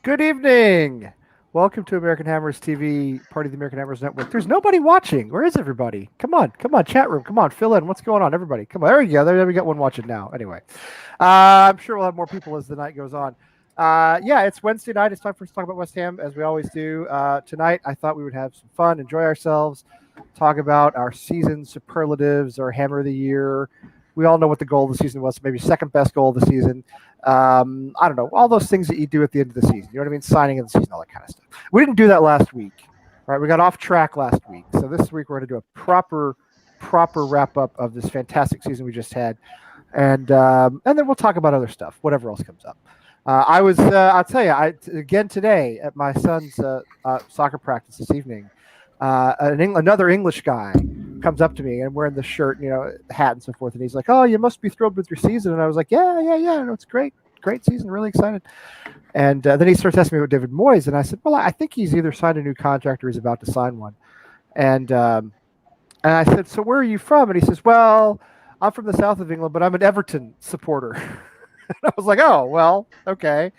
Good evening. Welcome to American Hammers TV, part of the American Hammers Network. There's nobody watching. Where is everybody? Come on, chat room. Come on, fill in. What's going on, everybody? Come on. There we go. There we got one watching now. Anyway, I'm sure we'll have more people as the night goes on. Yeah, it's Wednesday night. It's time for us to talk about West Ham, as we always do. Tonight, I thought we would have some fun, enjoy ourselves, talk about our season superlatives, our Hammer of the Year. We all know what the goal of the season was, maybe second best goal of the season. I don't know, all those things that you do at the end of the season. You know what I mean? Signing of the season, all that kind of stuff. We didn't do that last week. All right, we got off track last week. So this week we're going to do a proper wrap up of this fantastic season we just had, and then we'll talk about other stuff, whatever else comes up. I'll tell you, again today at my son's soccer practice this evening, another English guy comes up to me and wearing the shirt, hat and so forth, and he's like, "Oh, you must be thrilled with your season." And I was like, "Yeah, no, it's great season, really excited." And then he starts asking me about David Moyes, and I said, "Well, I think he's either signed a new contract or he's about to sign one." And I said, "So where are you from?" And he says, "Well, I'm from the south of England, but I'm an Everton supporter." And I was like, "Oh, well, okay."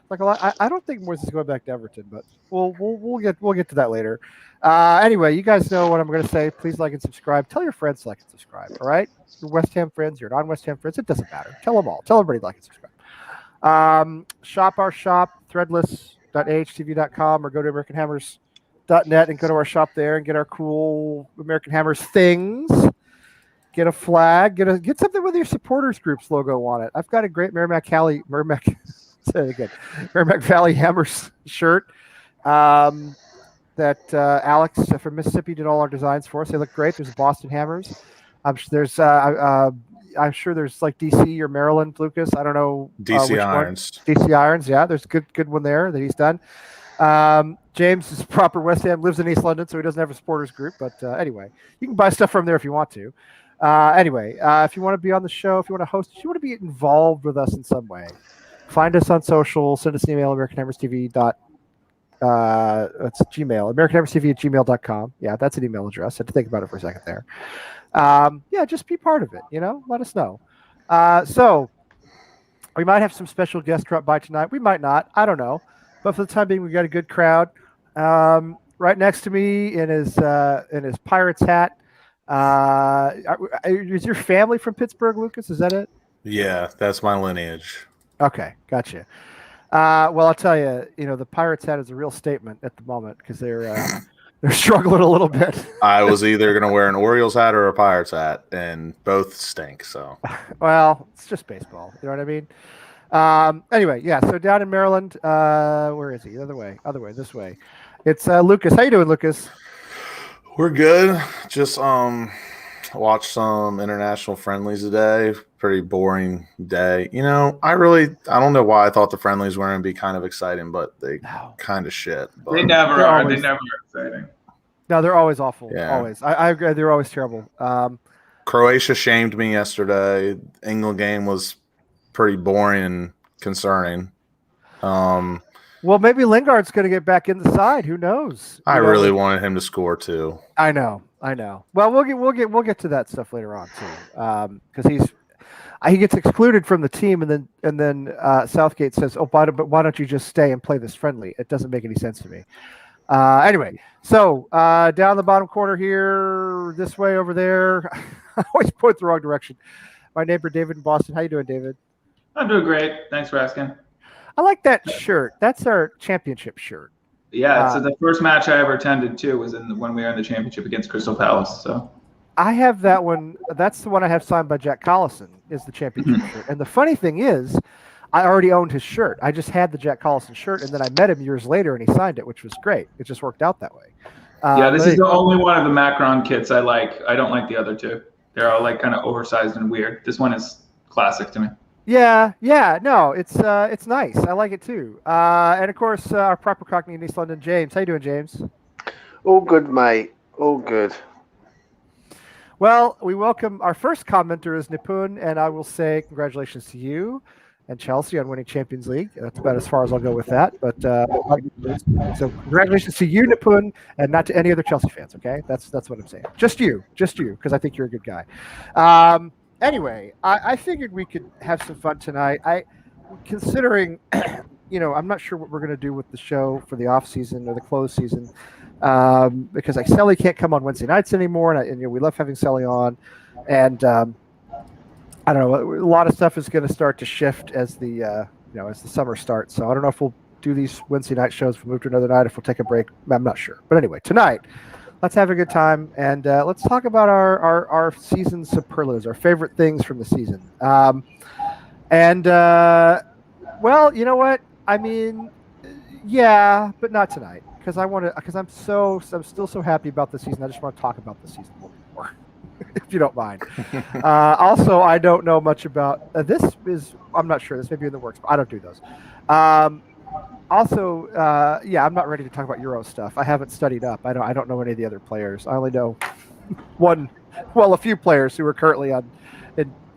Like, I don't think Moyes is going back to Everton, but we'll get to that later. Anyway, you guys know what I'm going to say. Please like and subscribe. Tell your friends to like and subscribe. All right, your West Ham friends, your non-West Ham friends, it doesn't matter. Tell them all. Tell everybody to like and subscribe. Shop our shop, threadless.ahtv.com, or go to americanhammers.net and go to our shop there and get our cool American Hammers things. Get a flag. Get something with your supporters group's logo on it. I've got a great Merrimack Valley Hammers shirt that Alex from Mississippi did all our designs for us. They look great. There's Boston Hammers. I'm sure there's like DC or Maryland, Lucas. I don't know. DC Irons. DC Irons. Yeah, there's a good one there that he's done. James is proper West Ham, lives in East London, so he doesn't have a supporters group. But anyway, you can buy stuff from there if you want to. Anyway, if you want to be on the show, if you want to host, if you want to be involved with us in some way, find us on social, send us an email, AmericanHammersTV. That's Gmail, AmericanHammersTV@gmail.com. Yeah, that's an email address. I had to think about it for a second there. Yeah, just be part of it, let us know. So we might have some special guests drop by tonight. We might not. I don't know. But for the time being, we got a good crowd. Right next to me in his Pirates hat. Is your family from Pittsburgh, Lucas? Is that it? Yeah, that's my lineage. Okay, gotcha. Well, I'll tell you, the Pirates hat is a real statement at the moment because they're struggling a little bit. I was either going to wear an Orioles hat or a Pirates hat, and both stink. So, well, it's just baseball. You know what I mean? Anyway, yeah. So down in Maryland, where is he? The other way, this way. It's Lucas. How you doing, Lucas? We're good. Just watched some international friendlies today. Pretty boring day. I don't know why I thought the friendlies were going to be kind of exciting, but they kind of shit. But they never are. They never are exciting. No, they're always awful. Yeah. Always. I agree. They're always terrible. Croatia shamed me yesterday. England game was pretty boring and concerning. Well, maybe Lingard's going to get back in the side. Who knows? I really wanted him to score too. I know. Well, we'll get to that stuff later on too, because he gets excluded from the team, and then Southgate says, "Oh, but why don't you just stay and play this friendly?" It doesn't make any sense to me. Anyway, so down the bottom corner here, this way, over there. I always point the wrong direction. My neighbor David in Boston. How you doing, David? I'm doing great. Thanks for asking. I like that shirt. That's our championship shirt. Yeah, so the first match I ever attended too was when we were in the championship against Crystal Palace. So I have that one. That's the one I have signed by Jack Collison. Is the championship shirt. And the funny thing is, I already owned his shirt. I just had the Jack Collison shirt, and then I met him years later, and he signed it, which was great. It just worked out that way. Yeah, this is the only one of the Macron kits I like. I don't like the other two. They're all like kind of oversized and weird. This one is classic to me. Yeah, no, it's nice. I like it too. And of course, our proper Cockney in East London, James. How you doing, James? All good, mate. All good. Well, we welcome our first commenter is Nipun, and I will say congratulations to you and Chelsea on winning Champions League. That's about as far as I'll go with that. But so congratulations to you, Nipun, and not to any other Chelsea fans. Okay, that's what I'm saying. Just you, because I think you're a good guy. Anyway, I figured we could have some fun tonight. Considering I'm not sure what we're going to do with the show for the off season or the close season, because like Selly can't come on Wednesday nights anymore, and we love having Selly on, and I don't know, a lot of stuff is going to start to shift as the summer starts. So I don't know if we'll do these Wednesday night shows. If we move to another night, if we'll take a break, I'm not sure. But anyway, tonight, let's have a good time, and let's talk about our season superlatives, our favorite things from the season. Well, you know what? I mean, yeah, but not tonight because I'm still so happy about the season. I just want to talk about the season a little bit more, if you don't mind. Also, I don't know much about I'm not sure. This may be in the works, but I don't do those. Yeah, I'm not ready to talk about Euro stuff. I haven't studied up. I don't know any of the other players. I only know a few players who are currently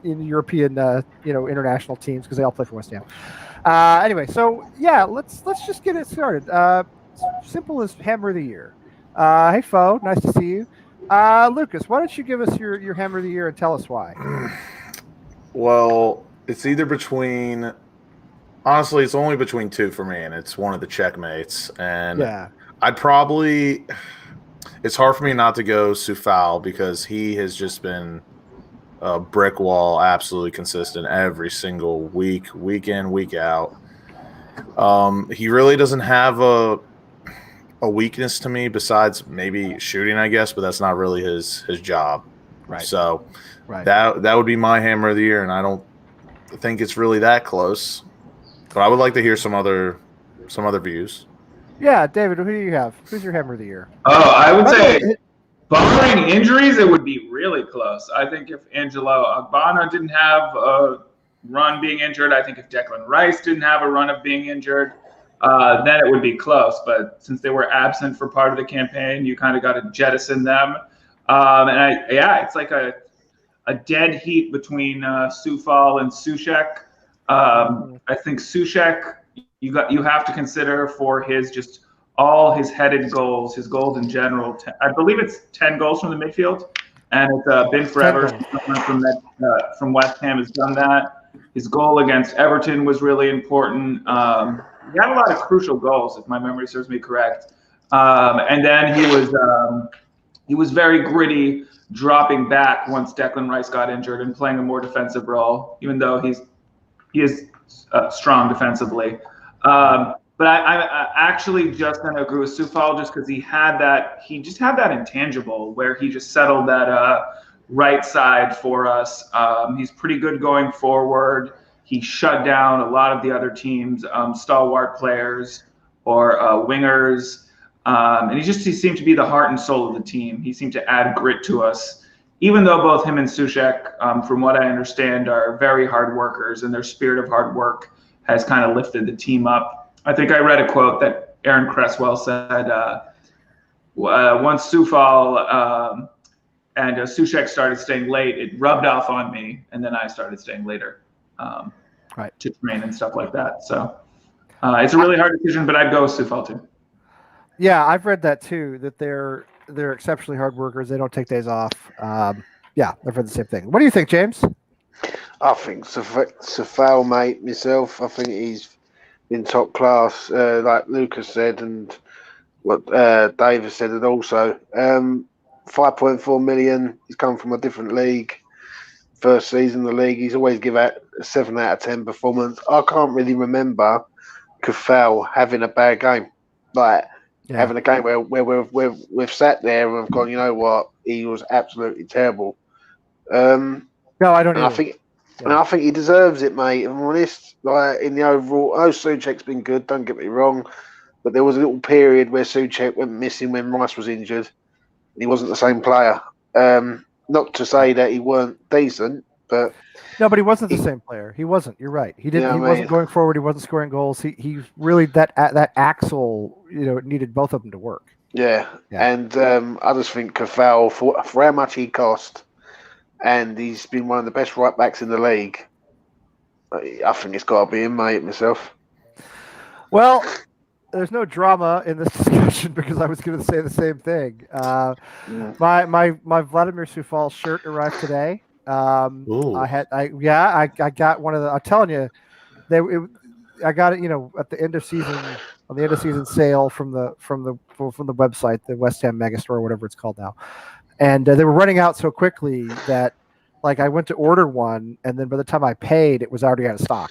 in European, international teams because they all play for West Ham. Anyway, so yeah, let's just get it started. Simple as Hammer of the Year. Hey, Fo, nice to see you. Lucas, why don't you give us your Hammer of the Year and tell us why? Well, it's either between. Honestly, it's only between two for me, and it's one of the checkmates. And Yeah, I'd probably. It's hard for me not to go Sufal because he has just been a brick wall, absolutely consistent every single week, week in, week out. He really doesn't have a weakness to me besides maybe shooting, I guess, but that's not really his job. right. So Right. that would be my Hammer of the Year, and I don't think it's really that close. But I would like to hear some other views. Yeah, David, who do you have? Who's your Hammer of the Year? Oh, I would By the say, way, barring injuries, it would be really close. I think if Angelo Agbana didn't have a run being injured, I think if Declan Rice didn't have a run of being injured, then it would be close. But since they were absent for part of the campaign, you kind of got to jettison them. It's like a dead heat between Sufal and Sushek. I think Sushek, you have to consider for all his headed goals, his goals in general. I believe it's 10 goals from the midfield, and it's been forever since someone from West Ham has done that. His goal against Everton was really important. He had a lot of crucial goals, if my memory serves me correct. And then he was very gritty, dropping back once Declan Rice got injured and playing a more defensive role, even though he is strong defensively. But I actually just going to agree with Sufal just because he just had that intangible where he just settled that right side for us. He's pretty good going forward. He shut down a lot of the other teams' stalwart players or wingers. And he seemed to be the heart and soul of the team. He seemed to add grit to us, even though both him and Sushek, from what I understand, are very hard workers, and their spirit of hard work has kind of lifted the team up. I think I read a quote that Aaron Cresswell said, once Sufal and Sushek started staying late, it rubbed off on me, and then I started staying later to train and stuff like that. So it's a really hard decision, but I'd go with Sufal too. Yeah, I've read that too, that they're exceptionally hard workers. They don't take days off. Yeah, I've read the same thing. What do you think, James? I think Sufal, mate, myself, I think he's been top class, like Lucas said, and what David said, and also 5.4 million. He's come from a different league. First season in the league, he's always give out a 7 out of 10 performance. I can't really remember Kufal having a bad game, having a game where we've sat there and we've gone, you know what, he was absolutely terrible. No, I don't. I think he deserves it, mate. If I'm honest, in the overall, Souček's been good. Don't get me wrong, but there was a little period where Souček went missing when Rice was injured, and he wasn't the same player. Not to say that he weren't decent, but no, but he wasn't the same player. He wasn't. You're right. He didn't. He wasn't going forward. He wasn't scoring goals. He really that axle. Needed both of them to work. Yeah. And I just think Kufal for how much he cost. And he's been one of the best right backs in the league. I think it's got to be him, mate, myself. Well, there's no drama in this discussion because I was going to say the same thing. My Vladimir Sufal shirt arrived today. I got one of the. I'm telling you, I got it, at the end of season on the end of season sale from the website, the West Ham Megastore, or whatever it's called now, and they were running out so quickly that like I went to order one, and then by the time I paid, it was already out of stock.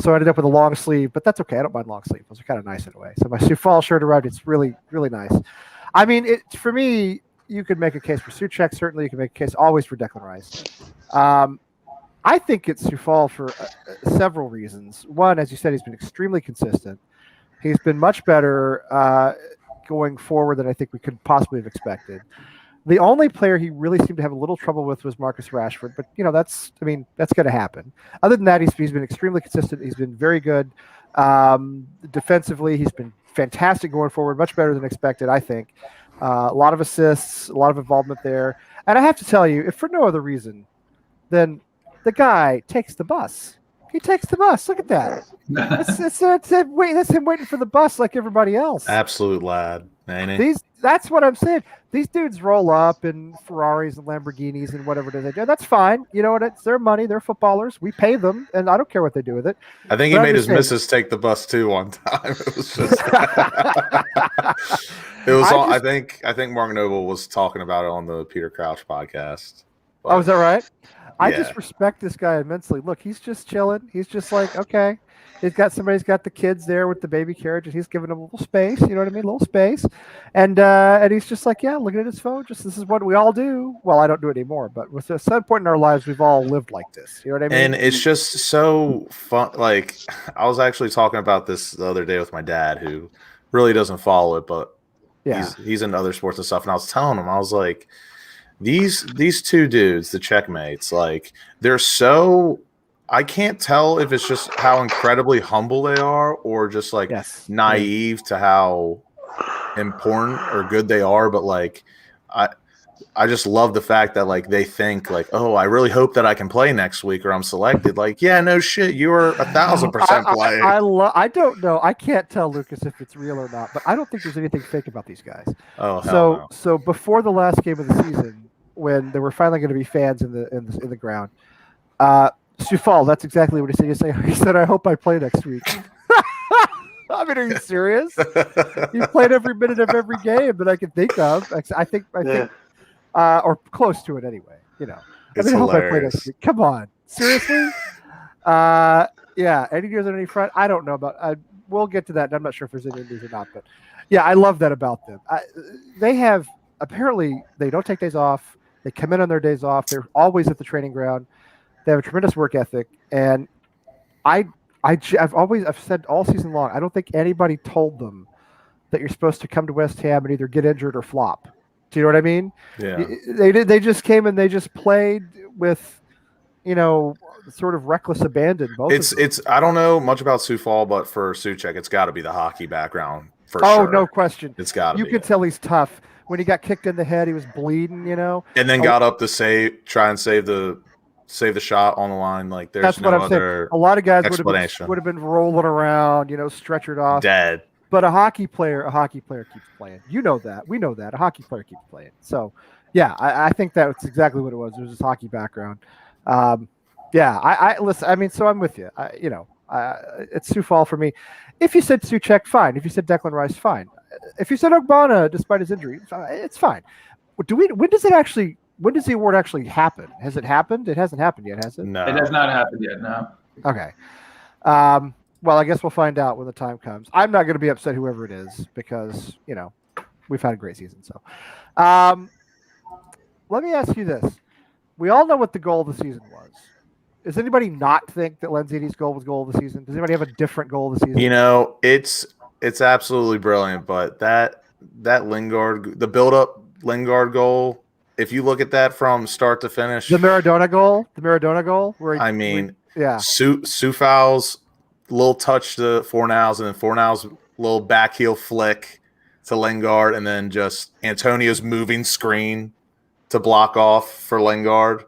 So I ended up with a long sleeve, but that's okay. I don't mind long sleeve; those are kind of nice in a way. So my fall shirt arrived. It's really really nice. I mean, for me, you could make a case for Suchek. Certainly, you can make a case always for Declan Rice. I think it's Sufal for several reasons. One, as you said, he's been extremely consistent. He's been much better going forward than I think we could possibly have expected. The only player he really seemed to have a little trouble with was Marcus Rashford, but that's going to happen. Other than that, he's been extremely consistent. He's been very good defensively. He's been fantastic going forward, much better than expected, I think. A lot of assists, a lot of involvement there. And I have to tell you, if for no other reason, then the guy takes the bus. He takes the bus. Look at that. That's him waiting for the bus like everybody else. Absolute lad, ain't it? That's what I'm saying. These dudes roll up in Ferraris and Lamborghinis and whatever it is they do. That's fine. You know what? It's their money. They're footballers. We pay them, and I don't care what they do with it. I think he made his missus take the bus too one time. It was just. It was. I think Mark Noble was talking about it on the Peter Crouch podcast. But, oh, is that right? I yeah. just respect this guy immensely. Look, he's just chilling. He's just like, okay. Somebody's got the kids there with the baby carriage, and he's giving them a little space. You know what I mean? A little space, and he's just like, yeah, looking at his phone. Just this is what we all do. Well, I don't do it anymore, but with at some point in our lives, we've all lived like this. You know what I mean? And it's just so fun. Like I was actually talking about this the other day with my dad, who really doesn't follow it, but he's into other sports and stuff. And I was telling him, I was like, these two dudes, the checkmates, like they're so. I can't tell if it's just how incredibly humble they are or just like naive to how important or good they are. But like, I just love the fact that like they think like, oh, I really hope that I can play next week or I'm selected. Like, yeah, no shit, you are 1,000% playing. I don't know. I can't tell, Lucas, if it's real or not. But I don't think there's anything fake about these guys. Oh, so before the last game of the season, when there were finally going to be fans in the ground, Sufal, that's exactly what he said. He said, I hope I play next week. I mean, are you serious? He's played every minute of every game that I can think of. I think, or close to it anyway. It's I hope I play next week. Come on, seriously? Any news on any front? I don't know about. We'll get to that. I'm not sure if there's any news or not, but yeah, I love that about them. They don't take days off. They come in on their days off. They're always at the training ground. They have a tremendous work ethic, and I've said all season long, I don't think anybody told them that you're supposed to come to West Ham and either get injured or flop. Do you know what I mean? Yeah. They just came and they just played with, sort of reckless abandon. It's I don't know much about Sufal, but for Suchek, it's got to be the hockey background for sure. Oh, no question. It's got to be. You could tell he's tough. When he got kicked in the head, he was bleeding. And then got up to try and save the shot on the line. Like there's no other. A lot of guys would have been rolling around, stretchered off, dead. But a hockey player keeps playing. You know that. We know that. A hockey player keeps playing. So, yeah, I think that's exactly what it was. It was his hockey background. I listen. I mean, so I'm with you. It's Sufal for me. If you said Suchek, fine. If you said Declan Rice, fine. If you said Ogbonna, despite his injury, it's fine. When does the award actually happen? Has it happened? It hasn't happened yet, has it? No. It has not happened yet, no. Okay. Well, I guess we'll find out when the time comes. I'm not going to be upset whoever it is because, we've had a great season. So let me ask you this. We all know what the goal of the season was. Does anybody not think that Lanzini's goal was goal of the season? Does anybody have a different goal of the season? It's absolutely brilliant, but that Lingard, the build-up Lingard goal, if you look at that from start to finish, the Maradona goal, Sufal's little touch to Fornals, and then Fornals' little back heel flick to Lingard, and then just Antonio's moving screen to block off for Lingard.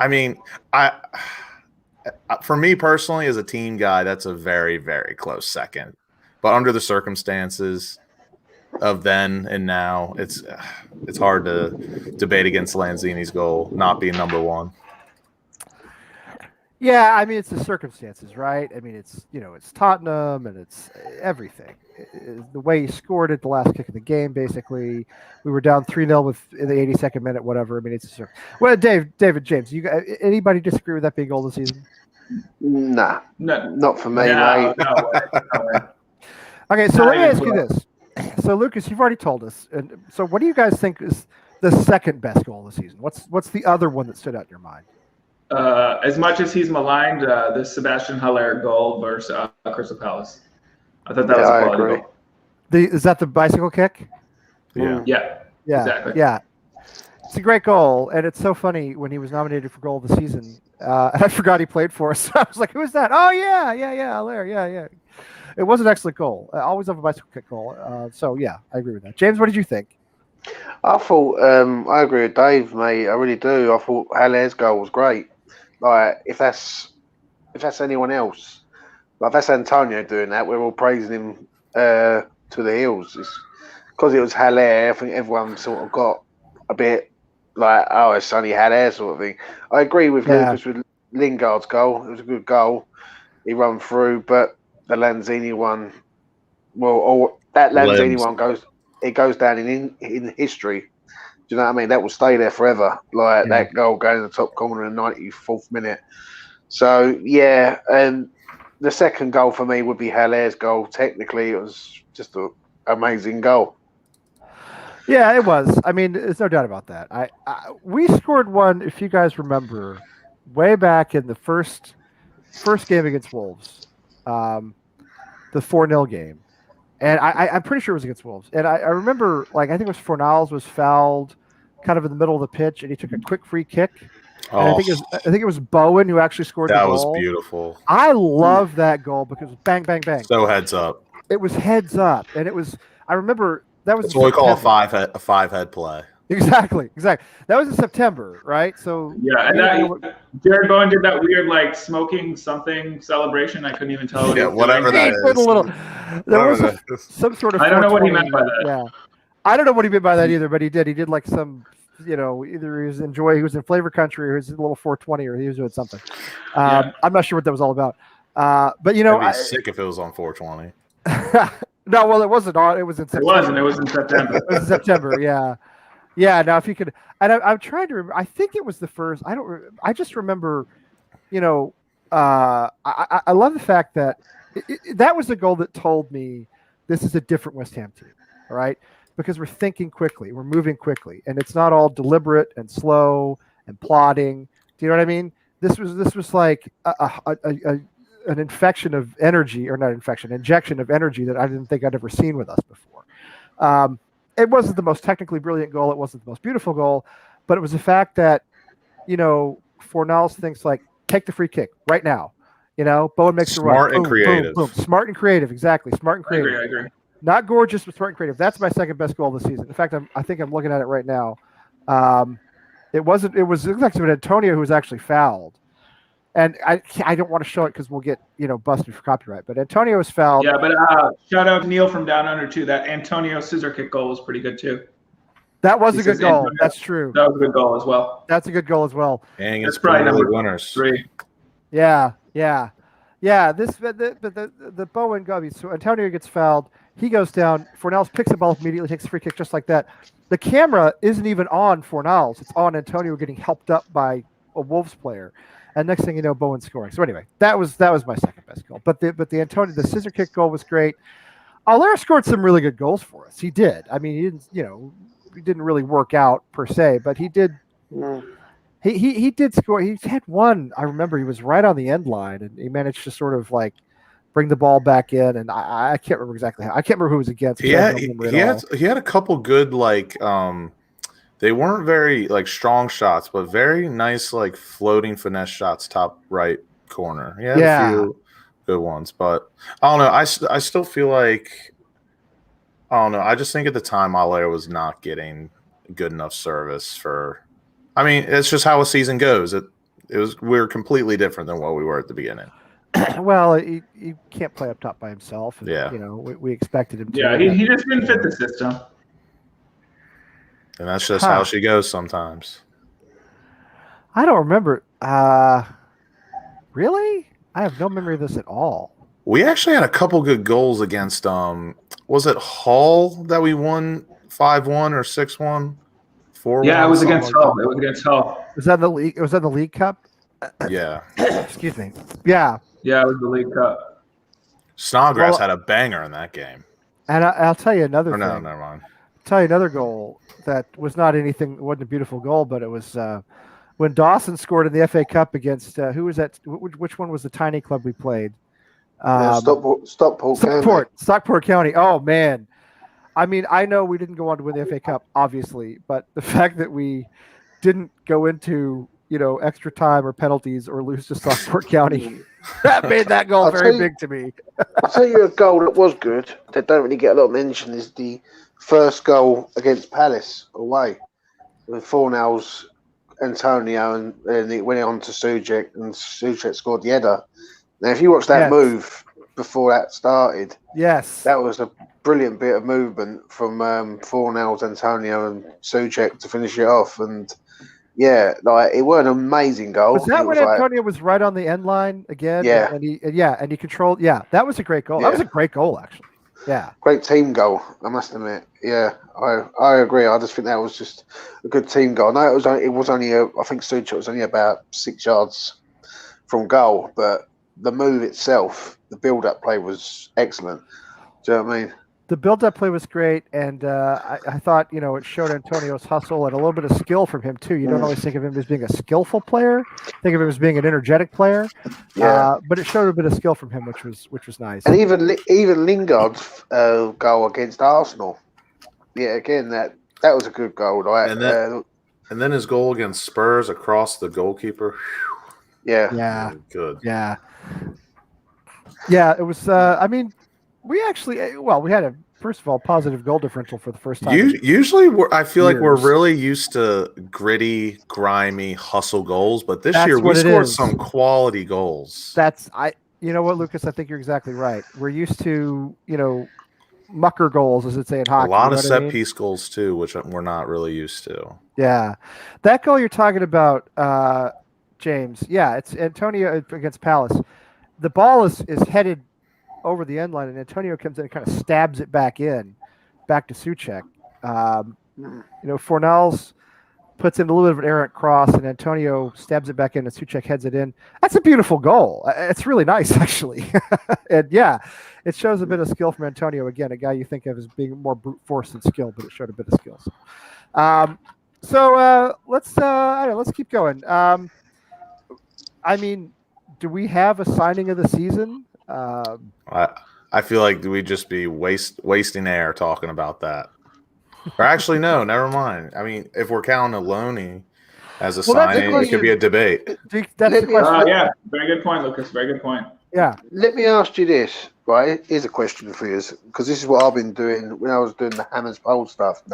I mean, for me personally, as a team guy, that's a very, very close second. But under the circumstances of then and now, it's hard to debate against Lanzini's goal not being number one. Yeah, I mean it's the circumstances, right? I mean it's Tottenham and it's everything. The way he scored it, the last kick of the game, basically, we were down 3-0 with in the 82nd minute, whatever. I mean well, David James, anybody disagree with that being goal of the season? Nah, No, not for me, no, mate. no way. No way. Okay, so Not let me even ask you close. this. So Lucas, you've already told us, and so what do you guys think is the second best goal of the season? What's the other one that stood out in your mind? As much as he's maligned, the Sebastian Haller goal versus Crystal Palace. I thought that Yeah, was a I quality agree. goal. Is that the bicycle kick? Yeah. Yeah, Yeah, exactly. yeah. It's a great goal, and it's so funny when he was nominated for goal of the season. And I forgot he played for us. I was like, "Who is that?" Oh yeah, Allaire, yeah. It was an excellent goal. I always love a bicycle kick goal. So yeah, I agree with that. James, what did you think? I thought I agree with Dave, mate. I really do. I thought Haller's goal was great. Like if that's anyone else, like if that's Antonio doing that, we're all praising him to the hills. It's because it was Haller. I think everyone sort of got a bit like, oh, it's only Haller sort of thing. I agree with Yeah. Lucas with Lingard's goal. It was a good goal. He run through, but the Lanzini one, well, or that Lanzini Lives. one goes down in history. Do you know what I mean? That will stay there forever. Like Yeah. that goal going in the top corner in the 94th minute. So yeah, and the second goal for me would be Haller's goal. Technically, it was just an amazing goal. Yeah, it was. I mean, there's no doubt about that. We scored one, if you guys remember, way back in the first game against Wolves, the 4-0 game, and I'm pretty sure it was against Wolves. And I remember, like, I think it was Fornals was fouled, kind of in the middle of the pitch, and he took a quick free kick. And Oh, I think it was Bowen who actually scored the that goal. was beautiful. I love that goal because it was bang, bang, bang. So heads up. It was heads up, and it was. I remember that was. That's in what we call a September. five head play. Exactly. That was in September, right? So Yeah, and Jared Bowen did that weird like smoking something celebration. I couldn't even tell what he was whatever doing. that is. A little. There Whatever was some sort of. I don't know what he 420, meant by that. Yeah, I don't know what he meant by that either, but he did. He did like some. Either he was he was in flavor country, or he was a little 420, or he was doing something. I'm not sure what that was all about. But I'd be sick if it was on 420. No, well, it wasn't on. It was in September. It wasn't. It was in September. It was in September. Yeah. Yeah. Now, if you could, and I'm trying to remember. I think it was the first. I just remember. I love the fact that that was the goal that told me this is a different West Ham team. All right, because we're thinking quickly, we're moving quickly, and it's not all deliberate and slow and plodding. Do you know what I mean? This was like an injection of energy of energy that I didn't think I'd ever seen with us before. It wasn't the most technically brilliant goal. It wasn't the most beautiful goal, but it was the fact that, Fornals thinks like, take the free kick right now. Bowen makes a run. Smart and creative. Boom. Smart and creative. Exactly. Smart and creative. I agree. Not gorgeous, but smart and creative. That's my second best goal of the season. In fact, I think I'm looking at it right now. It was actually Antonio who was actually fouled. And I don't want to show it because we'll get busted for copyright. But Antonio was fouled. Yeah, but shout out Neil from Down Under too. That Antonio scissor kick goal was pretty good too. That was He a good says goal. Antonio. That's true. That was a good goal as well. That's a good goal as well. And That's it's probably Premier League number winners. 3. Yeah. The Bowen goal. So Antonio gets fouled. He goes down. Fornals picks the ball immediately, takes a free kick just like that. The camera isn't even on Fornals. It's on Antonio getting helped up by a Wolves player. And next thing you know, Bowen's scoring. So anyway, that was my second best goal. But the Antonio, the scissor kick goal was great. Allaire scored some really good goals for us. He did. I mean, he didn't really work out per se, but he did. He did score. He had one. I remember he was right on the end line, and he managed to sort of like bring the ball back in. And I can't remember exactly how. I can't remember who was against. He had a couple good like they weren't very like strong shots, but very nice like floating finesse shots top right corner. He had a few good ones, but I don't know. I still feel like I don't know. I just think at the time Allaire was not getting good enough service for. I mean, it's just how a season goes. We're completely different than what we were at the beginning. Well, he can't play up top by himself. And, Yeah. We expected him to. Yeah, he just didn't fit the system. And that's just how she goes sometimes. I don't remember. Really? I have no memory of this at all. We actually had a couple good goals against was it Hull that we won 5-1 or 6-1? 4-1? Yeah, it was something against like Hull. that. It was against Hull. Was that in the league? It was in the League Cup. Yeah. Excuse me. Yeah. Yeah, it was the League Cup. Snodgrass Well, had a banger in that game. And I'll tell you another Or no, thing. never mind. Tell you another goal that was not anything. It wasn't a beautiful goal, but it was when Dawson scored in the FA Cup against who was that? Which one was the tiny club we played? Stockport County. Oh man, I mean, I know we didn't go on to win the FA Cup, obviously, but the fact that we didn't go into extra time or penalties or lose to Stockport County, that made that goal very big to me. I'll tell you a goal that was good that don't really get a lot of mention is the first goal against Palace away with Fornell's Antonio and it went on to Suchek and Suchek scored the header. Now, if you watch that move before that started, yes, that was a brilliant bit of movement from Fornell's Antonio and Suchek to finish it off. And yeah, like it was an amazing goal. Was that when Antonio was right on the end line again? Yeah, and he controlled. Yeah, that was a great goal. Yeah. That was a great goal, actually. Yeah, great team goal. I must admit. Yeah, I agree. I just think that was just a good team goal. No, it was only I think Suchek was only about 6 yards from goal, but the move itself, the build-up play was excellent. Do you know what I mean? The build-up play was great, and I thought it showed Antonio's hustle and a little bit of skill from him too. You don't always think of him as being a skillful player; think of him as being an energetic player. Yeah, but it showed a bit of skill from him, which was nice. And even Lingard's goal against Arsenal, yeah, again that was a good goal, right? And then his goal against Spurs across the goalkeeper. Yeah, really good. Yeah, it was. I mean, we actually we had a first of all positive goal differential for the first time. Usually, I feel like we're really used to gritty, grimy hustle goals, but this year we scored some quality goals. You know what, Lucas? I think you're exactly right. We're used to mucker goals, as it say in hockey. A lot of set piece goals too, which we're not really used to. Yeah, that goal you're talking about, James. Yeah, it's Antonio against Palace. The ball is headed over the end line, and Antonio comes in and kind of stabs it back to Suchek. Fornells puts in a little bit of an errant cross, and Antonio stabs it back in, and Suchek heads it in. That's a beautiful goal. It's really nice, actually. And yeah, it shows a bit of skill from Antonio. Again, a guy you think of as being more brute force than skill, but it showed a bit of skill. So let's keep going. I mean, do we have a signing of the season? I feel like we'd just be wasting air talking about that. Or actually, no, never mind. I mean, if we're counting Aloni as a signing, it could be a debate. That's the question. Yeah, very good point, Lucas. Very good point. Yeah. Let me ask you this, right? Here's a question for you, because this is what I've been doing when I was doing the Hammers Poll stuff.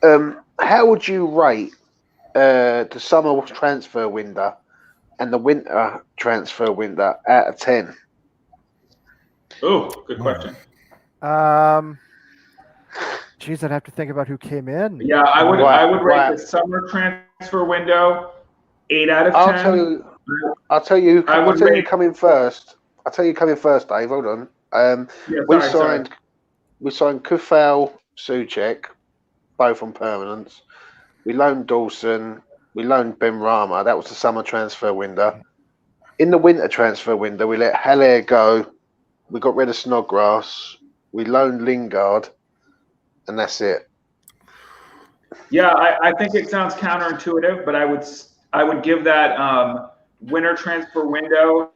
How would you rate the summer transfer window and the winter transfer window out of 10? Oh, good question. Geez, I'd have to think about who came in. Yeah, I would rate the summer transfer window 8 out of 10. I'll tell you coming first. I'll tell you coming first, Dave. Hold on. We signed Kufal, Suchek, both on permanence. We loaned Dawson. We loaned Ben Rama. That was the summer transfer window. In the winter transfer window, we let Haller go. We got rid of Snodgrass. We loaned Lingard, and that's it. Yeah, I think it sounds counterintuitive, but I would give that winter transfer window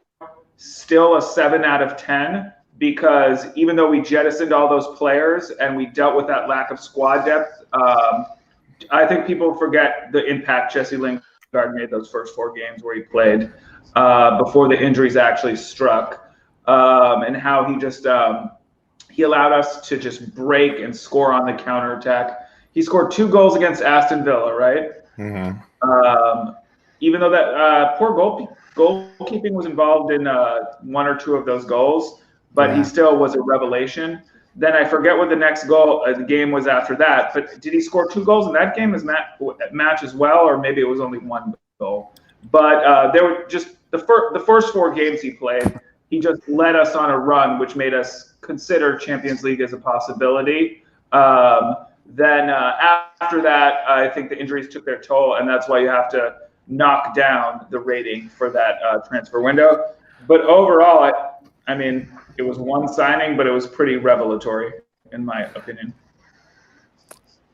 still a 7 out of 10, because even though we jettisoned all those players and we dealt with that lack of squad depth, I think people forget the impact Jesse Lingard made those first 4 games where he played before the injuries actually struck. And how he just he allowed us to just break and score on the counterattack. He scored 2 goals against Aston Villa, right? Mm-hmm. Even though that poor goalkeeping was involved in 1 or 2 of those goals, but he still was a revelation. Then I forget what the next the game was after that. But did he score 2 goals in that game as match as well, or maybe it was only 1 goal? But there were just the first 4 games he played, he just led us on a run, which made us consider Champions League as a possibility. Then after that, I think the injuries took their toll, and that's why you have to knock down the rating for that transfer window. But overall, I mean, it was one signing, but it was pretty revelatory, in my opinion.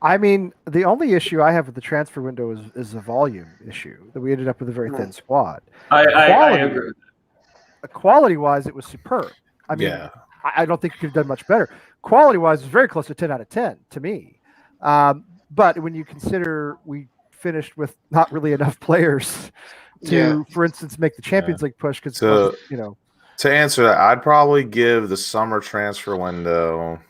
I mean, the only issue I have with the transfer window is the volume issue, that we ended up with a very thin squad. I agree. Quality-wise, it was superb. I mean, Yeah. I don't think you could have done much better. Quality-wise, it was very close to 10 out of 10 to me. But when you consider we finished with not really enough players to, for instance, make the Champions League push, because to answer that, I'd probably give the summer transfer window.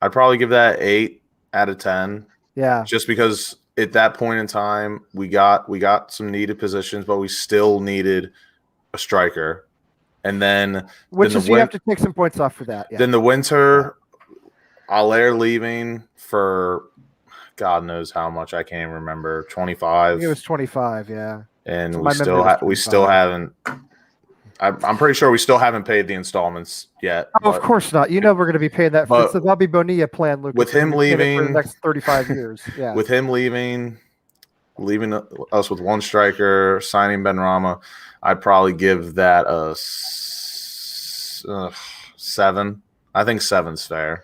I'd probably give that 8 out of 10. Yeah. Just because at that point in time, we got some needed positions, but we still needed a striker. And then you have to take some points off for that. Yeah. Then the winter, Allaire leaving for God knows how much, I can't even remember, 25. I think it was 25, yeah. And we still haven't. I'm pretty sure we still haven't paid the installments yet. Oh, of course not. You know we're going to be paying that. It's the Bobby Bonilla plan, Lucas. With him leaving for the next 35 years, yeah. With him leaving us with one striker, signing Benrahma, I'd probably give that a 7. I think 7's fair.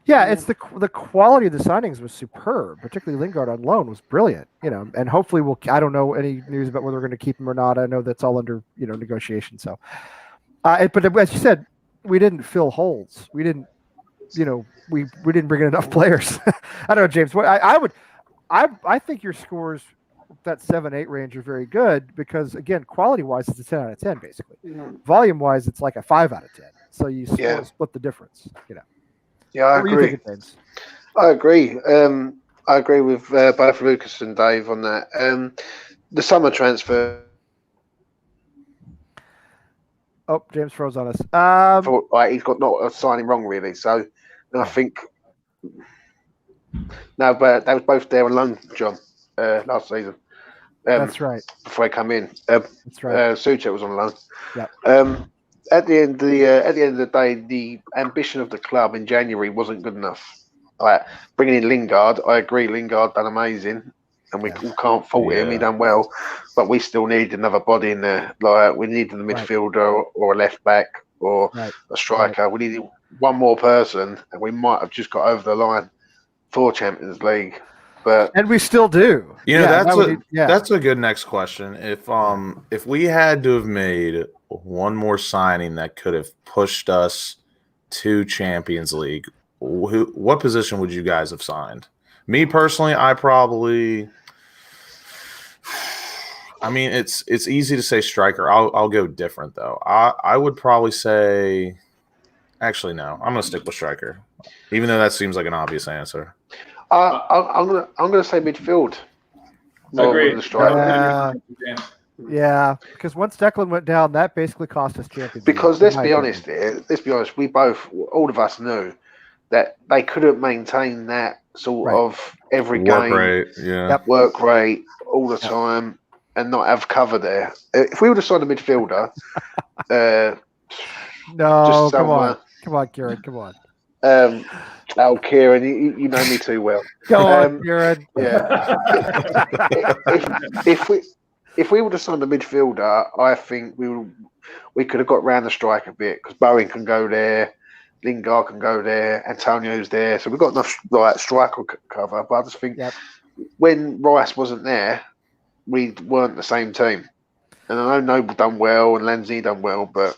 Yeah, it's the quality of the signings was superb. Particularly Lingard on loan was brilliant. And hopefully I don't know any news about whether we're going to keep him or not. I know that's all under negotiation. So, but as you said, we didn't fill holes. We didn't, we didn't bring in enough players. I don't know, James. What I think your scores, that 7-8 range, are very good because, again, quality-wise, it's a 10 out of 10 basically. Volume-wise, it's like a 5 out of 10. So you split the difference. Yeah, I agree. I agree. I agree with both Lucas and Dave on that. The summer transfer. Oh, James froze on us. He's got not a signing wrong, really. So I think. No, but they was both there on loan, John, last season. That's right. Before I come in, that's right. Suchet was on loan. Yeah. At the end of the day, the ambition of the club in January wasn't good enough. Bringing in Lingard, I agree. Lingard done amazing, and we can't fault him. He done well, but we still need another body in there. We needed a midfielder or a left back or a striker. We needed one more person, and we might have just got over the line for Champions League. And we still do. That's a good next question. If we had to have made one more signing that could have pushed us to Champions League, what position would you guys have signed? Me personally, it's easy to say striker. I'll go different though. I would probably say, actually no, I'm gonna stick with striker, even though that seems like an obvious answer. I'm gonna say midfield. Agreed. Yeah, because once Declan went down, that basically cost us Champions League. Because let's be honest, we all of us knew that they couldn't maintain that sort of every game work rate all the time and not have cover there. If we would have signed a midfielder, no, come on, Kieran, come on. Kieran, you know me too well. Go on, Kieran. Yeah. If we would have signed a midfielder, I think we could have got round the strike a bit because Bowen can go there, Lingard can go there, Antonio's there, so we've got enough striker cover. But I just think when Rice wasn't there, we weren't the same team. And I know Noble done well and Lanzini done well, but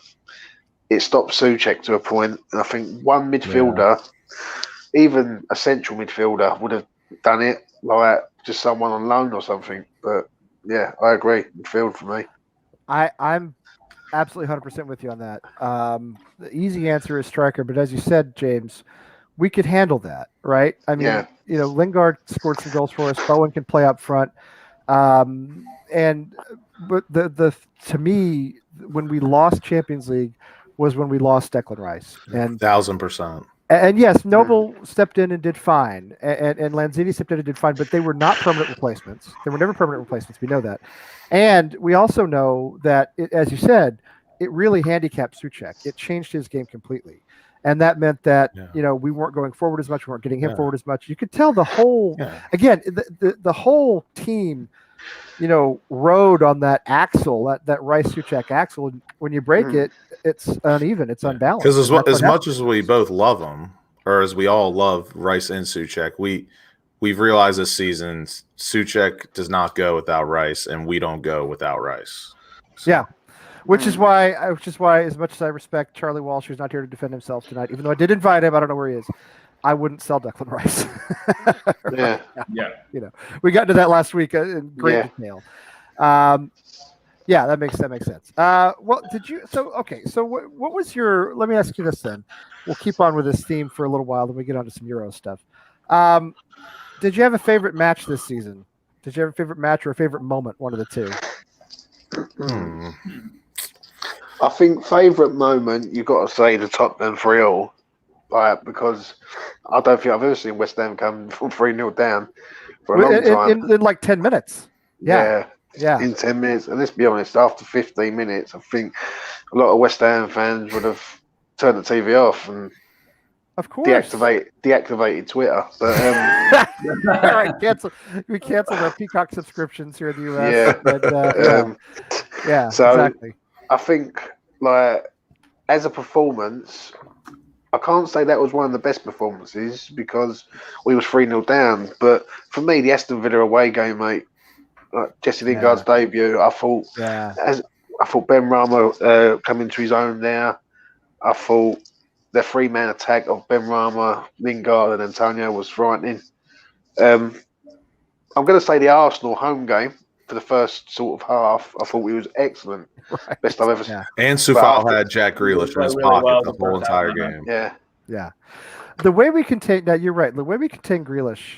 it stopped Souček to a point. And I think one midfielder, even a central midfielder, would have done it, like just someone on loan or something. But yeah, I agree. Midfield for me. I'm absolutely 100% with you on that. The easy answer is striker, but as you said, James, we could handle that, right? I mean, Lingard scored some goals for us. Bowen can play up front. But to me, when we lost Champions League was when we lost Declan Rice. And 1,000%. And yes, Noble stepped in and did fine, and Lanzini stepped in and did fine, but they were not permanent replacements. They were never permanent replacements. We know that, and we also know that, as you said, it really handicapped Suchek. It changed his game completely, and that meant that we weren't going forward as much. We weren't getting him forward as much. You could tell the whole again the whole team, rode on that axle, that Rice Suchek axle. And when you break it, it's uneven, it's unbalanced. Because as much as we both love them, or as we all love Rice and Suchek, we've realized this season Suchek does not go without Rice, and we don't go without Rice. So. Yeah, which is why, as much as I respect Charlie Walsh, who's not here to defend himself tonight, even though I did invite him, I don't know where he is. I wouldn't sell Declan Rice. Yeah. We got into that last week in great detail. Yeah, that makes sense. Well, did you? So okay. So what was your? Let me ask you this then. We'll keep on with this theme for a little while, then we get on to some Euro stuff. Did you have a favorite match this season? Did you have a favorite match or a favorite moment? One of the two. I think favorite moment you got to say the Tottenham 3-0, right? Because I don't think I've ever seen West Ham come from 3-0 down for a long time in like 10 minutes. Yeah. In 10 minutes. And let's be honest, after 15 minutes, I think a lot of West Ham fans would have turned the TV off and of course deactivated Twitter. But all right, we canceled our Peacock subscriptions here in the US. So exactly. I think, like, as a performance, I can't say that was one of the best performances because we was 3-0 down. But for me, the Aston Villa away game, mate, like Jesse Lingard's debut, I thought Ben Rama come into his own there. I thought the three-man attack of Ben Rama, Lingard, and Antonio was frightening. I'm going to say the Arsenal home game for the first sort of half, I thought he was excellent. Right. Best I've ever seen. And Sufal had Jack Grealish in his pocket the whole entire game. Yeah. The way we contain now, you're right. The way we contain Grealish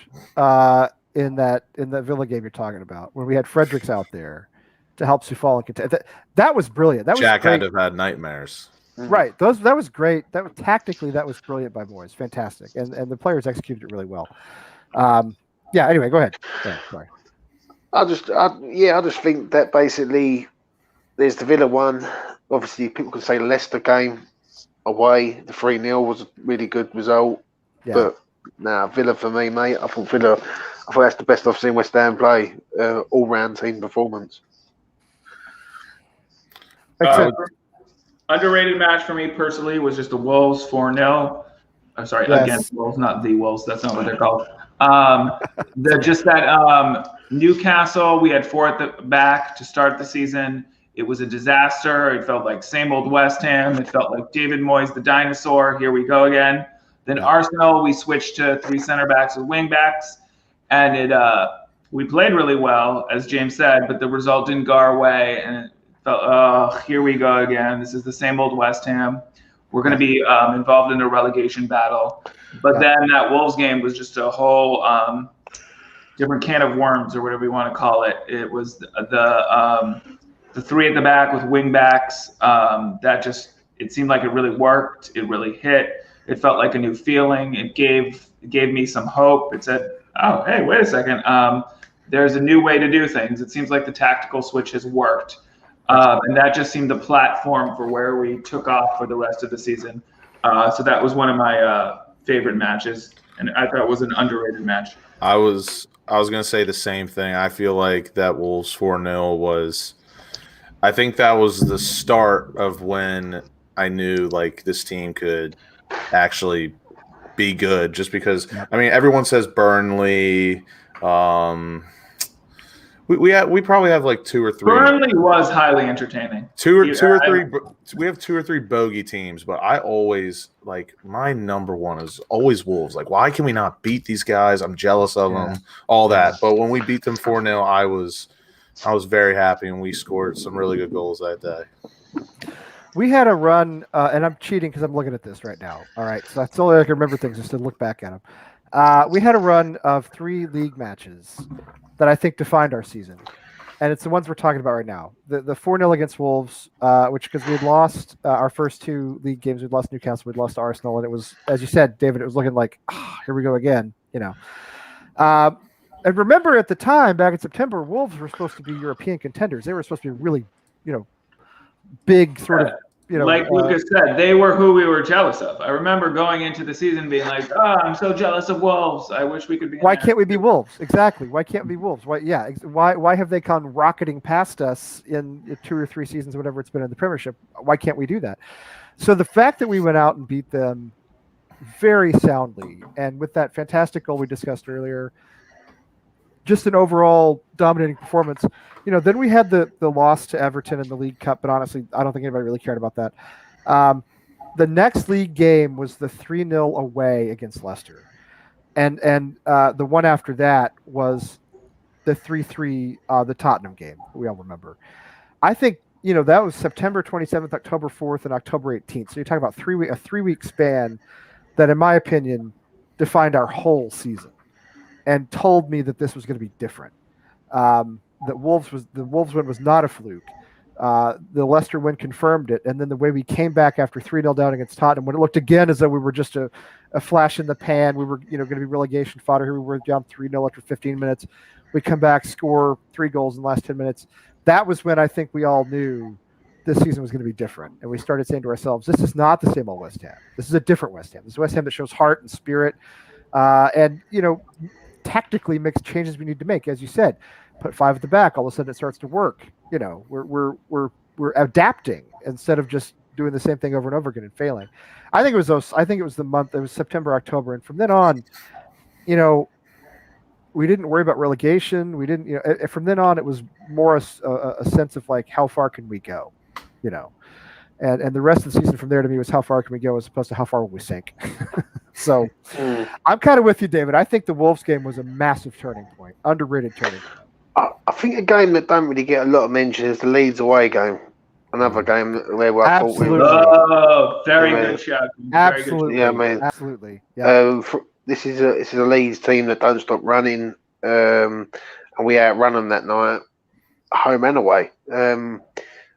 in that Villa game you're talking about, when we had Fredericks out there to help Sufal and contain that was brilliant. That was Jack great. had to have had nightmares. Right. That was great. That was tactically brilliant by Moyes. Fantastic. And the players executed it really well. Anyway, go ahead. Sorry. I just think that basically there's the Villa one. Obviously, people can say Leicester game away. The 3-0 was a really good result. Yeah. But Villa for me, mate. I thought that's the best I've seen West Ham play. All-round team performance. Underrated match for me personally was just the Wolves 4-0. I'm sorry, against Wolves, not the Wolves. That's not what they're called. Newcastle, we had 4 at the back to start the season. It was a disaster. It felt like same old West Ham. It felt like David Moyes, the dinosaur. Here we go again. Then Arsenal, we switched to 3 center backs with wing backs, and we played really well, as James said, but the result didn't go our way, and it felt, here we go again. This is the same old West Ham. We're going to be involved in a relegation battle. But then that Wolves game was just a whole different can of worms, or whatever you want to call it. It was the 3 at the back with wing backs. It seemed like it really worked. It really hit. It felt like a new feeling. It gave me some hope. It said, oh, hey, wait a second. There's a new way to do things. It seems like the tactical switch has worked. And that just seemed the platform for where we took off for the rest of the season. So that was one of my favorite matches, and I thought it was an underrated match. I was going to say the same thing. I feel like that Wolves 4-0 was – I think that was the start of when I knew, like, this team could actually be good, just because I mean, everyone says Burnley. We probably have like 2 or 3. Burnley was highly entertaining. Two or three. We have 2 or 3 bogey teams, but I always like my number one is always Wolves. Like, why can we not beat these guys? I'm jealous of them, all that. But when we beat them 4-0, I was very happy, and we scored some really good goals that day. We had a run, and I'm cheating because I'm looking at this right now. All right, so that's the only way I can remember things, just to look back at them. We had a run of 3 league matches that I think defined our season. and it's the ones we're talking about right now. The 4-0 against Wolves, which because we had lost our first 2 league games, we'd lost Newcastle, we'd lost to Arsenal, and it was, as you said, David, it was looking like, here we go again, And remember at the time, back in September, Wolves were supposed to be European contenders. They were supposed to be really, big sort of, like Lucas said, they were who we were jealous of. I remember going into the season being like, I'm so jealous of Wolves. I wish we could be. Why can't we be Wolves? Exactly. Why can't we be Wolves? Why? Yeah. Why have they gone rocketing past us in 2 or 3 seasons, whatever it's been in the Premiership? Why can't we do that? So the fact that we went out and beat them very soundly, and with that fantastic goal we discussed earlier, just an overall dominating performance. Then we had the loss to Everton in the League Cup, but honestly, I don't think anybody really cared about that. The next league game was the 3-0 away against Leicester. And the one after that was the 3-3, the Tottenham game, we all remember. I think, that was September 27th, October 4th, and October 18th. So you're talking about a 3-week span that, in my opinion, defined our whole season and told me that this was going to be different. The Wolves win was not a fluke. The Leicester win confirmed it, and then the way we came back after 3-0 down against Tottenham, when it looked again as though we were just a flash in the pan, we were going to be relegation fodder. Here we were down 3-0 after 15 minutes. We come back, score 3 goals in the last 10 minutes. That was when I think we all knew this season was going to be different, and we started saying to ourselves, "This is not the same old West Ham. This is a different West Ham. This is West Ham that shows heart and spirit, and tactically makes changes we need to make." As you said, put 5 at the back. All of a sudden, it starts to work. We're adapting instead of just doing the same thing over and over again and failing. I think it was those. I think it was the month. It was September, October, and from then on, we didn't worry about relegation. We didn't. From then on, it was more a sense of like, how far can we go, and the rest of the season from there to me was how far can we go as opposed to how far will we sink. So I'm kind of with you, David. I think the Wolves game was a massive turning point, underrated turning point. I think a game that don't really get a lot of mention is the Leeds away game. Another game where I thought we were. Oh, very good shout. Absolutely. Yeah, I mean, absolutely. Yeah. This is a Leeds team that don't stop running, and we outrun them that night, home and away. And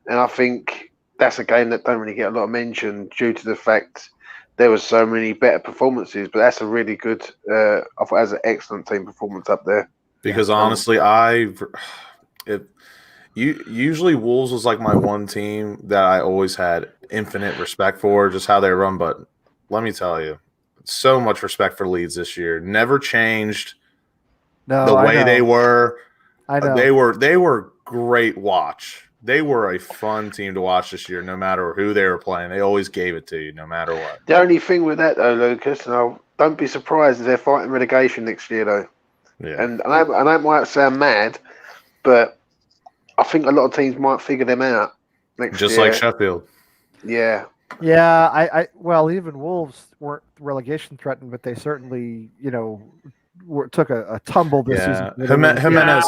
I think that's a game that don't really get a lot of mention due to the fact there was so many better performances. But that's a really good. I thought it was an excellent team performance up there. Because honestly, usually Wolves was like my one team that I always had infinite respect for, just how they run. But let me tell you, so much respect for Leeds this year. Never changed the way they were. I know they were great watch. They were a fun team to watch this year, no matter who they were playing. They always gave it to you, no matter what. The only thing with that, though, Lucas, and don't be surprised if they're fighting relegation next year, though. Yeah. And I might sound mad, but I think a lot of teams might figure them out next year. Just like Sheffield. Yeah. Yeah, well, even Wolves weren't relegation threatened, but they certainly, took a tumble this season. Jimenez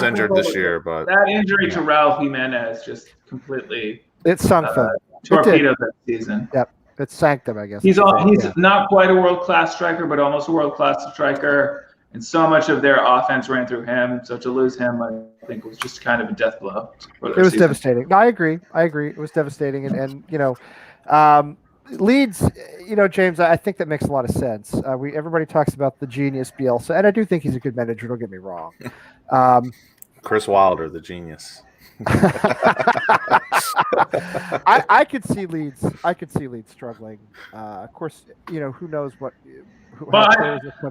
injured this year, but that injury to Ralph Jimenez just completely sunk them. Torpedoed that season. Yep, it sank them, I guess. He's not quite a world-class striker, but almost a world-class striker. And so much of their offense ran through him. So to lose him, I think, was just kind of a death blow. It was devastating. No, I agree. It was devastating. And Leeds, James, I think that makes a lot of sense. Everybody talks about the genius Bielsa, and I do think he's a good manager. Don't get me wrong. Chris Wilder, the genius. I could see Leeds. Struggling. Of course, who knows what. Well,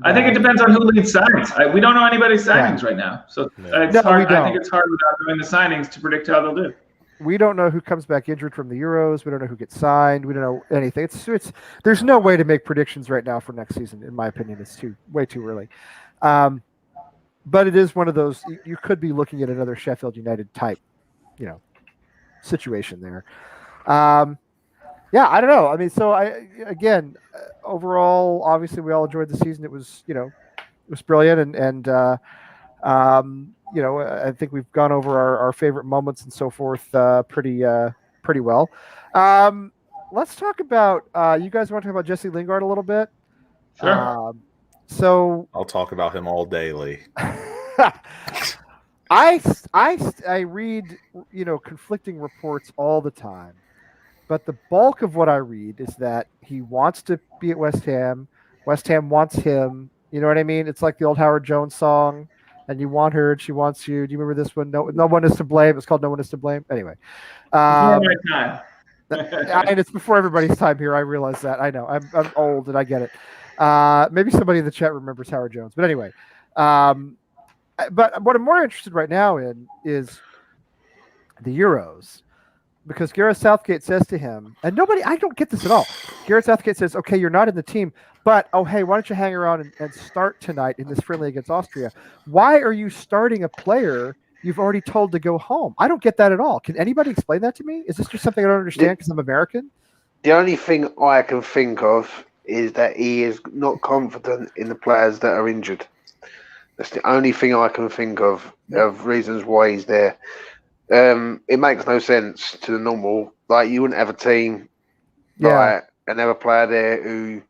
I think it depends on who Leeds signs. We don't know anybody's signings right now, so it's hard. I think it's hard without knowing the signings to predict how they'll do. We don't know who comes back injured from the Euros. We don't know who gets signed. We don't know anything. There's no way to make predictions right now for next season. In my opinion, it's way too early. But it is one of those. You could be looking at another Sheffield United type, situation there. Yeah, I don't know. I mean, so overall, obviously, we all enjoyed the season. It was, it was brilliant, and I think we've gone over our favorite moments and so forth pretty well. Let's talk about. You guys want to talk about Jesse Lingard a little bit? Sure. So I'll talk about him all day, Lee. I read, conflicting reports all the time, but the bulk of what I read is that he wants to be at West Ham. West Ham wants him. You know what I mean? It's like the old Howard Jones song, and you want her, and she wants you. Do you remember this one? No one is to blame. It's called No One Is to Blame. Anyway, Before my time. and it's before everybody's time here. I realize that. I know. I'm old, and I get it. Maybe somebody in the chat remembers Howard Jones, but anyway. But what I'm more interested right now in is the Euros, because Gareth Southgate says to him, and I don't get this at all. Gareth Southgate says, okay, you're not in the team, but, oh, hey, why don't you hang around and start tonight in this friendly against Austria? Why are you starting a player you've already told to go home? I don't get that at all. Can anybody explain that to me? Is this just something I don't understand because I'm American? The only thing I can think of is that he is not confident in the players that are injured. That's the only thing I can think of reasons why he's there. It makes no sense to the normal. Like, you wouldn't have a team, like another player there who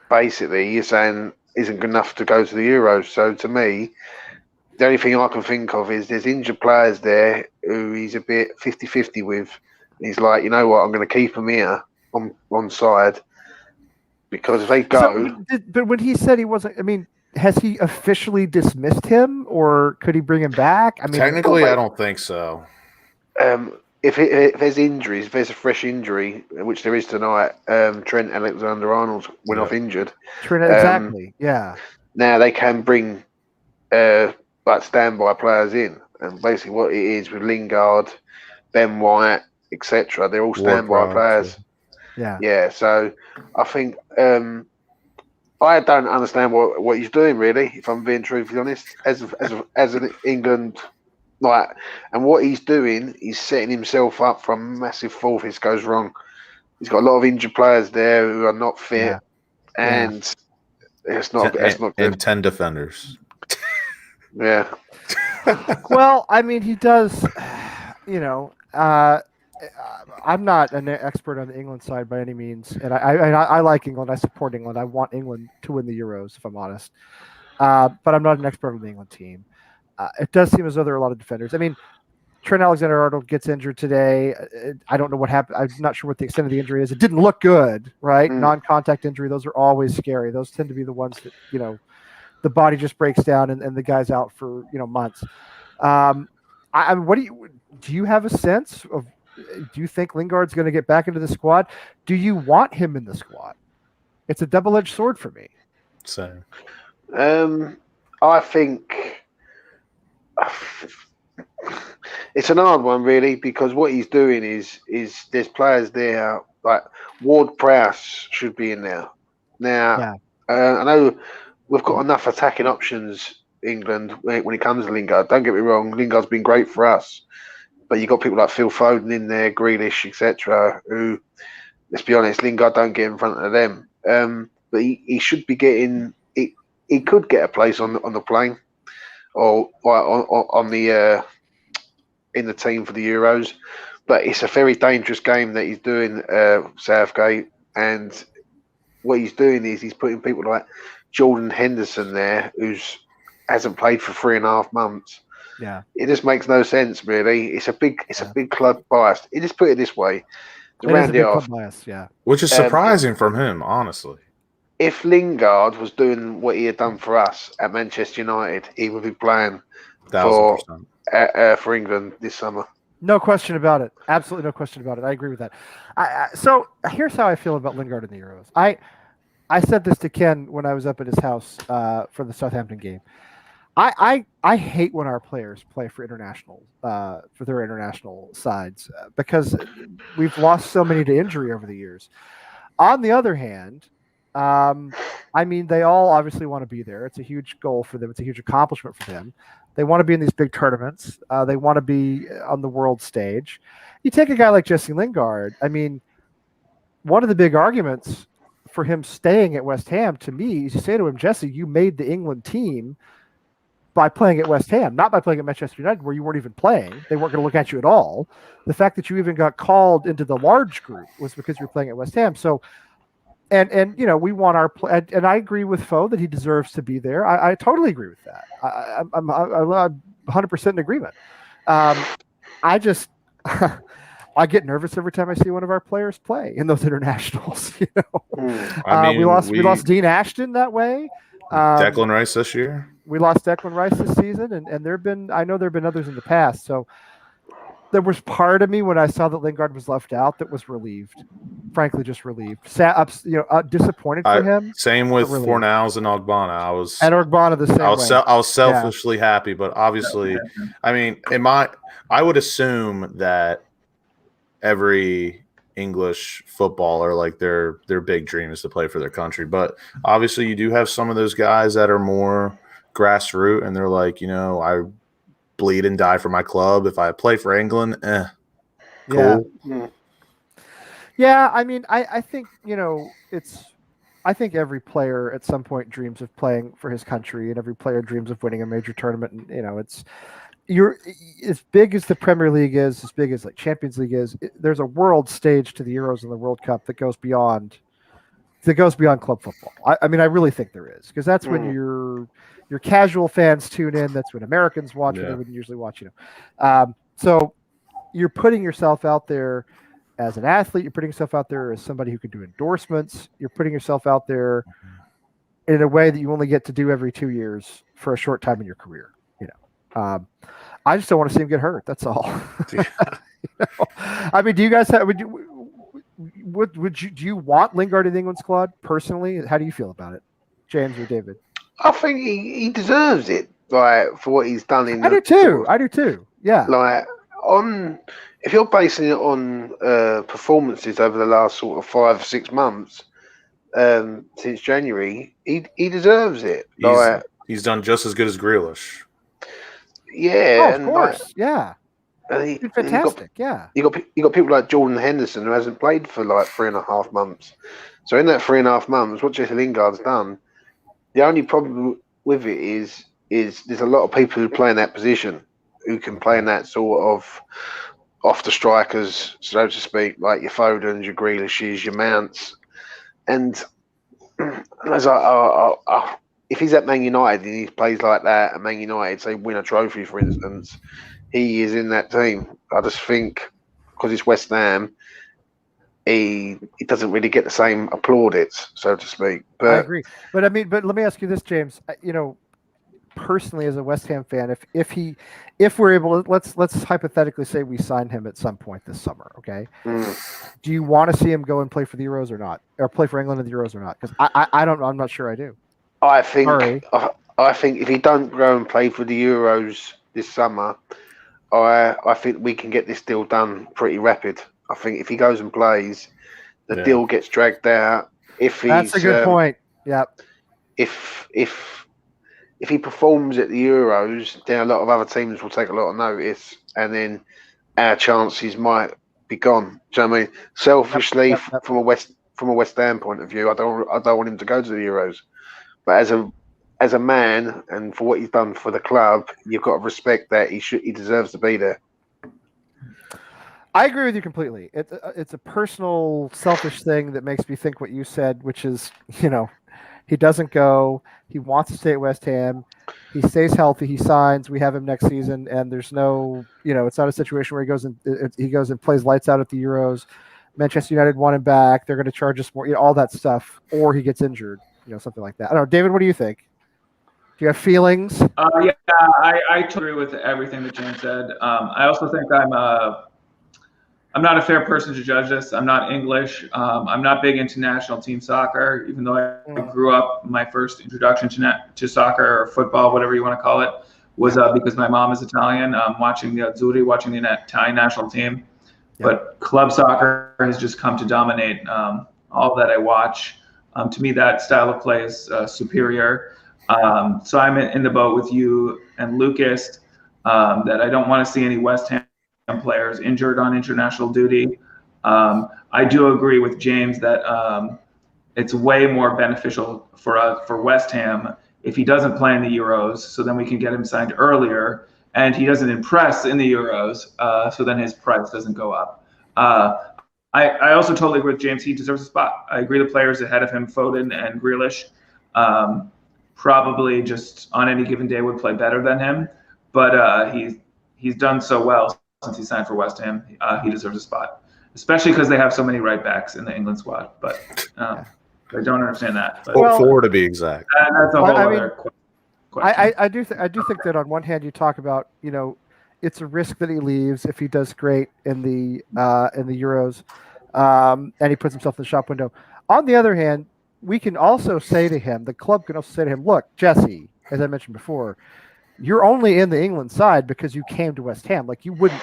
basically you're saying isn't good enough to go to the Euros. So to me, the only thing I can think of is there's injured players there who he's a bit 50-50 with. He's like, you know what, I'm going to keep them here on side, because if they go. But when he said he wasn't, I mean, has he officially dismissed him, or could he bring him back? I mean, technically, I don't think so. If there's injuries, if there's a fresh injury, which there is tonight, Trent Alexander-Arnold went off injured. Trent, exactly, yeah. Now they can bring like standby players in, and basically what it is with Lingard, Ben White, etc., they're all standby players. Yeah. So I think I don't understand what he's doing, really, if I'm being truthfully honest, as an England. Like, and what he's doing, he's setting himself up for a massive fall if this goes wrong. He's got a lot of injured players there who are not fit, and it's not good. And 10 defenders. Yeah. Well, I mean, he does. I'm not an expert on the England side by any means, and I like England. I support England. I want England to win the Euros, if I'm honest. But I'm not an expert on the England team. It does seem as though there are a lot of defenders. I mean, Trent Alexander-Arnold gets injured today. I don't know what happened. I'm not sure what the extent of the injury is. It didn't look good, right? Non-contact injury. Those are always scary. Those tend to be the ones that, the body just breaks down and the guy's out for, months. What do you have a sense of, do you think Lingard's going to get back into the squad? Do you want him in the squad? It's a double-edged sword for me. Same. I think it's an hard one, really, because what he's doing is there's players there like Ward-Prowse should be in there. Now, I know we've got enough attacking options, England, when it comes to Lingard. Don't get me wrong, Lingard's been great for us, but you've got people like Phil Foden in there, Grealish, etc., who, let's be honest, Lingard don't get in front of them. But he should be getting. He could get a place on the plane, or on the in the team for the Euros. But it's a very dangerous game that he's doing, Southgate, and what he's doing is he's putting people like Jordan Henderson there, who's hasn't played for 3.5 months. Yeah, it just makes no sense, really. It's a big club bias. Just put it this way, to round it off. Bias, yeah. Which is surprising from him, honestly. If Lingard was doing what he had done for us at Manchester United, he would be playing 1,000%. For England this summer. No question about it. Absolutely no question about it. I agree with that. So here's how I feel about Lingard in the Euros. I said this to Ken when I was up at his house for the Southampton game. I hate when our players play for their international sides because we've lost so many to injury over the years. On the other hand, I mean, they all obviously want to be there. It's a huge goal for them. It's a huge accomplishment for them. They want to be in these big tournaments. They want to be on the world stage. You take a guy like Jesse Lingard. I mean, one of the big arguments for him staying at West Ham, to me, is you say to him, Jesse, you made the England team by playing at West Ham, not by playing at Manchester United, where you weren't even playing. They weren't going to look at you at all. The fact that you even got called into the large group was because you were playing at West Ham. So, and we want our play, and I agree with Foe that he deserves to be there. I totally agree with that. 100% in agreement. I just I get nervous every time I see one of our players play in those internationals. I mean, we lost Dean Ashton that way. Declan Rice this year. We lost Declan Rice this season, and I know there have been others in the past. So there was part of me when I saw that Lingard was left out that was relieved, frankly, just relieved. Disappointed for him. Same with Fornals and Ogbonna. And Ogbonna the same way. I was selfishly happy, but obviously, I mean, I would assume that every English footballer, like their big dream is to play for their country. But obviously, you do have some of those guys that are more grassroots, and they're like, I bleed and die for my club. If I play for England, cool. Yeah, I mean, I think I think every player at some point dreams of playing for his country, and every player dreams of winning a major tournament. And you're as big as the Premier League is, as big as like Champions League is. There's a world stage to the Euros and the World Cup that goes beyond club football. I mean, I really think there is, because that's when your casual fans tune in. That's when Americans watch. When they wouldn't usually watch. So you're putting yourself out there as an athlete. You're putting yourself out there as somebody who can do endorsements. You're putting yourself out there in a way that you only get to do every 2 years for a short time in your career. I just don't want to see him get hurt. That's all. I mean, do you guys have? Do you want Lingard in the England squad personally? How do you feel about it, James or David? I think he deserves it, like, for what he's done. I do too. Yeah. Like, if you're basing it on performances over the last sort of 5 or 6 months since January, he deserves it. He's done just as good as Grealish. Yeah, of course. Yeah. He's fantastic. You got people like Jordan Henderson, who hasn't played for like 3.5 months. So in that 3.5 months, what Jesse Lingard's done, the only problem with it is there's a lot of people who play in that position, who can play in that sort of off the strikers, so to speak, like your Fodens, your Grealishes, your Mounts. And as if he's at Man United and he plays like that, and Man United, say, win a trophy, for instance, he is in that team. I just think because it's West Ham, he doesn't really get the same plaudits, so to speak. But I agree. But let me ask you this, James. Personally, as a West Ham fan, if we're able to, let's hypothetically say we sign him at some point this summer, okay? Do you want to see him go and play for the Euros or not, or play for England in the Euros or not? Because I don't. I'm not sure I do. I think if he don't go and play for the Euros this summer, I think we can get this deal done pretty rapid. I think if he goes and plays, the deal gets dragged out. That's a good point. Yeah. If he performs at the Euros, then a lot of other teams will take a lot of notice, and then our chances might be gone. Do you know what I mean? Selfishly, from a West Ham point of view, I don't want him to go to the Euros. But as a man, and for what he's done for the club, you've got to respect that he deserves to be there. I agree with you completely. It's a personal, selfish thing that makes me think what you said, which is, he doesn't go. He wants to stay at West Ham. He stays healthy. He signs. We have him next season, and there's no, it's not a situation where he goes and plays lights out at the Euros. Manchester United want him back. They're going to charge us more. All that stuff, or he gets injured. Something like that. I don't know, David. What do you think? Do you have feelings? Yeah, I totally agree with everything that James said. I also think I'm not a fair person to judge this. I'm not English. I'm not big into national team soccer, even though I grew up. My first introduction to soccer or football, whatever you want to call it, was because my mom is Italian. Watching the Azzurri, watching the Italian national team. Yep. But club soccer has just come to dominate all that I watch. To me, that style of play is superior. So I'm in the boat with you and Lucas that I don't want to see any West Ham players injured on international duty. I do agree with James that it's way more beneficial for West Ham if he doesn't play in the Euros, so then we can get him signed earlier, and he doesn't impress in the Euros, so then his price doesn't go up. I also totally agree with James. He deserves a spot. I agree the players ahead of him, Foden and Grealish, probably just on any given day would play better than him. but he's done so well since he signed for West Ham. He deserves a spot, especially because they have so many right backs in the England squad. But I don't understand that. But Four to be exact. that's a whole other question. I do think that on one hand you talk about, it's a risk that he leaves if he does great in the Euros, and he puts himself in the shop window. On the other hand, we can also say to him, the club can also say to him, look, Jesse, as I mentioned before, you're only in the England side because you came to West Ham. Like, you wouldn't.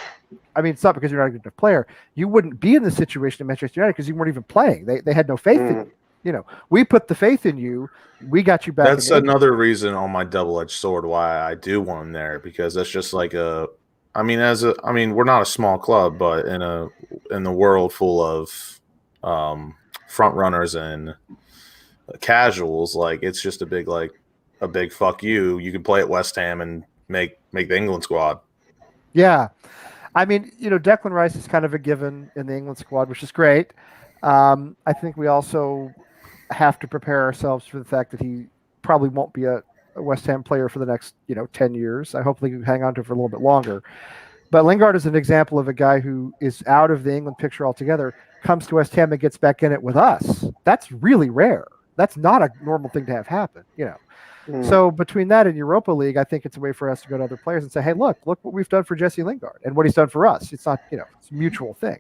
I mean, it's not because you're not a good enough player. You wouldn't be in the situation at Manchester United because you weren't even playing. They had no faith in you. We put the faith in you. We got you back. That's another reason on my double-edged sword why I do want him there, because that's just like we're not a small club, but in the world full of front runners and casuals, like, it's just a big fuck you. You can play at West Ham and make the England squad. Yeah. I mean, Declan Rice is kind of a given in the England squad, which is great. I think we also have to prepare ourselves for the fact that he probably won't be a West Ham player for the next, 10 years. I hope they can hang on to it for a little bit longer. But Lingard is an example of a guy who is out of the England picture altogether, comes to West Ham and gets back in it with us. That's really rare. That's not a normal thing to have happen, So between that and Europa League, I think it's a way for us to go to other players and say, hey, look what we've done for Jesse Lingard and what he's done for us. It's not, it's a mutual thing.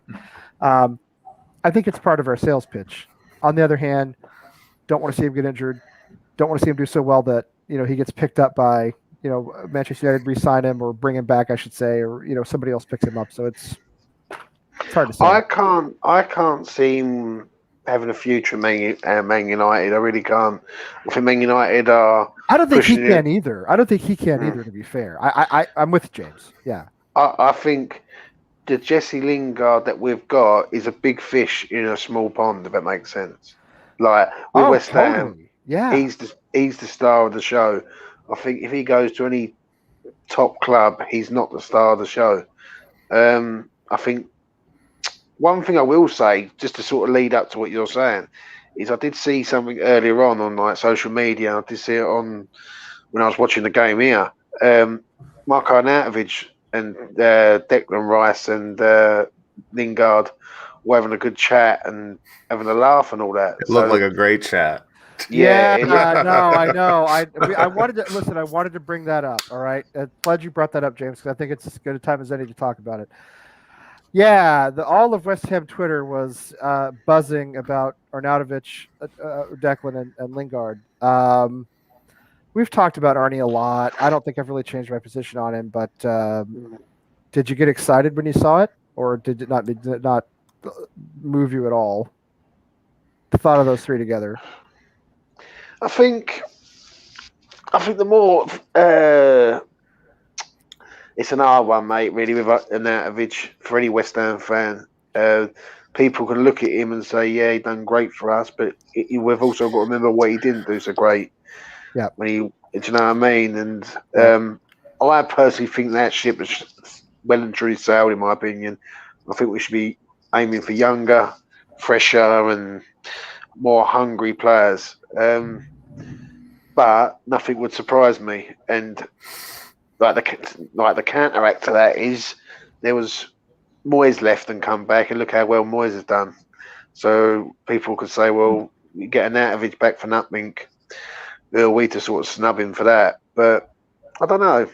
I think it's part of our sales pitch. On the other hand, don't want to see him get injured. Don't want to see him do so well that, he gets picked up by, Manchester United re-sign him or bring him back, I should say, or, somebody else picks him up. So it's hard to say. I can't see him having a future at Man United. I really can't. I think Man United are. I don't think he can either. I don't think he can either, to be fair. I'm with James. Yeah. I think the Jesse Lingard that we've got is a big fish in a small pond, if that makes sense. Like, with West Ham, yeah, he's the star of the show. I think if he goes to any top club, he's not the star of the show. I think one thing I will say, just to sort of lead up to what you're saying, is I did see something earlier on like social media. I did see it when I was watching the game here. Marko Arnautovic and Declan Rice and Lingard were having a good chat and having a laugh and all that. It looked like a great chat. Yeah, no, I know. I wanted to listen. I wanted to bring that up. All right, glad you brought that up, James, because I think it's as good a time as any to talk about it. Yeah, all of West Ham Twitter was buzzing about Arnautovic, Declan, and Lingard. We've talked about Arnie a lot. I don't think I've really changed my position on him, but did you get excited when you saw it, or did it not move you at all? The thought of those three together. I think the more it's an hard one, mate, really, with Arnautovic for any West Ham fan. People can look at him and say, yeah, he done great for us, but we've also got to remember what he didn't do so great. Yeah. Do you know what I mean? And I personally think that ship is well and truly sailed, in my opinion. I think we should be aiming for younger, fresher, and more hungry players. But nothing would surprise me. And the counteract to that is there was Moyes left and come back, and look how well Moyes has done. So people could say, well, you get Arnautovic back for nothing. Who are we to sort of snub him for that? But I don't know.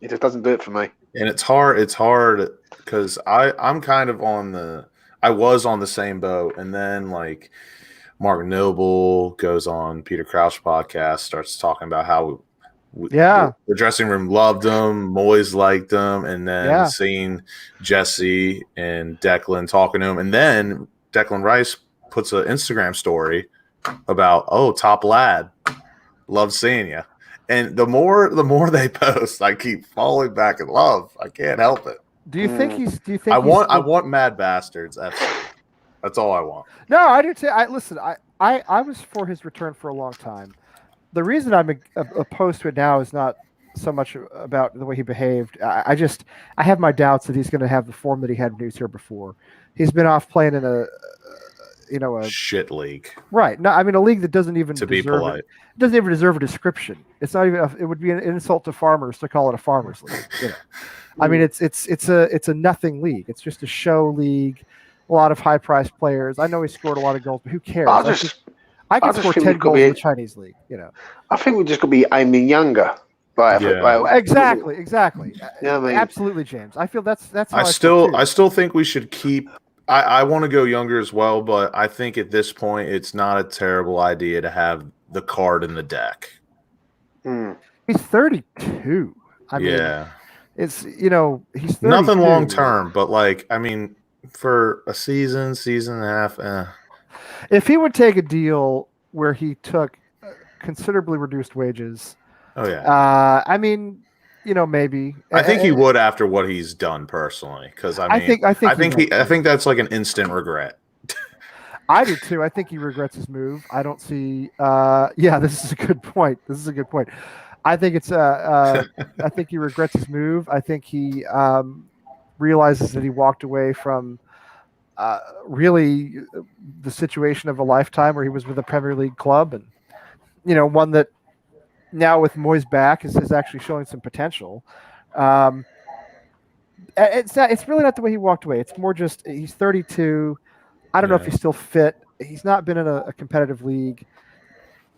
It just doesn't do it for me. And it's hard because I'm kind of I was on the same boat, and then like Mark Noble goes on Peter Crouch podcast, starts talking about how the dressing room loved him, Moyes liked him, and then seeing Jesse and Declan talking to him, and then Declan Rice puts an Instagram story about, oh, top lad, love seeing you. And the more they post, I keep falling back in love. I can't help it. Do you think I want Mad Bastards FC. That's all I want. No, I do too. I was for his return for a long time. The reason I'm opposed to it now is not so much about the way he behaved. I have my doubts that he's going to have the form that he had when he was here before. He's been off playing a shit league. right. No, I mean a league that doesn't even To be deserve polite. it. Doesn't even deserve a description. It's not even. It would be an insult to farmers to call it a farmers league. I mean, it's a nothing league. It's just a show league. A lot of high priced players. I know he scored a lot of goals, but who cares? I could score 10 goals in the Chinese league. I think we just got to be aiming younger. Like, Exactly. Yeah, I mean, Absolutely, James. I feel that's how I still think we should keep. I want to go younger as well, but I think at this point it's not a terrible idea to have the card in the deck. He's 32. I mean, it's he's 32. Nothing long term, but for a season and a half. If he would take a deal where he took considerably reduced wages, I mean, maybe. I think he would after what he's done personally, because I think that's like an instant regret. I do too. I think he regrets his move. I don't see. This is a good point. I think it's. I think he regrets his move. I think he realizes that he walked away from really the situation of a lifetime, where he was with a Premier League club, and one that now with Moyes back is actually showing some potential. It's really not the way he walked away. It's more just he's 32. I don't know if he's still fit. He's not been in a competitive league.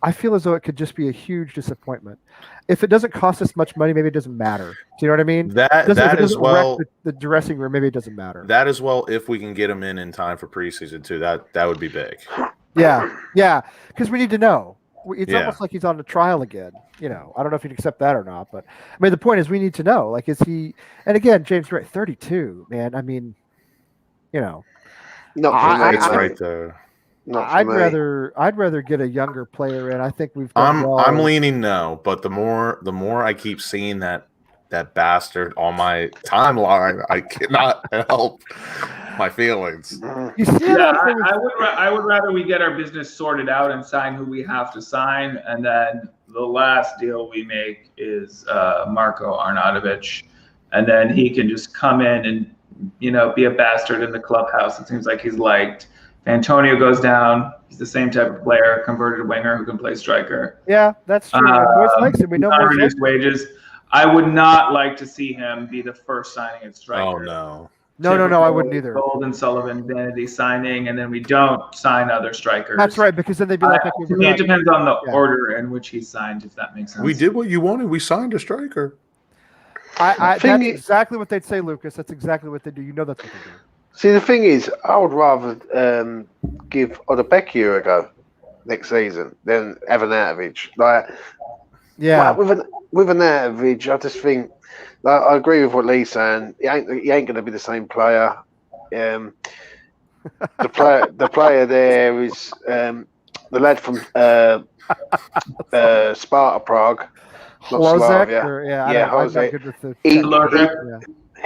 I feel as though it could just be a huge disappointment. If it doesn't cost us much money, maybe it doesn't matter. Do you know what I mean? That as well. The dressing room, maybe it doesn't matter. That as well, if we can get him in time for preseason too, that would be big. Yeah, because we need to know. It's almost like he's on the trial again. I don't know if he'd accept that or not, but I mean, the point is we need to know. Like, is he? And again, James, right? 32, man. I mean, not for me. It's right there. I'd rather get a younger player in. I think we've done well. I'm leaning no, but the more I keep seeing that bastard on my timeline, I cannot help my feelings. I would rather we get our business sorted out and sign who we have to sign, and then the last deal we make is Marko Arnautovic, and then he can just come in and be a bastard in the clubhouse. It seems like he's liked. Antonio goes down. He's the same type of player, converted winger who can play striker. Yeah, that's true. Moyes likes him. We know Moyes reduced wages. I would not like to see him be the first signing at striker. Oh no. No, I wouldn't either. Gold and Sullivan vanity signing, and then we don't sign other strikers. That's right, because then they'd be like, to me, it depends on the order in which he's signed, if that makes sense. We did what you wanted. We signed a striker. That's exactly what they'd say, Lucas. That's exactly what they do. That's what they do. See, the thing is, I would rather give Odobecchio a go next season than Arnautovic. With Arnautovic, I just think. I agree with what Lee's saying. He ain't going to be the same player. The player there is the lad from Sparta Prague, not Slavia.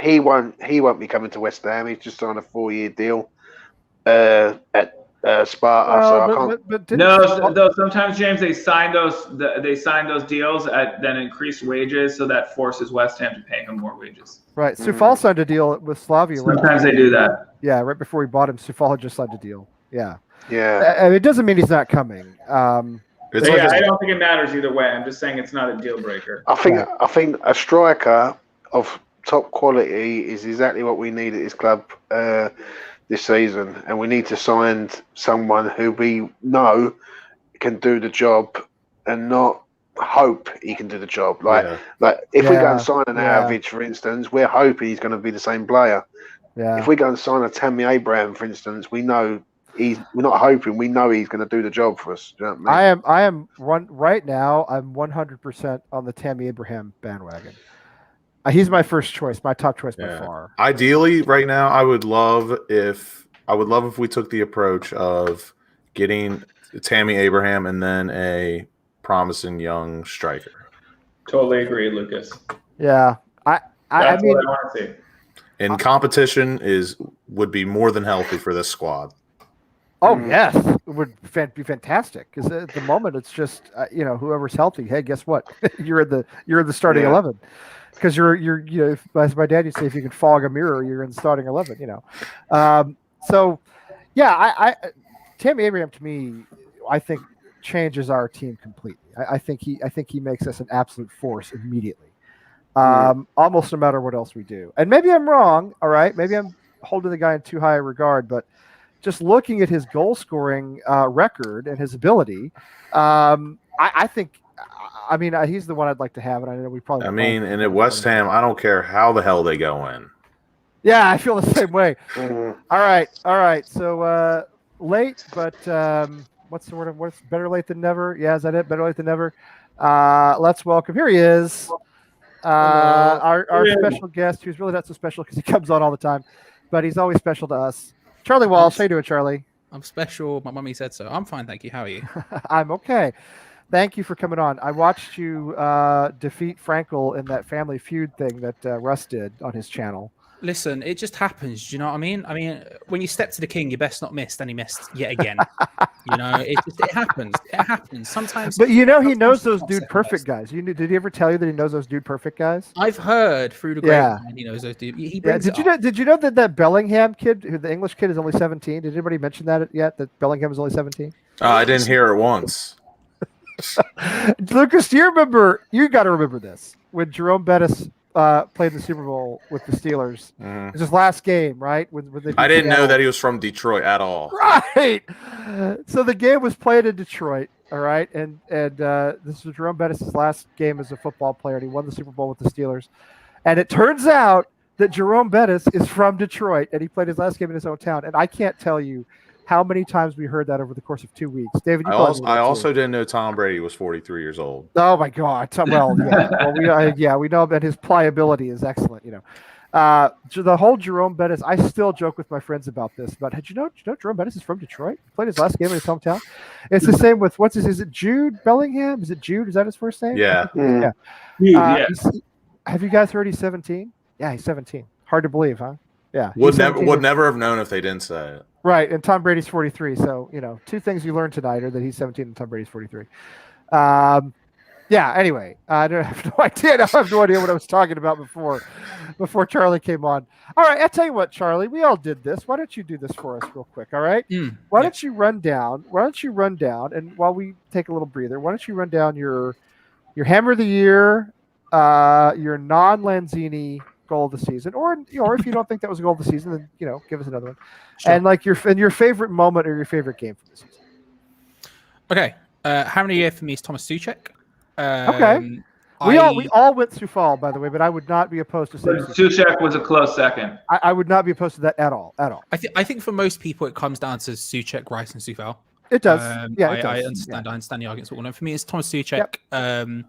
He won't be coming to West Ham. He's just on a 4-year deal at Sparta. Though sometimes, James, they sign those deals at then increased wages, so that forces West Ham to pay him more wages. Right. Soufal signed a deal with Slavia. Sometimes they do that. Yeah, right before he bought him, Soufal had just signed a deal. Yeah. Yeah. It doesn't mean he's not coming. I don't think it matters either way. I'm just saying it's not a deal breaker. I think a striker of top quality is exactly what we need at this club this season, and we need to sign someone who we know can do the job and not hope he can do the job. Like if we go and sign an Arnautovic, for instance, we're hoping he's going to be the same player. Yeah. If we go and sign a Tammy Abraham, for instance, we know we're not hoping. We know he's going to do the job for us. Do you know what I mean? I am right now. I'm 100% on the Tammy Abraham bandwagon. He's my first choice, my top choice by far. Ideally, right now, I would love if we took the approach of getting Tammy Abraham and then a promising young striker. Totally agree, Lucas. Yeah, I mean, what I want to see. And competition would be more than healthy for this squad. Oh yes, it would be fantastic because at the moment it's just whoever's healthy. Hey, guess what? you're in the starting 11. Because you're as my dad used to say, if you can fog a mirror, you're in the starting 11. So, yeah, Tammy Abraham to me, I think changes our team completely. I think he makes us an absolute force immediately. Almost no matter what else we do. And maybe I'm wrong. All right, maybe I'm holding the guy in too high a regard, but just looking at his goal scoring record and his ability, I think. I mean, he's the one I'd like to have, and I know we probably. I mean, and at West Ham, I don't care how the hell they go in. Yeah, I feel the same way. All right. So late, but what's the word? What's better late than never? Yeah, is that it? Better late than never. Let's welcome. Here he is. Our special guest, who's really not so special because he comes on all the time, but he's always special to us. Charlie Walsh, how you doing, Charlie? I'm special. My mummy said so. I'm fine, thank you. How are you? I'm okay. Thank you for coming on. I watched you defeat Frankel in that Family Feud thing that Russ did on his channel. Listen, it just happens. Do you know what I mean? I mean, when you step to the king, you best not miss. Then he missed yet again. It happens. It happens sometimes. But he knows those dude perfect guys. Did he ever tell you that he knows those dude perfect guys? I've heard through the grapevine he knows those dude. He brings Did you know that Bellingham kid, who the English kid, is only 17? Did anybody mention that yet? That Bellingham is only 17? I didn't hear it once. Lucas, do you remember? You got to remember this when Jerome Bettis played the Super Bowl with the Steelers. It was his last game, right? When I didn't know that he was from Detroit at all. Right. So the game was played in Detroit. All right, and this was Jerome Bettis' last game as a football player, and he won the Super Bowl with the Steelers. And it turns out that Jerome Bettis is from Detroit, and he played his last game in his own town. And I can't tell you how many times we heard that over the course of 2 weeks. David, I also didn't know Tom Brady was 43 years old. Oh my God! Well, yeah, we know that his pliability is excellent. The whole Jerome Bettis. I still joke with my friends about this. But did you know Jerome Bettis is from Detroit? He played his last game in his hometown. It's the same with is it Jude Bellingham? Is it Jude? Is that his first name? Yeah. Yeah. Have you guys heard he's 17? Yeah, he's 17. Hard to believe, huh? Yeah. Would never have known if they didn't say it. Right, and Tom Brady's 43. So, two things you learned tonight are that he's 17 and Tom Brady's 43. Yeah, anyway, I have no idea. I have no idea what I was talking about before Charlie came on. All right, I'll tell you what, Charlie, we all did this. Why don't you do this for us real quick, all right? Why don't you run down, and while we take a little breather, why don't you run down your Hammer of the Year, your non-Lanzini goal of the season, or if you don't think that was a goal of the season, then give us another one. Sure. And your favorite moment or your favorite game from the season. Okay, Hammer of the Year for me is Thomas Suchek. Okay, we all went Sufal, by the way, but I would not be opposed to saying Suchek was a close second. I would not be opposed to that at all. I think for most people it comes down to Suchek, Rice, and Sufal. It does. It does. I understand. Yeah. I understand the arguments. But for me, it's Thomas Suchek. Yep.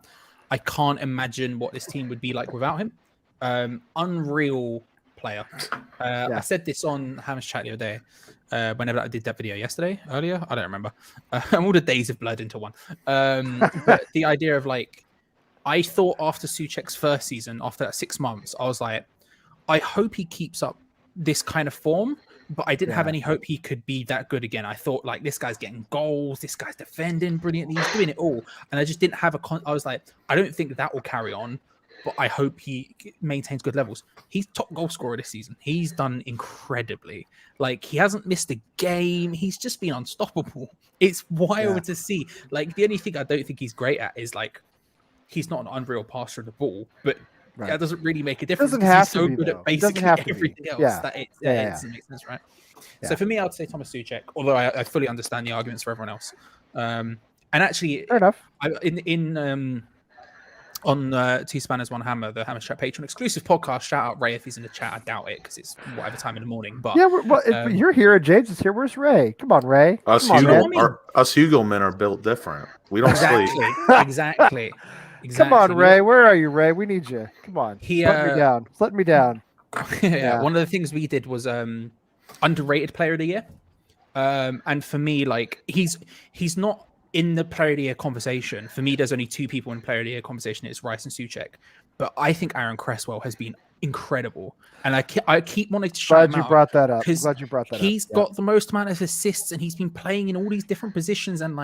I can't imagine what this team would be like without him. Unreal player. I said this on Hammer's chat the other day. Whenever I did that video earlier, I don't remember. All the days have blurred into one. But the idea of I thought after Suchek's first season, after that 6 months, I was like, I hope he keeps up this kind of form, but I didn't have any hope he could be that good again. I thought this guy's getting goals, this guy's defending brilliantly, he's doing it all, and I just didn't have I was like, I don't think that will carry on. But I hope he maintains good levels. He's top goal scorer this season. He's done incredibly. He hasn't missed a game. He's just been unstoppable. It's wild to see. The only thing I don't think he's great at is he's not an unreal passer of the ball, but that doesn't really make a difference. Doesn't have he's so to be, good though. at basically everything else that it makes sense, right? So for me, I'd say Thomas Suchek, although I fully understand the arguments for everyone else. And actually, fair enough. On Two Spanners One Hammer, the Hammer Chat Patreon exclusive podcast. Shout out Ray if he's in the chat. I doubt it because it's whatever time in the morning. But you're here. James is here. Where's Ray? Come on, Ray. Us Hugo men are built different. We don't sleep. Exactly. Come on, Ray. Where are you, Ray? We need you. Come on. Let me down. Yeah. One of the things we did was underrated player of the year. And for me, he's not in the player of the year conversation. For me, there's only two people in player of the year conversation. It's Rice and Suchek. But I think Aaron Cresswell has been incredible. And I keep wanting to shout him out. Glad you brought that up. He's got the most amount of assists and he's been playing in all these different positions. And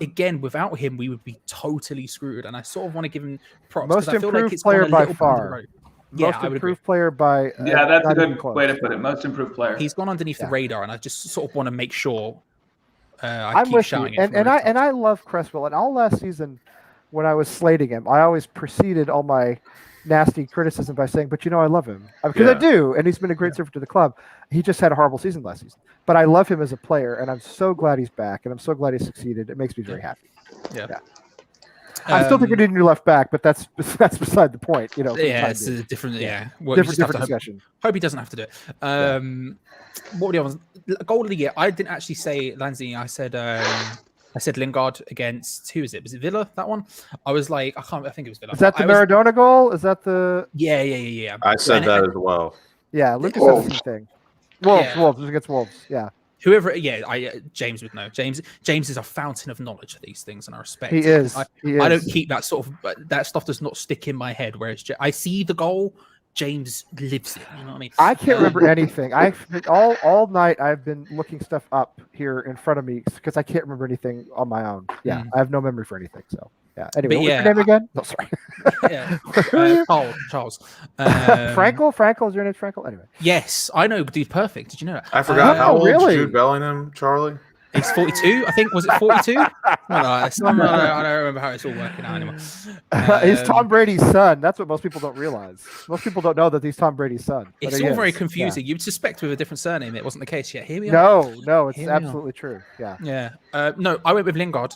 again, without him, we would be totally screwed. And I sort of want to give him props. Most improved player by far. Most improved player by... that's a good way to put it. Most improved player. He's gone underneath the radar and I just sort of want to make sure I I'm keep with you, shouting it. and I love Cresswell. And all last season, when I was slating him, I always preceded all my nasty criticism by saying, "But I love him because I Yeah. do, and he's been a great servant to the club. He just had a horrible season last season, but I love him as a player, and I'm so glad he's back, and I'm so glad he succeeded. It makes me very happy. Yeah. I still think we need a new left back, but that's beside the point. For the Yeah, time it's being. a different. Yeah, well, different hope, discussion. hope he doesn't have to do it. What were the others? Goal of the year. I didn't actually say Lanzini. I said Lingard against, who is it? Was it Villa? That one? I was like, I think it was Villa. Is that the Maradona goal? Is that the? Yeah. I said that as well. Yeah, Lucas said the same thing. Wolves. It was against Wolves. Yeah. Whoever, James would know. James is a fountain of knowledge of these things, and I respect. He is. I don't keep that sort of that stuff. Does not stick in my head. Whereas I see the goal, James lives it. You know what I mean? I can't remember anything. All night I've been looking stuff up here in front of me because I can't remember anything on my own. Yeah, I have no memory for anything. So yeah. Anyway, what's your name again? No, sorry. Charles. Frankel is your name? Frankel. Anyway. Yes, I know. Dude, perfect. Did you know that? I forgot how old is Jude Bellingham, Charlie? He's 42, I think. Was it 42? I don't remember how it's all working out anymore. He's Tom Brady's son. That's what most people don't realize. Most people don't know that he's Tom Brady's son. It's all very confusing. You'd suspect with a different surname it wasn't the case yet. Here we are. No, it's absolutely true. Yeah. Yeah. No, I went with Lingard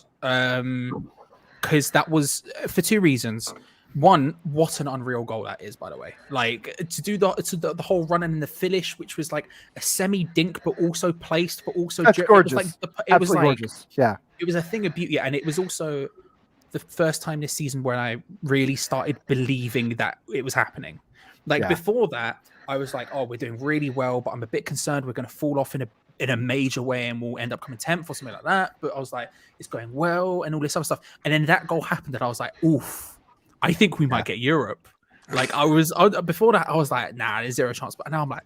because that was for two reasons. One, what an unreal goal that is, by the way. Like to do the whole run in the finish, which was like a semi dink, but also placed, but also that's gorgeous. It was like gorgeous. Yeah, it was a thing of beauty, and it was also the first time this season where I really started believing that it was happening. Like before that, I was like, "Oh, we're doing really well," but I'm a bit concerned we're going to fall off in a major way and we'll end up coming 10th or something like that. But I was like, "It's going well," and all this other stuff. And then that goal happened, and I was like, "Oof." I think we might get Europe. Like before that, I was like, nah, there's zero chance. But now I'm like,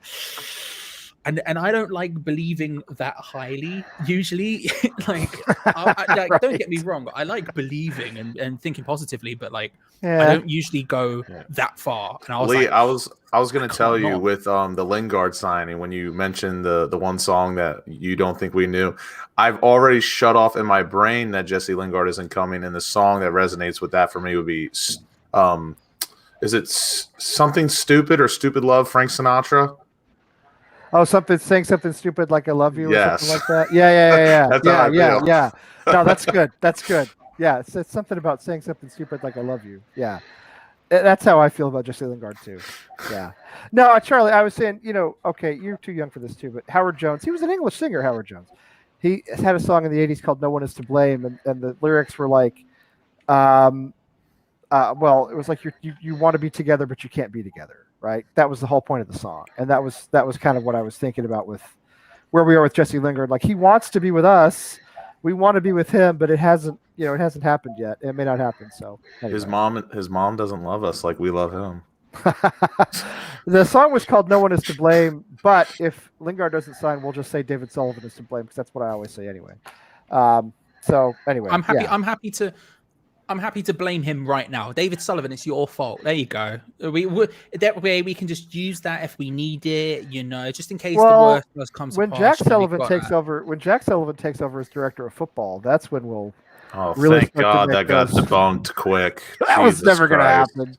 and I don't like believing that highly usually. Don't get me wrong. I like believing and thinking positively, but I don't usually go that far. And I was Lee, I was going to tell you with the Lingard signing, when you mentioned the one song that you don't think we knew, I've already shut off in my brain that Jesse Lingard isn't coming, and the song that resonates with that for me would be, is it Something Stupid or Stupid Love, Frank Sinatra? Oh, saying something stupid like "I love you" or yes. something like that. Yeah. That's how I feel. Yeah. No, that's good. That's good. Yeah, it's something about saying something stupid like "I love you." Yeah, that's how I feel about Jesse Lingard too. Yeah. No, Charlie, I was saying, okay, you're too young for this too, but Howard Jones, he was an English singer. Howard Jones, he had a song in the '80s called "No One Is to Blame," and the lyrics were like, well, it was like you want to be together, but you can't be together. Right, that was the whole point of the song, and that was kind of what I was thinking about with where we are with Jesse Lingard. Like, he wants to be with us, we want to be with him, but it hasn't happened yet. It may not happen. So anyway. His mom doesn't love us like we love him. The song was called "No One Is to Blame," but if Lingard doesn't sign, we'll just say David Sullivan is to blame, because that's what I always say anyway. So anyway, I'm happy. Yeah. I'm happy to blame him right now. David Sullivan, it's your fault. There you go. That way we can just use that if we need it, just in case the worst does come to pass. When Jack Sullivan takes over as director of football, that's when we'll. Oh, really thank God that got debunked quick. That was never going to happen.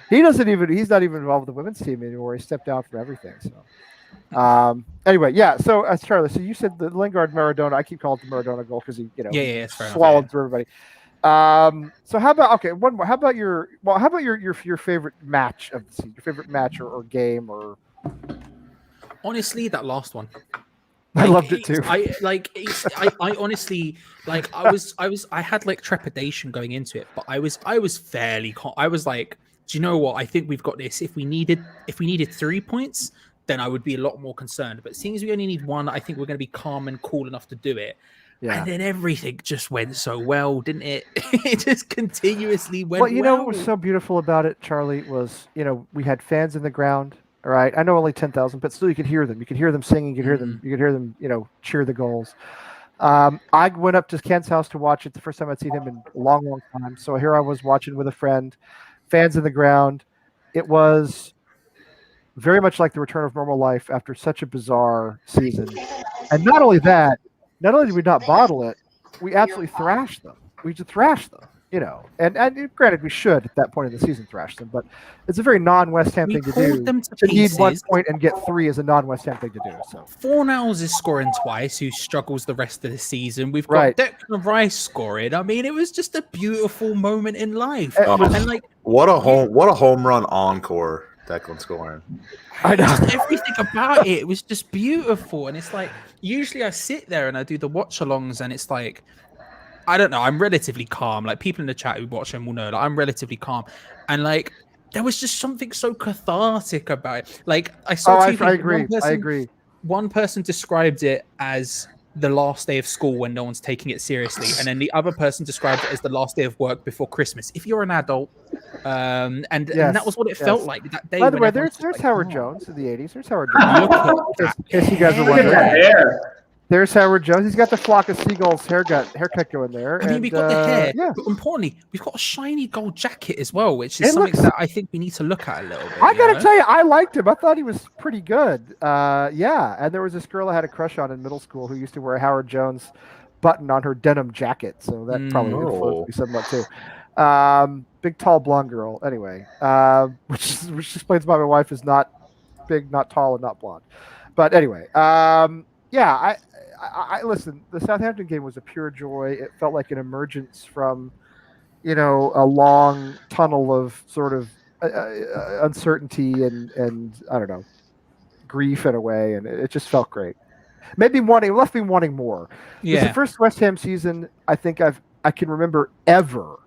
He's not even involved with the women's team anymore. He stepped down from everything. So. Anyway, yeah. So Charlie, so you said the Lingard Maradona. I keep calling it the Maradona goal because he swallowed through everybody. So how about one more? How about your favorite match of the season? Your favorite match or game or? Honestly, that last one. I loved it too. I honestly I had like trepidation going into it, but I was fairly. I was like, do you know what? I think we've got this. If we needed 3 points, then I would be a lot more concerned. But seeing as we only need one, I think we're going to be calm and cool enough to do it. Yeah. And then everything just went so well, didn't it? It just continuously went well. Well, what was so beautiful about it, Charlie, was, we had fans in the ground, all right? I know only 10,000, but still you could hear them. You could hear them singing. You could hear them, cheer the goals. I went up to Ken's house to watch it, the first time I'd seen him in a long, long time. So here I was watching with a friend, fans in the ground. It was very much like the return of normal life after such a bizarre season. And not only that, not only did we not bottle it, we absolutely thrashed them. We just thrashed them, And granted, we should at that point in the season thrash them, but it's a very non-West Ham We thing to pulled do. them to need 1 pieces. point and get 3 is a non-West Ham thing to do. So Fornals is scoring twice, who struggles the rest of the season. We've got Right. Declan Rice scoring. I mean, it was just a beautiful moment in life. And like, what a home run encore Declan scoring. I know. just everything about it was just beautiful. And it's like, usually I sit there and I do the watch alongs, and it's like, I don't know, I'm relatively calm. Like, people in the chat who watch them will know that I'm relatively calm. And like, there was just something so cathartic about it. Like, I saw I TV, agree. I agree. One person described it as the last day of school when no one's taking it seriously, and then the other person described it as the last day of work before Christmas. If you're an adult, and that was what it felt like that day. By the way, everyone's there's just Howard like, Jones in the '80s. There's Howard Jones. Look at that. In case you guys are Look at wondering. that hair. There's Howard Jones. He's got the flock of seagulls haircut going there. I mean, we've got the hair, Yeah. but importantly, we've got a shiny gold jacket as well, which is It something looks- that I think we need to look at a little bit. I you gotta know? tell you, I liked him. I thought he was pretty good. Yeah, and there was this girl I had a crush on in middle school who used to wear a Howard Jones button on her denim jacket, so that probably influenced me somewhat too. Big, tall, blonde girl. Anyway, which explains why my wife is not big, not tall, and not blonde. But anyway, yeah, I listen. The Southampton game was a pure joy. It felt like an emergence from, a long tunnel of sort of uncertainty and I don't know, grief in a way, and it just felt great. Left me wanting more. Yeah. It's the first West Ham season I think I can remember ever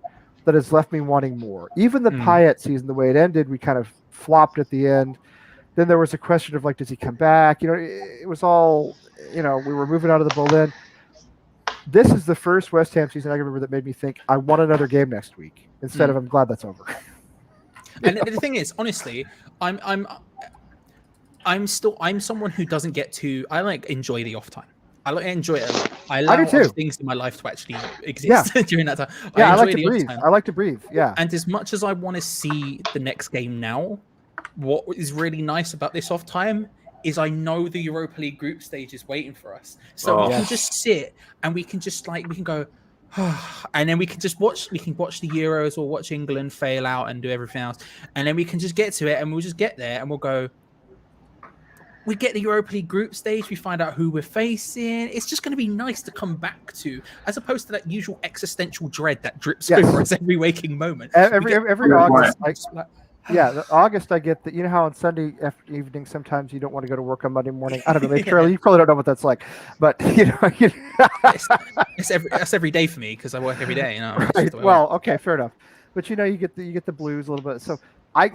that has left me wanting more. Even the Payet season, the way it ended, we kind of flopped at the end. Then there was a question of like, does he come back? It was all, we were moving out of the Berlin. This is the first West Ham season I can remember that made me think I want another game next week instead of I'm glad that's over. And the thing is, honestly, I'm someone who doesn't get to. I enjoy the off time. I enjoy it a lot. I allow other things in my life to actually exist during that time. Yeah, I like to breathe. I like to breathe. Yeah. And as much as I want to see the next game now, what is really nice about this off time is I know the Europa League group stage is waiting for us. So we can just sit and we can just we can go, and then we can just watch the Euros or watch England fail out and do everything else. And then we can just get to it and we'll just get there and we'll go, we get the Europa League group stage, we find out who we're facing. It's just going to be nice to come back to, as opposed to that usual existential dread that drips over us every waking moment. Every August, August I get that. You know how on Sunday evening sometimes you don't want to go to work on Monday morning. I don't know, maybe Charlie, you probably don't know what that's like, but that's every day for me because I work every day. Right. Well, okay, fair enough. But you get the blues a little bit. So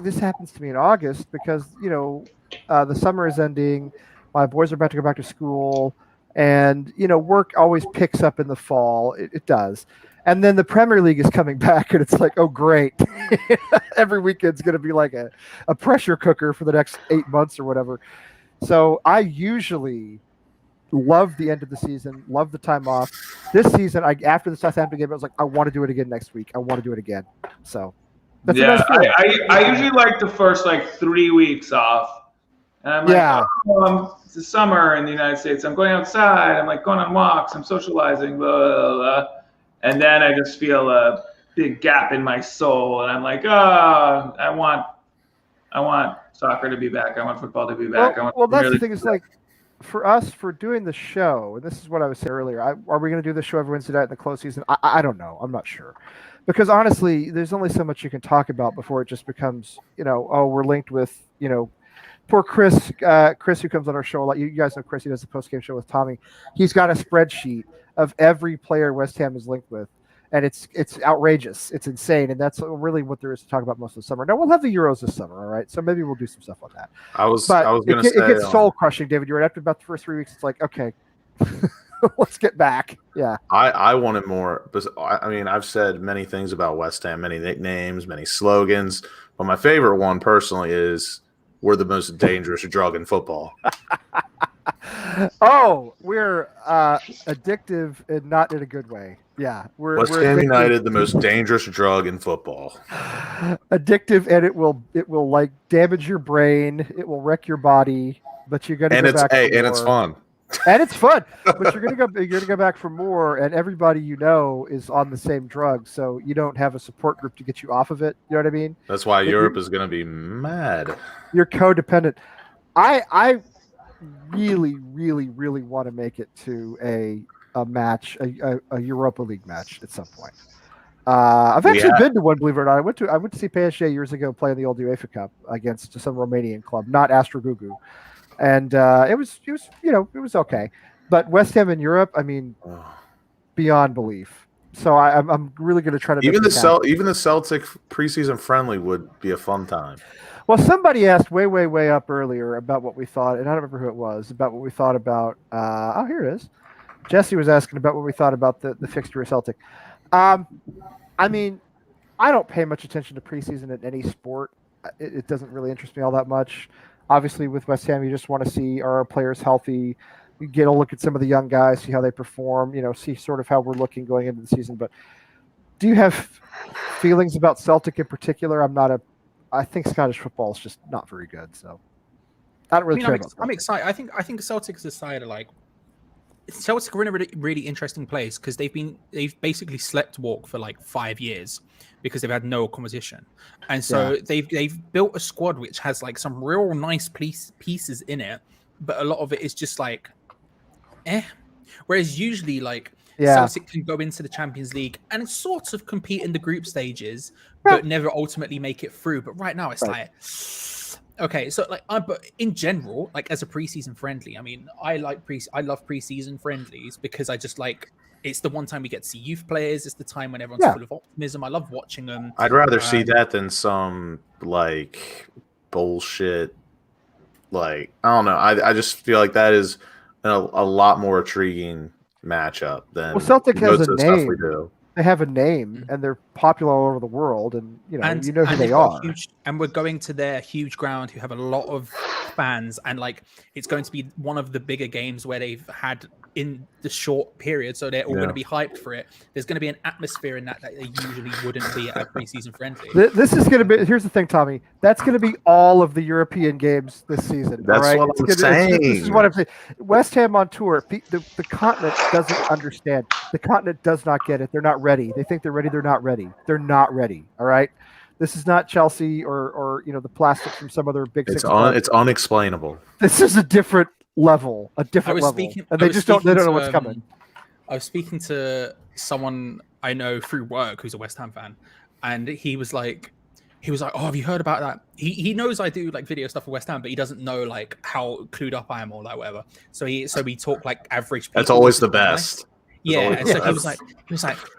this happens to me in August because the summer is ending. My boys are about to go back to school, and work always picks up in the fall. It does. And then the Premier League is coming back, and it's like, oh, great. Every weekend's going to be like a pressure cooker for the next 8 months or whatever. So I usually love the end of the season, love the time off. This season, after the Southampton game, I was like, I want to do it again next week. I want to do it again. So that's a nice feeling. I usually like the first 3 weeks off. And I'm like, it's the summer in the United States. I'm going outside. I'm going on walks. I'm socializing, blah, blah, blah. And then I just feel a big gap in my soul, and I'm like, I want soccer to be back. I want football to be back. Well, that's the thing. Is for us, for doing the show, and this is what I was saying earlier. Are we going to do the show every Wednesday night in the close season? I don't know. I'm not sure, because honestly, there's only so much you can talk about before it just becomes, we're linked with, poor Chris. Chris, who comes on our show a lot. You guys know Chris. He does the post game show with Tommy. He's got a spreadsheet of every player West Ham is linked with, and it's outrageous. It's insane, and that's really what there is to talk about most of the summer. Now we'll have the Euros this summer, all right? So maybe we'll do some stuff on that. I was going to say it gets soul crushing, David. You're right. After about the first 3 weeks, it's like, okay, let's get back. Yeah, I wanted more, but I mean, I've said many things about West Ham, many nicknames, many slogans, but my favorite one personally is we're the most dangerous drug in football. Oh, we're addictive and not in a good way. Yeah, we're West Ham United, the most dangerous drug in football. Addictive, and it will damage your brain. It will wreck your body, but you're gonna and it's fun. And it's fun, but you're gonna go back for more, and everybody you know is on the same drug, so you don't have a support group to get you off of it. You know what I mean? That's why Europe is going to be mad. You're codependent. I really, really, really want to make it to a match, a Europa League match at some point. I've actually been to one, believe it or not. I went to see PSG years ago play in the old UEFA Cup against some Romanian club, not Astrogugu, and it was it was okay. But West Ham in Europe, I mean, beyond belief. So I'm really going to try to even make even the Celtic preseason friendly would be a fun time. Well, somebody asked way up earlier about what we thought, and I don't remember who it was, about what we thought about. Oh, here it is. Jesse was asking about what we thought about the fixture of Celtic. I mean, I don't pay much attention to preseason in any sport. It doesn't really interest me all that much. Obviously, with West Ham, you just want to see, are our players healthy? You get a look at some of the young guys, see how they perform, see sort of how we're looking going into the season. But do you have feelings about Celtic in particular? I think Scottish football is just not very good, so I don't really care about Celtic. I'm excited. I think Celtic's decided Celtic are in a really, really interesting place because they've basically slept walk for like 5 years because they've had no competition, and so they've built a squad which has like some real nice pieces in it, but a lot of it is just like, Whereas usually Celtic can go into the Champions League and sort of compete in the group stages, but never ultimately make it through. But right now it's like. Okay, so but in general, as a preseason friendly, I mean, I love preseason friendlies because I just it's the one time we get to see youth players. It's the time when everyone's full of optimism. I love watching them. I'd rather see that than some bullshit. I don't know. I just feel like that is a lot more intriguing matchup than Celtic has a name. They have a name, and they're popular all over the world, and you know who they are. And we're going to their huge ground, who have a lot of fans, and it's going to be one of the bigger games where they've had in the short period, so they're all going to be hyped for it. There's going to be an atmosphere in that they usually wouldn't be at a preseason friendly. This is going to be. Here's the thing, Tommy. That's going to be all of the European games this season. That's what I'm saying. This is what I'm saying. West Ham on tour. The continent doesn't understand. The continent does not get it. They're not ready. They think they're ready. They're not ready. They're not ready. All right. This is not Chelsea or the plastic from some other big. It's unexplainable. This is a different level, and they just don't know what's coming. I was speaking to someone I know through work who's a West Ham fan, and he was like, "Oh, have you heard about that?" He knows I do video stuff for West Ham, but he doesn't know how clued up I am or whatever. So we talk average people. That's always the best. Yeah, and so he was like,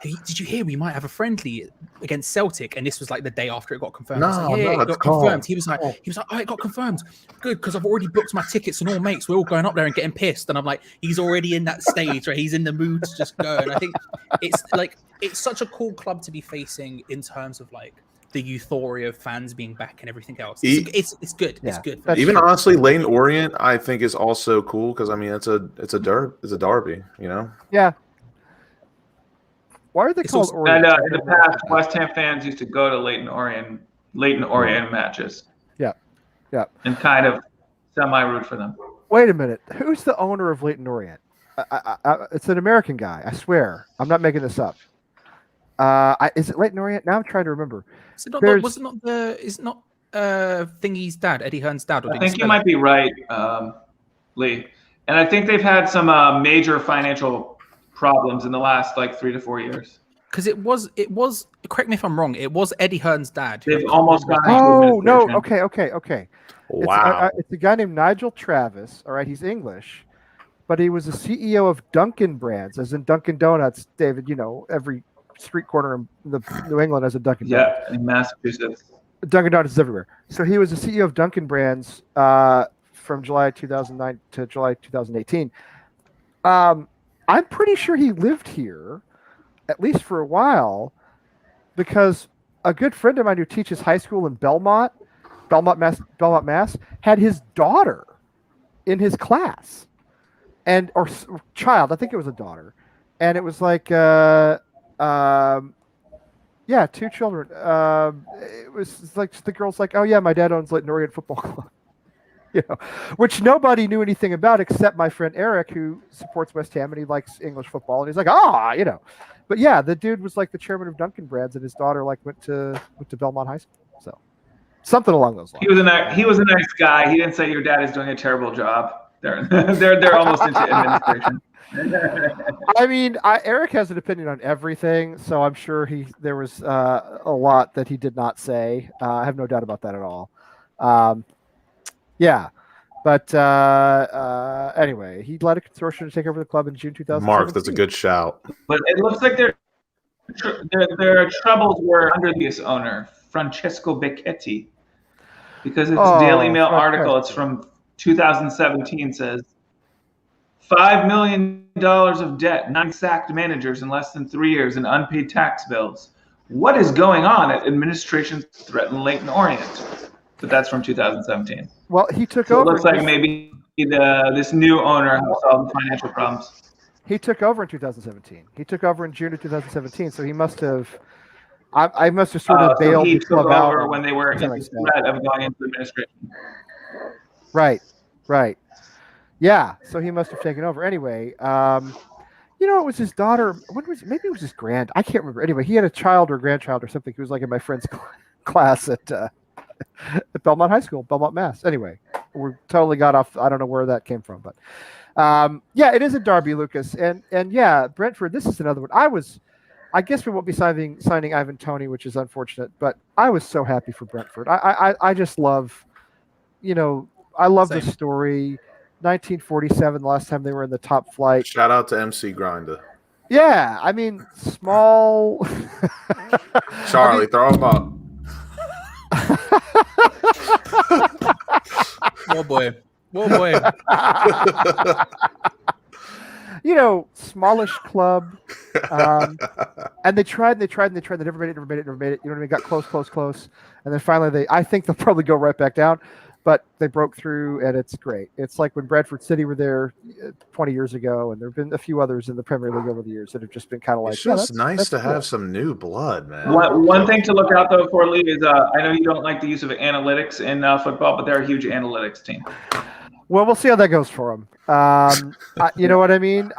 hey, did you hear we might have a friendly against Celtic? And this was the day after it got confirmed. It got confirmed. He was like, oh, it got confirmed. Good, because I've already booked my tickets and all mates. We're all going up there and getting pissed. And I'm like, he's already in that stage where he's in the mood to just go. And I think it's such a cool club to be facing in terms of the euphoria of fans being back and everything else. It's good. Yeah, it's good. Even honestly, Leyton Orient I think is also cool because I mean it's a derby, Yeah. Why are they called Orient? And in the past, West Ham fans used to go to Leyton Orient matches. Yeah. And kind of semi-root for them. Wait a minute. Who's the owner of Leyton Orient? It's an American guy. I swear. I'm not making this up. Is it Leyton Orient? Now I'm trying to remember. Is it not Thingy's dad, Eddie Hearn's dad? I think you might be right, Lee. And I think they've had some major financial problems in the last 3 to 4 years. Because it was. Correct me if I'm wrong. It was Eddie Hearn's dad. They've almost gone. Oh no! Okay. Wow. It's a guy named Nigel Travis. All right, he's English, but he was the CEO of Dunkin' Brands, as in Dunkin' Donuts. David, every street corner in New England has a Dunkin' Donuts. Yeah, in Massachusetts. Dunkin' Donuts is everywhere. So he was the CEO of Dunkin' Brands from July 2009 to July 2018. I'm pretty sure he lived here, at least for a while, because a good friend of mine who teaches high school in Belmont, Mass, had his daughter in his class, or child. I think it was a daughter, and it was 2 children. It was the girl's oh yeah, my dad owns Leyton Orient Football Club. which nobody knew anything about except my friend Eric, who supports West Ham and he likes English football, and he's like, But yeah, the dude was like the chairman of Dunkin' Brands, and his daughter like went to Belmont High School, so something along those lines. He was a nice guy. He didn't say your dad is doing a terrible job. They're almost into administration. I mean, Eric has an opinion on everything, so I'm sure there was a lot that he did not say. I have no doubt about that at all. Yeah, but anyway, he led a consortium to take over the club in June 2000. Mark, that's a good shout. But it looks like their troubles were under this owner, Francesco Becchetti, because it's a Daily Mail article. It's from 2017. Says $5 million of debt, 9 sacked managers in less than 3 years, and unpaid tax bills. What is going on at administration's threaten Leyton Orient? But that's from 2017. Well, he took so over. It looks like maybe this new owner has solved the financial problems. He took over in 2017. He took over in June of 2017. So he must have. I must have sort of bailed the club out over when they were in the threat of going into administration. Right. Yeah. So he must have taken over anyway. It was his daughter. Maybe it was his grand. I can't remember. Anyway, he had a child or grandchild or something. He was like in my friend's class at Belmont High School, Belmont, Mass. Anyway, we totally got off. I don't know where that came from, but yeah, it is a derby, Lucas, and yeah, Brentford. This is another one. I guess we won't be signing Ivan Toney, which is unfortunate, but I was so happy for Brentford. I just love, I love the story. 1947, the last time they were in the top flight. Shout out to MC Grinder. Yeah, I mean, small. Charlie, throw him up. Whoa, boy. Smallish club. And they tried. They never made it. You know what I mean? Got close. And then finally I think they'll probably go right back down. But they broke through, and it's great. It's like when Bradford City were there 20 years ago, and there have been a few others in the Premier League over the years that have just been kind of like. It's just nice to have some new blood, man. One thing to look out though for Lee is I know you don't like the use of analytics in football, but they're a huge analytics team. Well, we'll see how that goes for them. You know what I mean?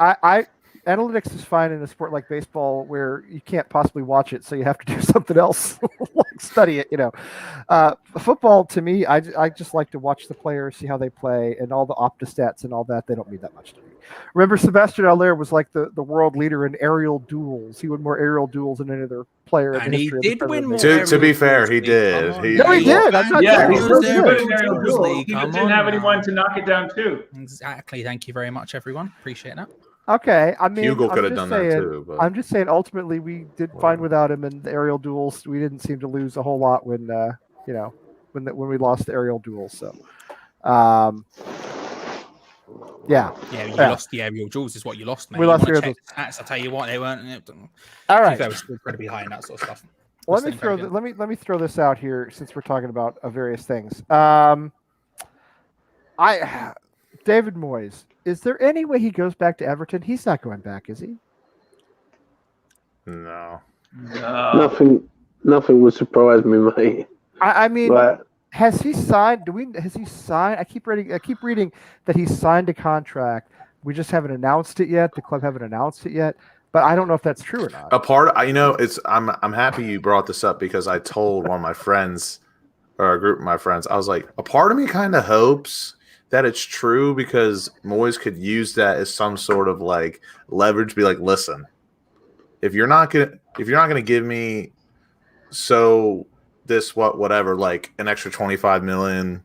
Analytics is fine in a sport like baseball where you can't possibly watch it, so you have to do something else, like study it. Football to me, I just like to watch the players, see how they play, and all the opta-stats and all that. They don't mean that much to me. Remember, Sebastian Haller was like the world leader in aerial duels. He won more aerial duels than any other player in the history. And he did win more. To be fair, he did. He did. I'm not he saying was good in aerial duels. He just didn't have anyone to knock it down too. Exactly. Thank you very much, everyone. Appreciate that. Okay, I mean, Hugo could have done that too. But... I'm just saying, ultimately, we did fine without him in the aerial duels. We didn't seem to lose a whole lot when when we lost the aerial duels. So, yeah, you lost the aerial duels. Is what you lost, mate. We lost the aerial duels. I'll tell you what, they weren't. All right, they were still incredibly high in that sort of stuff. Let me throw this out here since we're talking about various things. David Moyes. Is there any way he goes back to Everton? He's not going back, is he? No. Nothing would surprise me, mate. I mean, has he signed? Has he signed? I keep reading that he signed a contract. We just haven't announced it yet. The club haven't announced it yet. But I don't know if that's true or not. I'm happy you brought this up because I told one of my friends or a group of my friends, I was like, a part of me kind of hopes that it's true because Moyes could use that as some sort of like leverage. Be like, listen, if you're not gonna give me whatever, like an extra $25 million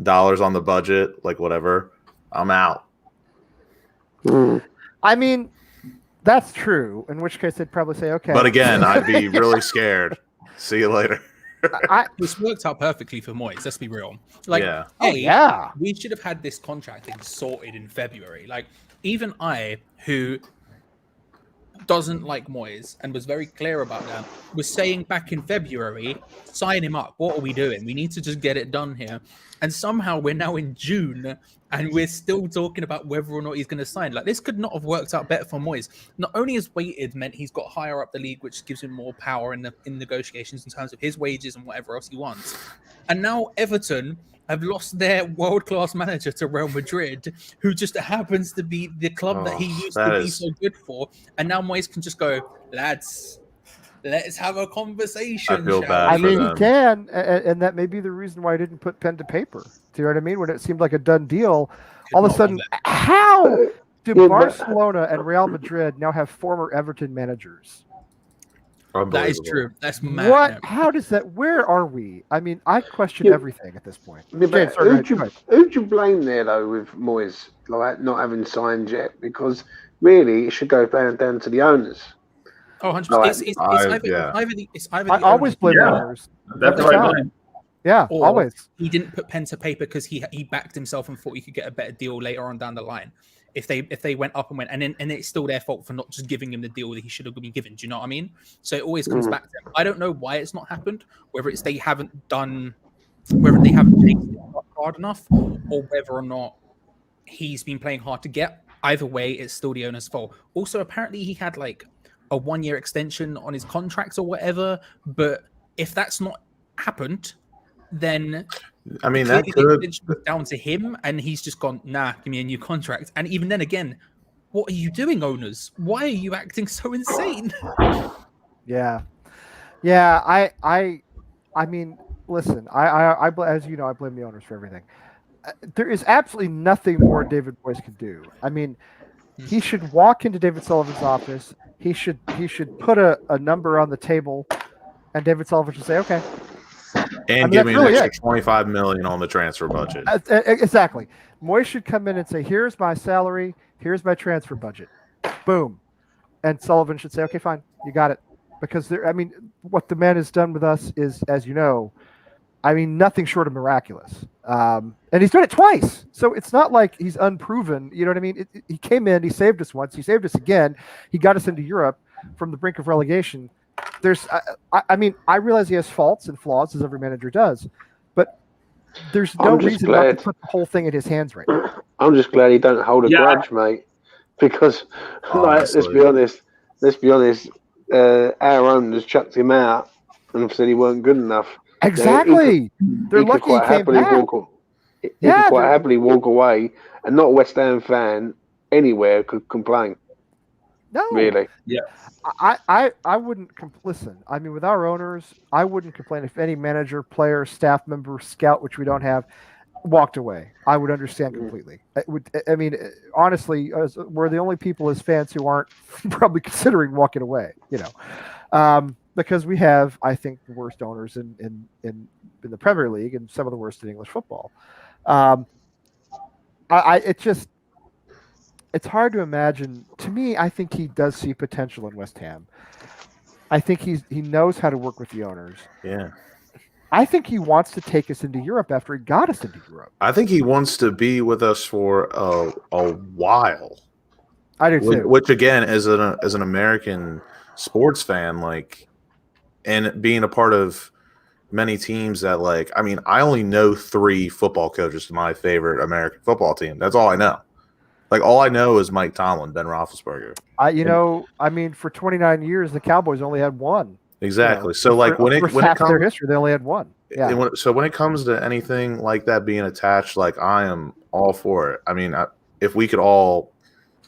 on the budget, like whatever, I'm out. I mean, that's true. In which case, they'd probably say, okay. But again, I'd be really scared. See you later. This worked out perfectly for Moyes. Let's be real. We should have had this contract thing sorted in February. Like, even I, who doesn't like Moyes and was very clear about that, was saying back in February, sign him up. What are we doing? We need to just get it done here. And somehow we're now in June and we're still talking about whether or not he's going to sign. Like, this could not have worked out better for Moyes. Not only has waited meant he's got higher up the league, which gives him more power in negotiations in terms of his wages and whatever else he wants. And now Everton have lost their world-class manager to Real Madrid, who just happens to be the club that he used to be so good for, and now Moyes can just go, lads, let's have a conversation. I feel shall bad we?" for them. He can, and that may be the reason why I didn't put pen to paper. Do you know what I mean? When it seemed like a done deal, all of a sudden, how do Barcelona and Real Madrid now have former Everton managers? That is true. That's mad. What? How does that? Where are we? I mean, I question everything at this point. Yeah, James, sorry, who'd you blame there though with Moyes, like not having signed yet? Because really, it should go down to the owners. Oh, 100%. Like, It's either I always blame the owners. That's what I blame. Yeah, or always. He didn't put pen to paper because he backed himself and thought he could get a better deal later on down the line. If they went up and went, and it's still their fault for not just giving him the deal that he should have been given. Do you know what I mean? So it always comes back to him. I don't know why it's not happened. Whether they haven't chased it hard enough, or whether or not he's been playing hard to get. Either way, it's still the owner's fault. Also, apparently he had like a 1-year extension on his contracts or whatever. But if that's not happened, then I mean, that could be down to him, and he's just gone, nah, give me a new contract. And even then, again, what are you doing, owners? Why are you acting so insane? Yeah. I mean, listen, I as you know, I blame the owners for everything. There is absolutely nothing more David Moyes could do. I mean, he should walk into David Sullivan's office. He should put a number on the table, and David Sullivan should say, okay. And give me an extra $25 million on the transfer budget. Exactly. Moyes should come in and say, here's my salary, here's my transfer budget. Boom. And Sullivan should say, okay, fine, you got it. Because what the man has done with us is, as you know, nothing short of miraculous. And he's done it twice. So it's not like he's unproven. You know what I mean? He came in, he saved us once, he saved us again. He got us into Europe from the brink of relegation. I realize he has faults and flaws, as every manager does, but there's no reason not to put the whole thing in his hands right now. I'm just glad he don't hold a grudge, mate. Because, let's be honest, our owners chucked him out and said he weren't good enough. Exactly. They're lucky he came back. He could quite happily walk away, and not a West Ham fan anywhere could complain. No, really. Yeah. I wouldn't listen. With our owners, I wouldn't complain if any manager, player, staff member, scout, which we don't have, walked away. I would understand completely. Honestly, we're the only people as fans who aren't probably considering walking away. Because we have, I think, the worst owners in the Premier League and some of the worst in English football. It's hard to imagine. To me, I think he does see potential in West Ham. I think he knows how to work with the owners. Yeah. I think he wants to take us into Europe after he got us into Europe. I think he wants to be with us for a while. I do too. Which again, as an American sports fan, and being a part of many teams that I only know 3 football coaches to my favorite American football team. That's all I know. All I know is Mike Tomlin, Ben Roethlisberger. For 29 years, the Cowboys only had one. Exactly. So, when it half comes their history, they only had one. Yeah. So when it comes to anything like that being attached, I am all for it. If we could all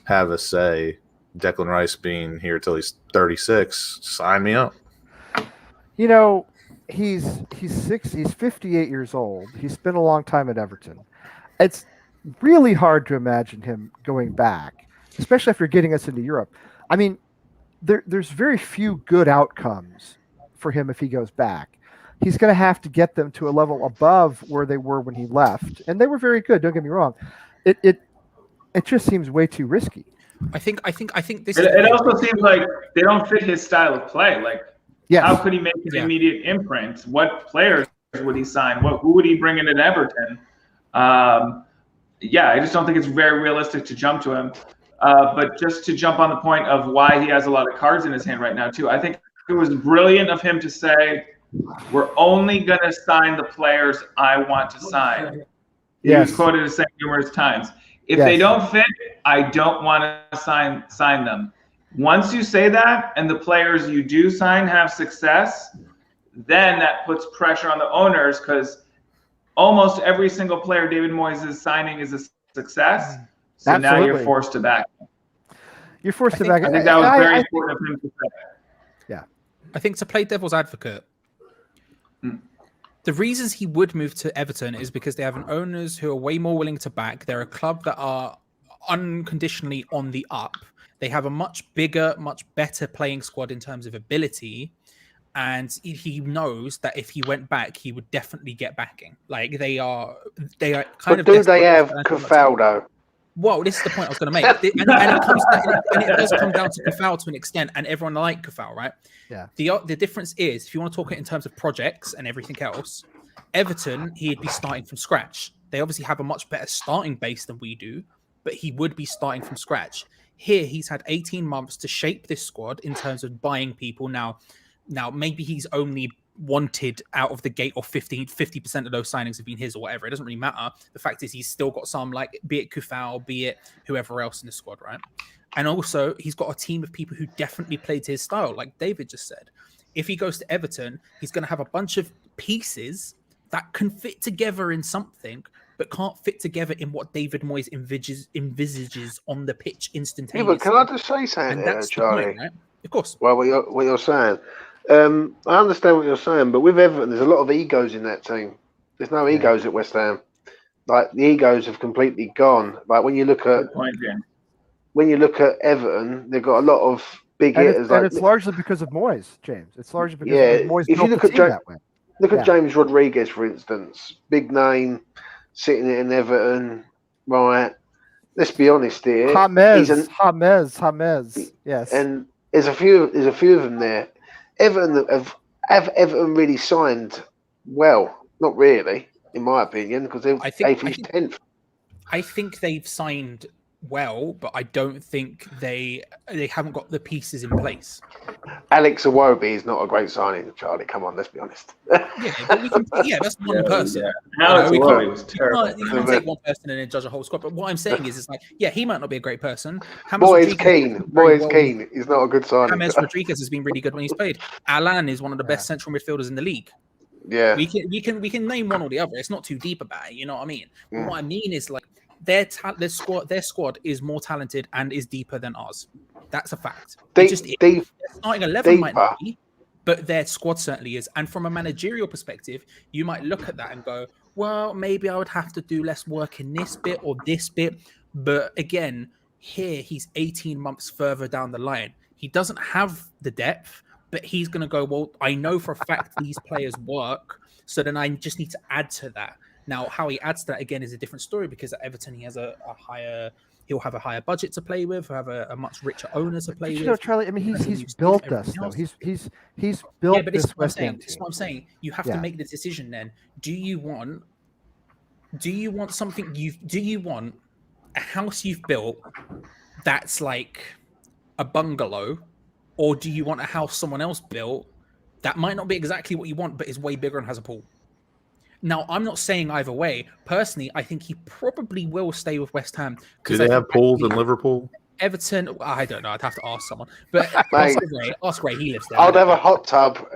have a say, Declan Rice being here till he's 36, sign me up. He's 58 years old. He spent a long time at Everton. It's really hard to imagine him going back, especially after getting us into Europe. There's very few good outcomes for him if he goes back. He's going to have to get them to a level above where they were when he left, and they were very good. Don't get me wrong. It just seems way too risky. I think this. It also seems like they don't fit his style of play. Yes. How could he make an immediate imprint? What players would he sign? Who would he bring in at Everton? I just don't think it's very realistic to jump to him. But just to jump on the point of why he has a lot of cards in his hand right now, too, I think it was brilliant of him to say, we're only going to sign the players I want to sign. He was quoted as saying numerous times. If they don't fit, I don't want to sign them. Once you say that and the players you do sign have success, then that puts pressure on the owners because almost every single player David Moyes is signing is a success. So now you're Absolutely. forced to back him. You're forced to back. I think that was very important of him to say. Yeah. I think to play devil's advocate, the reasons he would move to Everton is because they have an owners who are way more willing to back. They're a club that are unconditionally on the up. They have a much bigger, much better playing squad in terms of ability. And he knows that if he went back, he would definitely get backing. Like they are kind of. But do they have Cafaldo? Well, this is the point I was going to make, and it does come down to Cafal to an extent, and everyone like Cafal, right? Yeah. The difference is, if you want to talk it in terms of projects and everything else, Everton, he'd be starting from scratch. They obviously have a much better starting base than we do, but he would be starting from scratch. Here, he's had 18 months to shape this squad in terms of buying people. Now maybe he's only wanted out of the gate, or 50% of those signings have been his or whatever. It doesn't really matter. The fact is he's still got some, like, be it Kufal, be it whoever else in the squad, right? And also he's got a team of people who definitely played to his style, like David just said. If he goes to Everton, he's going to have a bunch of pieces that can fit together in something, but can't fit together in what David Moyes envisages on the pitch instantaneously. Yeah, but can I just say something there, Charlie? Point, right? Of course. Well, what you're saying, I understand what you're saying, but with Everton, there's a lot of egos in that team. There's no egos at West Ham. Like, the egos have completely gone. Like, when you look at Everton, they've got a lot of big hitters. And it's largely because of Moyes, James. It's largely because Moyes if you look at that way. Look at James Rodriguez, for instance. Big name, sitting in Everton, right? Let's be honest here. James. Yes. And there's a few of them there. Everton have Everton really signed well? Not really, in my opinion, because they finished 10th. I think they've signed well, but I don't think they haven't got the pieces in place. Alex Iwobi is not a great signing, Charlie. Come on, let's be honest. That's one person. Alex Iwobi was terrible. You can't take one person and then judge a whole squad. But what I'm saying is like, he might not be a great person. Moyes Keane is not a good signing. James Rodriguez has been really good when he's played. Alan is one of the best central midfielders in the league. Yeah, we can name one or the other. It's not too deep about it. You know what I mean? But what I mean is, like, their squad is more talented and is deeper than ours. That's a fact. Their starting 11 might not be, but their squad certainly is. And from a managerial perspective, you might look at that and go, well, maybe I would have to do less work in this bit or this bit. But again, here he's 18 months further down the line. He doesn't have the depth, but he's going to go, well, I know for a fact these players work, so then I just need to add to that. Now, how he adds to that again is a different story, because at Everton he has he'll have a higher budget to play with, he'll have a much richer owner to play with. You know, Charlie, I mean, he's built this though. He's built this West Ham team. This is what I'm saying. You have to make the decision then. Do you want something? Do you want a house you've built that's like a bungalow, or do you want a house someone else built that might not be exactly what you want, but is way bigger and has a pool? Now, I'm not saying either way. Personally, I think he probably will stay with West Ham. Do they have pools in Liverpool? Everton, I don't know. I'd have to ask someone. But ask Ray. He lives there. I'd have a hot tub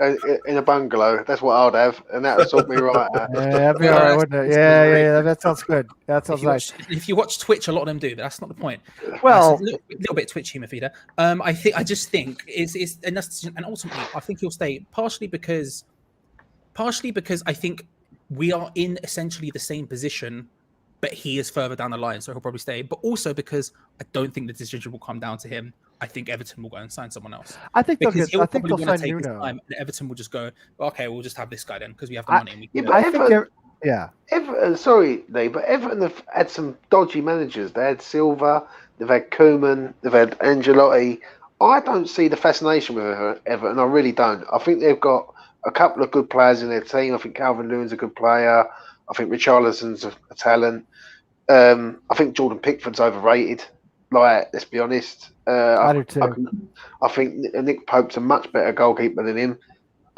in a bungalow. That's what I'd have, and that would sort me right out. Yeah, that'd be all right, wouldn't it? Yeah. That sounds good. That sounds nice. If you watch Twitch, a lot of them do, but that's not the point. Well, a little bit Twitch humor feeder. I just think it's and ultimately, I think he'll stay partially because I think we are in essentially the same position, but he is further down the line, so he'll probably stay. But also because I don't think the decision will come down to him. I think Everton will go and sign someone else. I think they'll sign Nuno. Time, and Everton will just go, okay, we'll just have this guy then because we have the money. Everton, sorry, Lee, but Everton have had some dodgy managers. They had Silva, they've had Koeman, they've had Ancelotti. I don't see the fascination with Everton. I really don't. I think they've got a couple of good players in their team. I think Calvin Lewin's a good player. I think Richarlison's a talent. I think Jordan Pickford's overrated. Like, let's be honest. I do too. I think Nick Pope's a much better goalkeeper than him.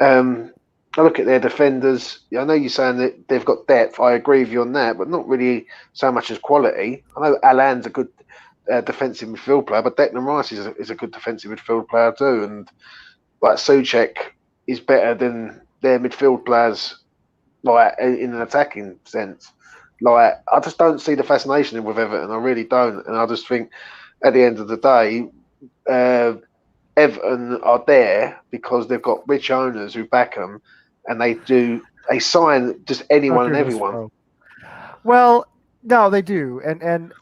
I look at their defenders. I know you're saying that they've got depth. I agree with you on that, but not really so much as quality. I know Alan's a good defensive midfield player, but Declan Rice is a good defensive midfield player too. And like Souček is better than their midfield players like in an attacking sense. Like I just don't see the fascination with Everton. I really don't, and I just think at the end of the day, Everton are there because they've got rich owners who back them, and they sign just anyone and everyone. Well, no, they do, and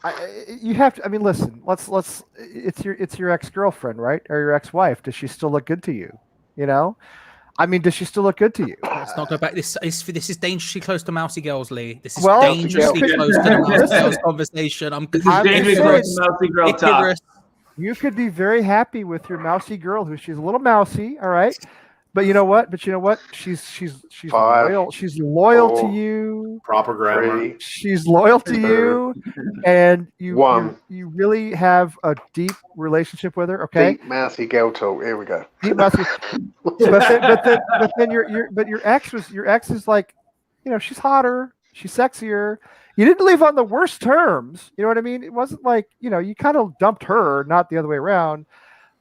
you have to. I mean, listen. Let's. It's your ex-girlfriend, right, or your ex-wife? Does she still look good to you? You know, I mean, does she still look good to you? Let's not go back. This is dangerously close to Mousy Girls, Lee. This is Well, dangerously you could- close to the Mousy Girls conversation. This is I'm dangerous just girl saying- to Mousy Girl top. Icarus. You could be very happy with your mousy girl, who she's a little mousy, all right. But you know what? She's Five, loyal. She's loyal to 4, you. Proper grammar. 3, She's loyal to you, and you 1. you really have a deep relationship with her. Okay, Deep mouthy girl talk. Here we go. deep mousy. but then your ex is like, you know, she's hotter, she's sexier. You didn't leave on the worst terms. You know what I mean? It wasn't like, you know, you kind of dumped her, not the other way around.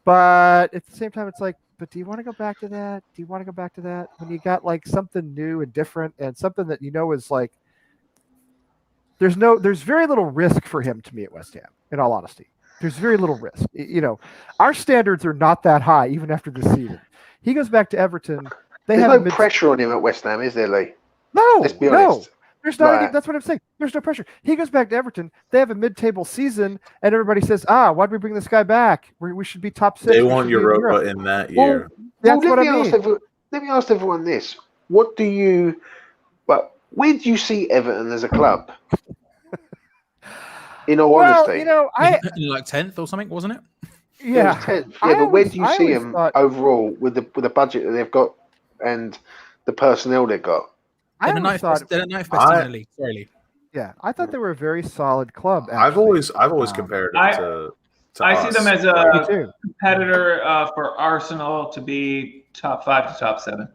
But at the same time, it's like, but do you want to go back to that? Do you want to go back to that when you got like something new and different and something that you know is like, there's very little risk for him to me at West Ham. In all honesty, there's very little risk. You know, our standards are not that high even after this season. He goes back to Everton. There's no pressure on him at West Ham, is there, Lee? No, Let's be honest. There's not. Right. That's what I'm saying. There's no pressure. He goes back to Everton. They have a mid-table season, and everybody says, why'd we bring this guy back? We should be top 6. They want Europa in that year. That's what I mean. Let me ask everyone this: where do you see Everton as a club? In all honesty, you know, like 10th or something, wasn't it? Yeah, 10th. Yeah, but where do you see them overall with the budget that they've got and the personnel they've got? They're the ninth best team in the league. Sorry. Yeah, I thought they were a very solid club. Actually. I've always compared it to I us. see them as a competitor for Arsenal to be top 5 to top 7.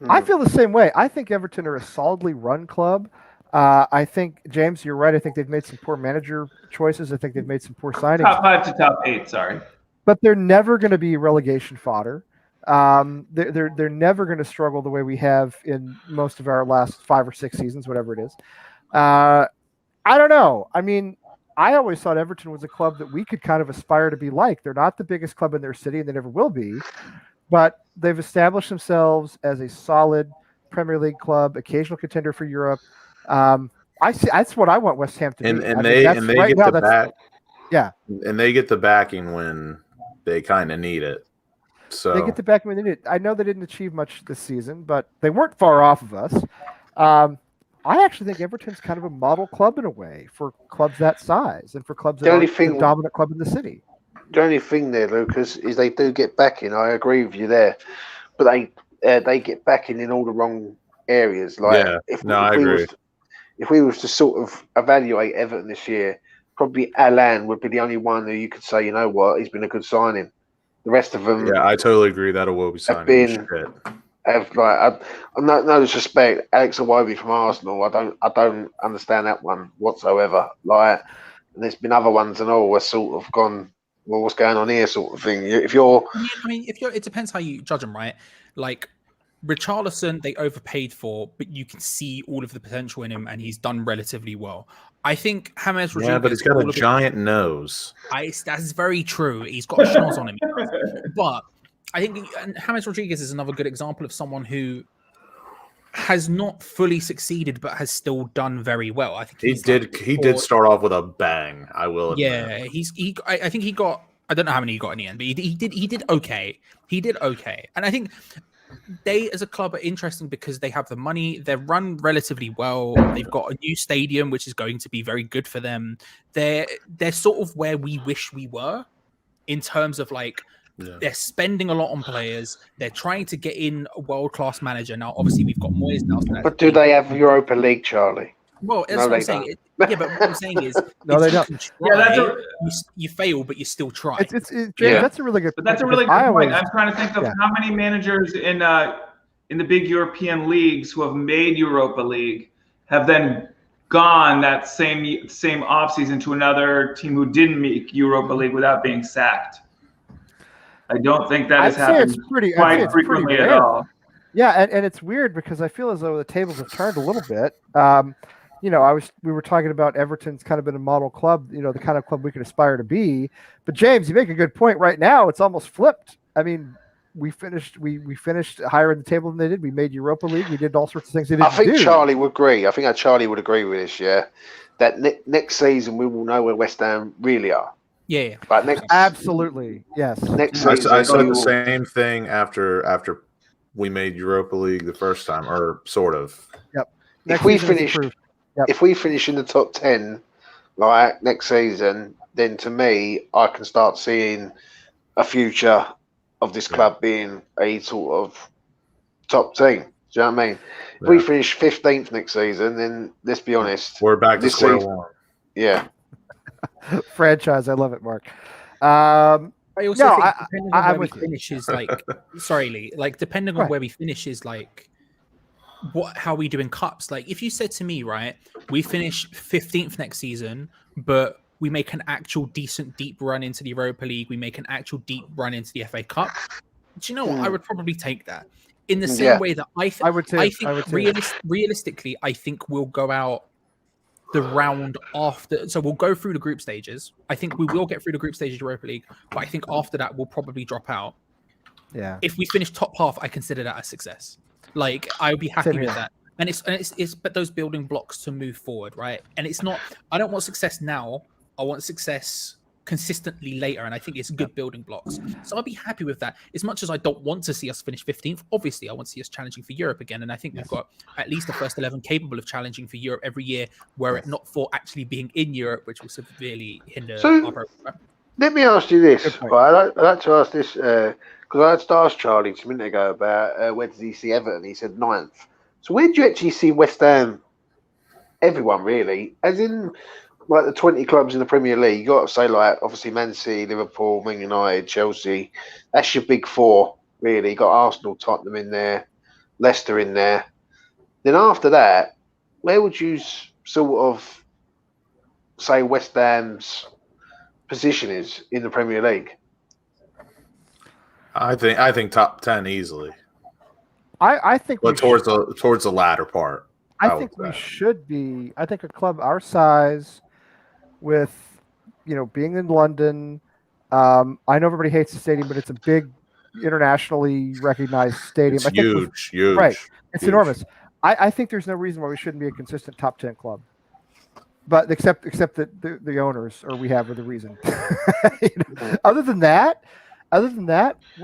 I feel the same way. I think Everton are a solidly run club. I think, James, you're right. I think they've made some poor manager choices. I think they've made some poor signings. Top 5 to top 8, sorry. But they're never going to be relegation fodder. They're never going to struggle the way we have in most of our last 5 or 6 seasons, whatever it is. I don't know. I mean, I always thought Everton was a club that we could kind of aspire to be like. They're not the biggest club in their city, and they never will be. But they've established themselves as a solid Premier League club, occasional contender for Europe. I see. That's what I want West Ham to be. And they get the back. Yeah, and they get the backing when they kind of need it. So they get the backing when they need it. I know they didn't achieve much this season, but they weren't far off of us. I actually think Everton's kind of a model club in a way for clubs that size and for clubs that are the dominant club in the city. The only thing there, Lucas, is they do get backing. I agree with you there, but they get backing in all the wrong areas. Like, I agree. If we was to sort of evaluate Everton this year, probably Alan would be the only one who you could say, you know what, he's been a good signing. The rest of them, yeah, I totally agree that Iwobi signing no disrespect, Alex Iwobi from Arsenal. I don't understand that one whatsoever. Like, and there's been other ones and all were sort of gone, well, what's going on here, sort of thing. If you're, it depends how you judge them, right? Like Richarlison, they overpaid for, but you can see all of the potential in him, and he's done relatively well. I think James Rodriguez. Yeah, but he's got a giant nose. That's very true. He's got a schnoz on him, but I think James Rodriguez is another good example of someone who has not fully succeeded, but has still done very well. I think he did start off with a bang. I will admit. Yeah, I think he got. I don't know how many he got in the end, but he did okay. He did okay, and I think they as a club are interesting because they have the money. They're run relatively well. They've got a new stadium, which is going to be very good for them. They're sort of where we wish we were in terms of like. Yeah. They're spending a lot on players. They're trying to get in a world-class manager. Now, obviously, we've got Moyes now. But do they have Europa League, Charlie? Well, that's what I'm saying. Yeah, but what I'm saying is, no, they don't. You fail, but you still try. That's a really good. But that's a really good point. I'm trying to think of how many managers in the big European leagues who have made Europa League have then gone that same offseason to another team who didn't make Europa League without being sacked. I don't think that has happened quite frequently at all. Yeah, and it's weird because I feel as though the tables have turned a little bit. We were talking about Everton's kind of been a model club, the kind of club we could aspire to be. But James, you make a good point. Right now, it's almost flipped. I mean, we finished higher in the table than they did. We made Europa League. We did all sorts of things they didn't I think do. Charlie would agree. I think Charlie would agree with this. Yeah, that next season we will know where West Ham really are. Yeah. But absolutely, yes. Next I season, said the same thing after we made Europa League the first time, or sort of. Yep. If we finish in the top 10, like next season, then to me, I can start seeing a future of this club being a sort of top team. Do you know what I mean? If we finish 15th next season, then let's be honest, we're back to square one. Yeah. Franchise, I love it, Mark. I also think depending on where we finish is like, sorry, Lee, like depending on where we finish is like, how we do in cups. Like if you said to me, right, we finish 15th next season, but we make an actual decent deep run into the Europa League, we make an actual deep run into the FA Cup. Do you know what? I would probably take that. In the same way that I would realistically, I think we'll go out the round after. So we'll go through the group stages. I think we will get through the group stages of Europa League, but I think after that we'll probably drop out. Yeah. If we finish top half, I consider that a success. Like I would be happy with that. And it's but those building blocks to move forward, right? And it's not. I don't want success now. I want success consistently later, and I think it's good building blocks. So I'll be happy with that. As much as I don't want to see us finish 15th, obviously I want to see us challenging for Europe again, and I think we've got at least the first 11 capable of challenging for Europe every year, were it not for actually being in Europe, which will severely hinder our program. Let me ask you this. I'd like to ask this because I had to ask Charlie a minute ago about where did he see Everton. He said 9th. So where do you actually see West Ham? Everyone really, as in like the 20 clubs in the Premier League. You got to say like obviously Man City, Liverpool, Man United, Chelsea. That's your big four really. You got Arsenal, Tottenham in there, Leicester in there. Then after that, where would you sort of say West Ham's position is in the Premier League? I think top 10 easily. I think, but towards the latter part. I think we should be. I think a club our size, with being in London. I know everybody hates the stadium, but it's a big, internationally recognized stadium. It's huge. Right, it's enormous. I think there's no reason why we shouldn't be a consistent top 10 club. But except that the owners or we have are the reason. Other than that,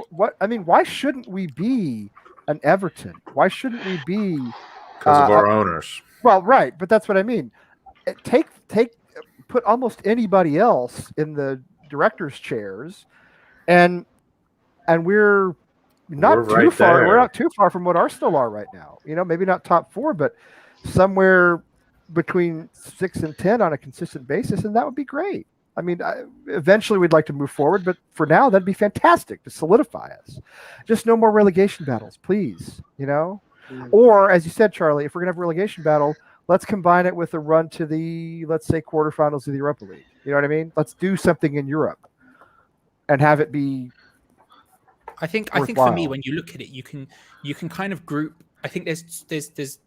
what I mean, why shouldn't we be an Everton? Why shouldn't we be? Because of our owners. Well, right, but that's what I mean. Put almost anybody else in the directors' chairs, and we're not too far. We're not too far from what Arsenal are right now. Maybe not top 4, but somewhere between 6 and 10 on a consistent basis, and that would be great. I mean, eventually we'd like to move forward, but for now that'd be fantastic to solidify us. Just no more relegation battles, please. Or as you said, Charlie, if we're gonna have a relegation battle, let's combine it with a run to the, let's say, quarterfinals of the Europa League. You know what I mean? Let's do something in Europe and have it be. I think for me, when you look at it, you can kind of group. I think there's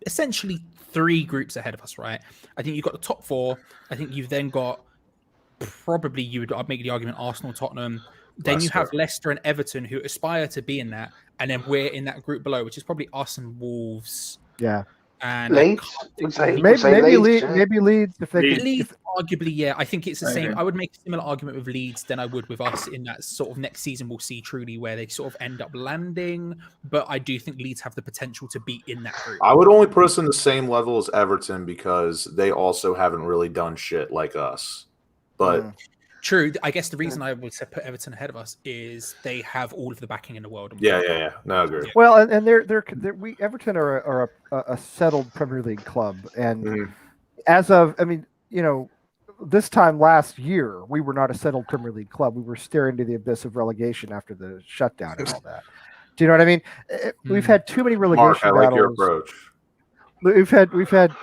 essentially 3 groups ahead of us, right? I think you've got the top 4. I think you've then got I'd make the argument Arsenal, Tottenham. Then you have Leicester and Everton who aspire to be in that, and then we're in that group below, which is probably us and Wolves. Yeah. And Leeds? Maybe Leeds. Leeds, arguably, yeah. I think it's the same. I would make a similar argument with Leeds than I would with us in that sort of next season we'll see truly where they sort of end up landing. But I do think Leeds have the potential to be in that group. I would only put us in the same level as Everton because they also haven't really done shit like us. But true. I guess the reason I would put Everton ahead of us is they have all of the backing in the world. Yeah. No, I agree. Well, and Everton are a settled Premier League club, and as of, this time last year, we were not a settled Premier League club. We were staring to the abyss of relegation after the shutdown and all that. Do you know what I mean? We've had too many relegation Mark, I battles. like your approach. We've had.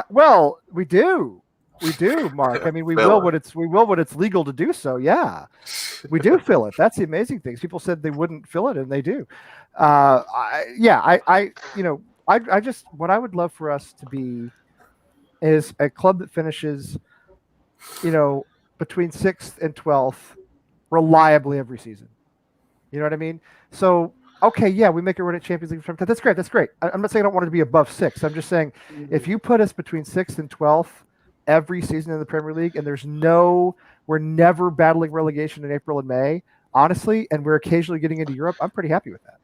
Well, we do. We do, Mark. I mean, we Fill will when it's legal to do so. Yeah, we do fill it. That's the amazing thing. People said they wouldn't fill it, and they do. I just what I would love for us to be is a club that finishes, between 6th and 12th reliably every season. You know what I mean? So, okay, yeah, we make a run at Champions League from time. That's great. That's great. I'm not saying I don't want it to be above 6. I'm just saying if you put us between 6th and 12th every season in the Premier League, and we're never battling relegation in April and May, honestly, and we're occasionally getting into Europe, I'm pretty happy with that.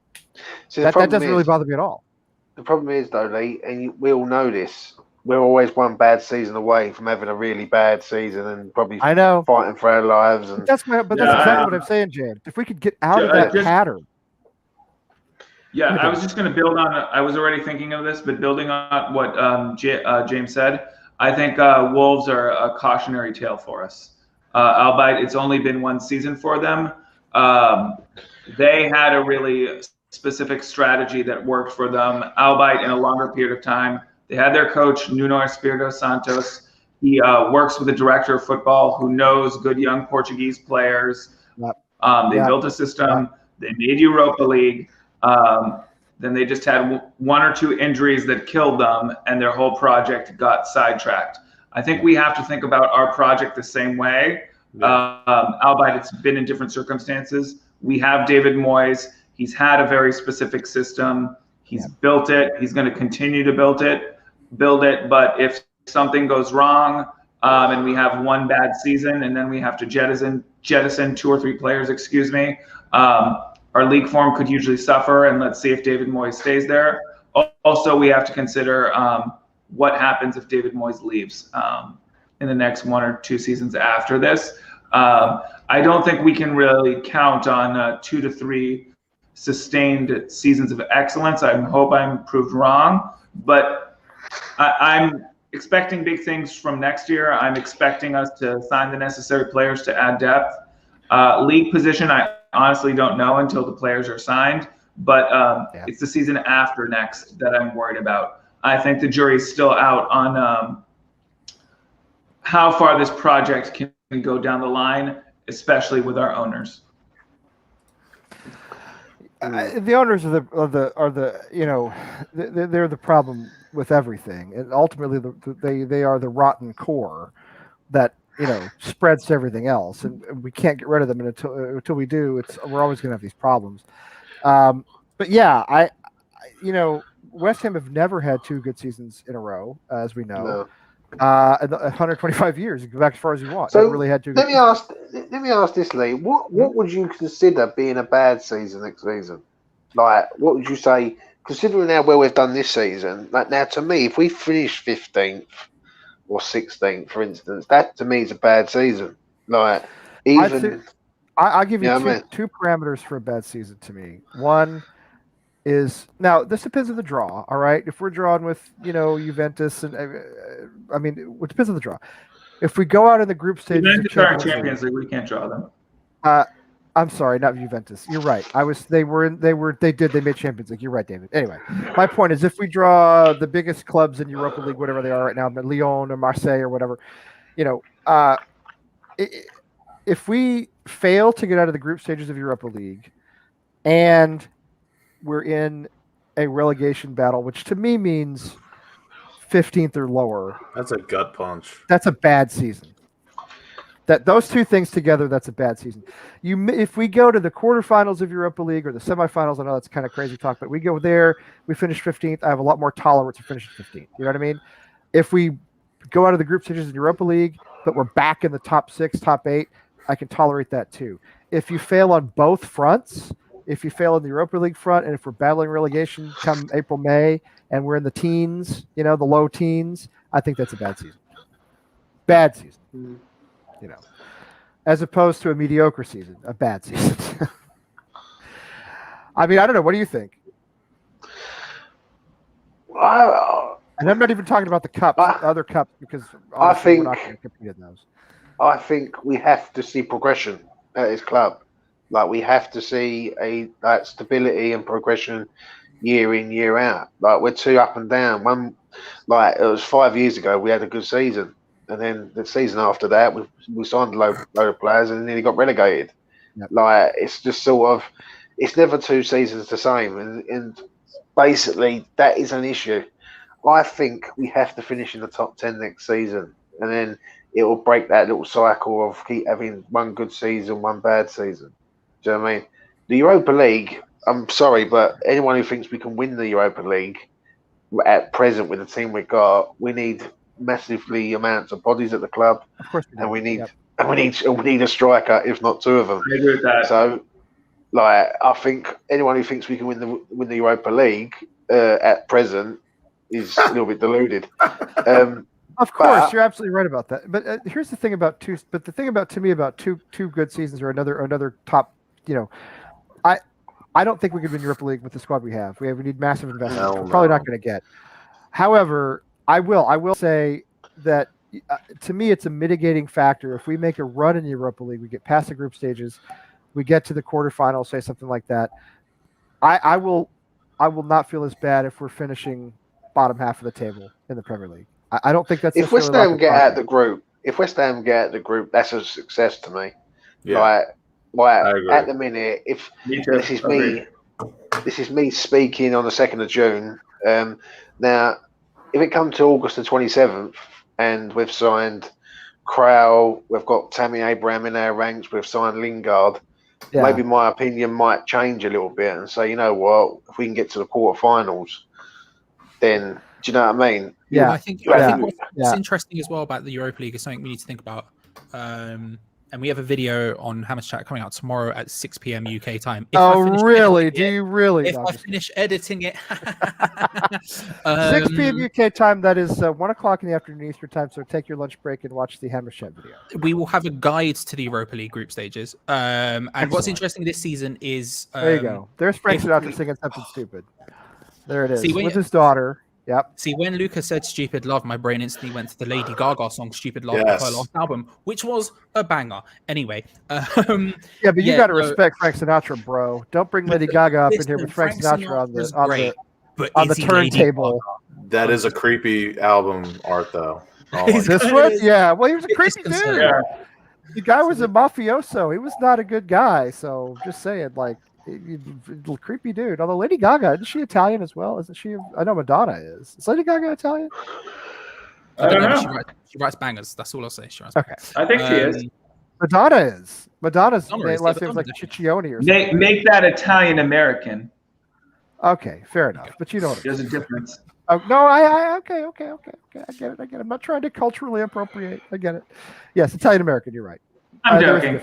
See, that doesn't really bother me at all. The problem is, though, Lee, and we all know this, we're always one bad season away from having a really bad season and probably fighting for our lives. And that's exactly what I'm saying, James. If we could get out of that pattern. Yeah, I was just going to build on. I was already thinking of this, but building on what James said, I think Wolves are a cautionary tale for us. Albeit it's only been one season for them. They had a really specific strategy that worked for them, albeit in a longer period of time. They had their coach, Nuno Espirito Santos. He works with a director of football who knows good young Portuguese players. They built a system. They made Europa League. Then they just had one or two injuries that killed them, and their whole project got sidetracked. I think we have to think about our project the same way, albeit it's been in different circumstances. We have David Moyes. He's had a very specific system. He's built it. He's going to continue to build it. But if something goes wrong and we have one bad season and then we have to jettison 2 or 3 players, our league form could usually suffer. And let's see if David Moyes stays there. Also, we have to consider what happens if David Moyes leaves in the next 1 or 2 seasons after this. I don't think we can really count on 2 to 3 sustained seasons of excellence. I hope I'm proved wrong, but I'm expecting big things from next year. I'm expecting us to sign the necessary players to add depth. League position, I honestly don't know until the players are signed, but it's the season after next that I'm worried about. I think the jury's still out on how far this project can go down the line, especially with our owners. The owners are they're the problem with everything, and ultimately they are the rotten core that spreads to everything else, and we can't get rid of them until we do. We're always going to have these problems. But yeah, West Ham have never had 2 good seasons in a row, as we know. No. In 125 years, you can go back as far as you want. So really had 2 let me ask this, Lee. What would you consider being a bad season next season? Like, what would you say, considering how well we've done this season? Like, now, to me, if we finish 15th or 16th, for instance, that to me is a bad season. Like, I'll give you two parameters for a bad season to me. One is, now this depends on the draw. All right, if we're drawing with Juventus, and it depends on the draw. If we go out in the group stages, Juventus are in Champions League. We can't draw them. I'm sorry, not Juventus. You're right. They made Champions League. You're right, David. Anyway, my point is, if we draw the biggest clubs in Europa League, whatever they are right now, Lyon or Marseille or whatever, if we fail to get out of the group stages of Europa League, and we're in a relegation battle, which to me means 15th or lower. That's a gut punch. That's a bad season. Those 2 things together, that's a bad season. If we go to the quarterfinals of Europa League or the semifinals, I know that's kind of crazy talk, but we go there, we finish 15th. I have a lot more tolerance for finishing 15th. You know what I mean? If we go out of the group stages in Europa League, but we're back in the top 6, top 8, I can tolerate that too. If you fail on both fronts, if you fail in the Europa League front, and if we're battling relegation come April, May, and we're in the teens, the low teens, I think that's a bad season. Bad season. As opposed to a mediocre season, a bad season. I mean, I don't know. What do you think? And I'm not even talking about the cups, other cups, because I think we're not going to compete in those. I think we have to see progression at his club. Like, we have to see that stability and progression year in, year out. Like, we're too up and down. It was 5 years ago we had a good season. and then the season after that, we signed a load of players and nearly got relegated. Yep. Like it's just sort of, it's never 2 seasons the same, and basically that is an issue. I think we have to finish in the top 10 next season, and then it will break that little cycle of keep having one good season, one bad season. Do you know what I mean? The Europa League, I'm sorry, but anyone who thinks we can win the Europa League at present with the team we've got, we need massively amounts of bodies at the club, Of course, and we need a striker, if not 2 of them. I agree with that. So, like, I think anyone who thinks we can win the Europa League at present is a little bit deluded. Of course, you're absolutely right about that. But here's the thing about two. But the thing about two good seasons or another top. I don't think we could win Europa League with the squad we have. We need massive investment. We're probably not going to get. However, I will say that to me, it's a mitigating factor. If we make a run in the Europa League, we get past the group stages, we get to the quarterfinals, say something like that. I will not feel as bad if we're finishing bottom half of the table in the Premier League. I don't think that's if West Ham get out the group. If West Ham get out the group, that's a success to me. Yeah. Like at the minute, if this is me speaking on the 2nd of June. Now, if it comes to August the 27th and we've signed Crowell, we've got Tammy Abraham in our ranks, we've signed Lingard, maybe my opinion might change a little bit and say, you know what, if we can get to the quarterfinals, then do you know what I mean? Yeah, I think what's interesting as well about the Europa League is something we need to think about. And we have a video on Hammer's Chat coming out tomorrow at 6 p.m. UK time. Really? Do you really? If I finish editing it. 6 p.m. UK time, that is 1 o'clock in the afternoon Eastern time, so take your lunch break and watch the Hammer's Chat video. We will have a guide to the Europa League group stages. And what's interesting this season is... there you go. There's Frank Sinatra singing something stupid. There it is, with his daughter. Yep. See, when Lucas said "Stupid Love," my brain instantly went to the Lady Gaga song "Stupid Love" of her last album, which was a banger. Anyway, but you got to respect Frank Sinatra, bro. Don't bring Lady Gaga up in here with Frank Sinatra on the turntable. That is a creepy album art, though. This one, yeah. Well, he was a creepy dude. Yeah. The guy was a mafioso. He was not a good guy. So, just saying, like. Creepy dude. Although Lady Gaga, isn't she Italian as well? Isn't she? I know Madonna is. Is Lady Gaga Italian? I don't know. She writes bangers. That's all I'll say. She writes bangers. I think she is. Madonna is. Madonna's last name is like Ciccione or something. Make that Italian American. Okay, fair enough. But you know what? There's a difference. Oh, no, okay. I get it. I'm not trying to culturally appropriate. I get it. Yes, Italian American. You're right. I'm joking.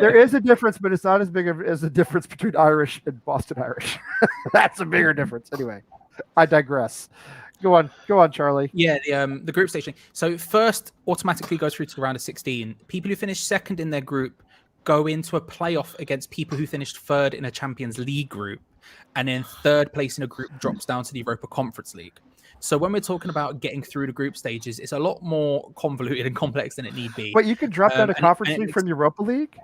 There is a difference, but it's not as big as the difference between Irish and Boston Irish. That's a bigger difference. Anyway, I digress. Go on, Charlie. Yeah, the group stage thing. So first automatically goes through to the round of 16. People who finish second in their group go into a playoff against people who finished third in a Champions League group, and then third place in a group drops down to the Europa Conference League. So when we're talking about getting through the group stages, it's a lot more convoluted and complex than it need be. But you can drop down to Conference League from Europa League?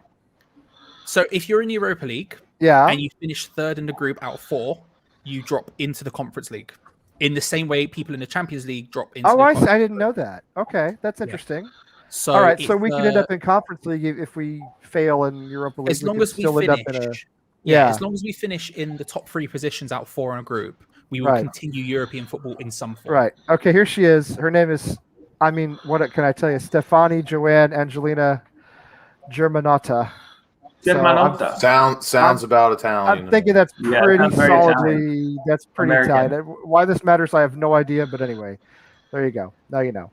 So if you're in the Europa League and you finish third in the group out of 4, you drop into the Conference League. In the same way people in the Champions League drop into I didn't know that. Okay, that's interesting. Yeah. So all right, so we can end up in Conference League if we fail in Europa League. As long as we finish, as long as we finish in the top 3 positions out of 4 in a group, we will continue European football in some form. Right. Okay, here she is. Her name is, what can I tell you? Stefani Joanne Angelina Germanotta. Sounds about Italian. I'm thinking that's pretty solidly. That's pretty Italian. Why this matters, I have no idea. But anyway, there you go. Now you know.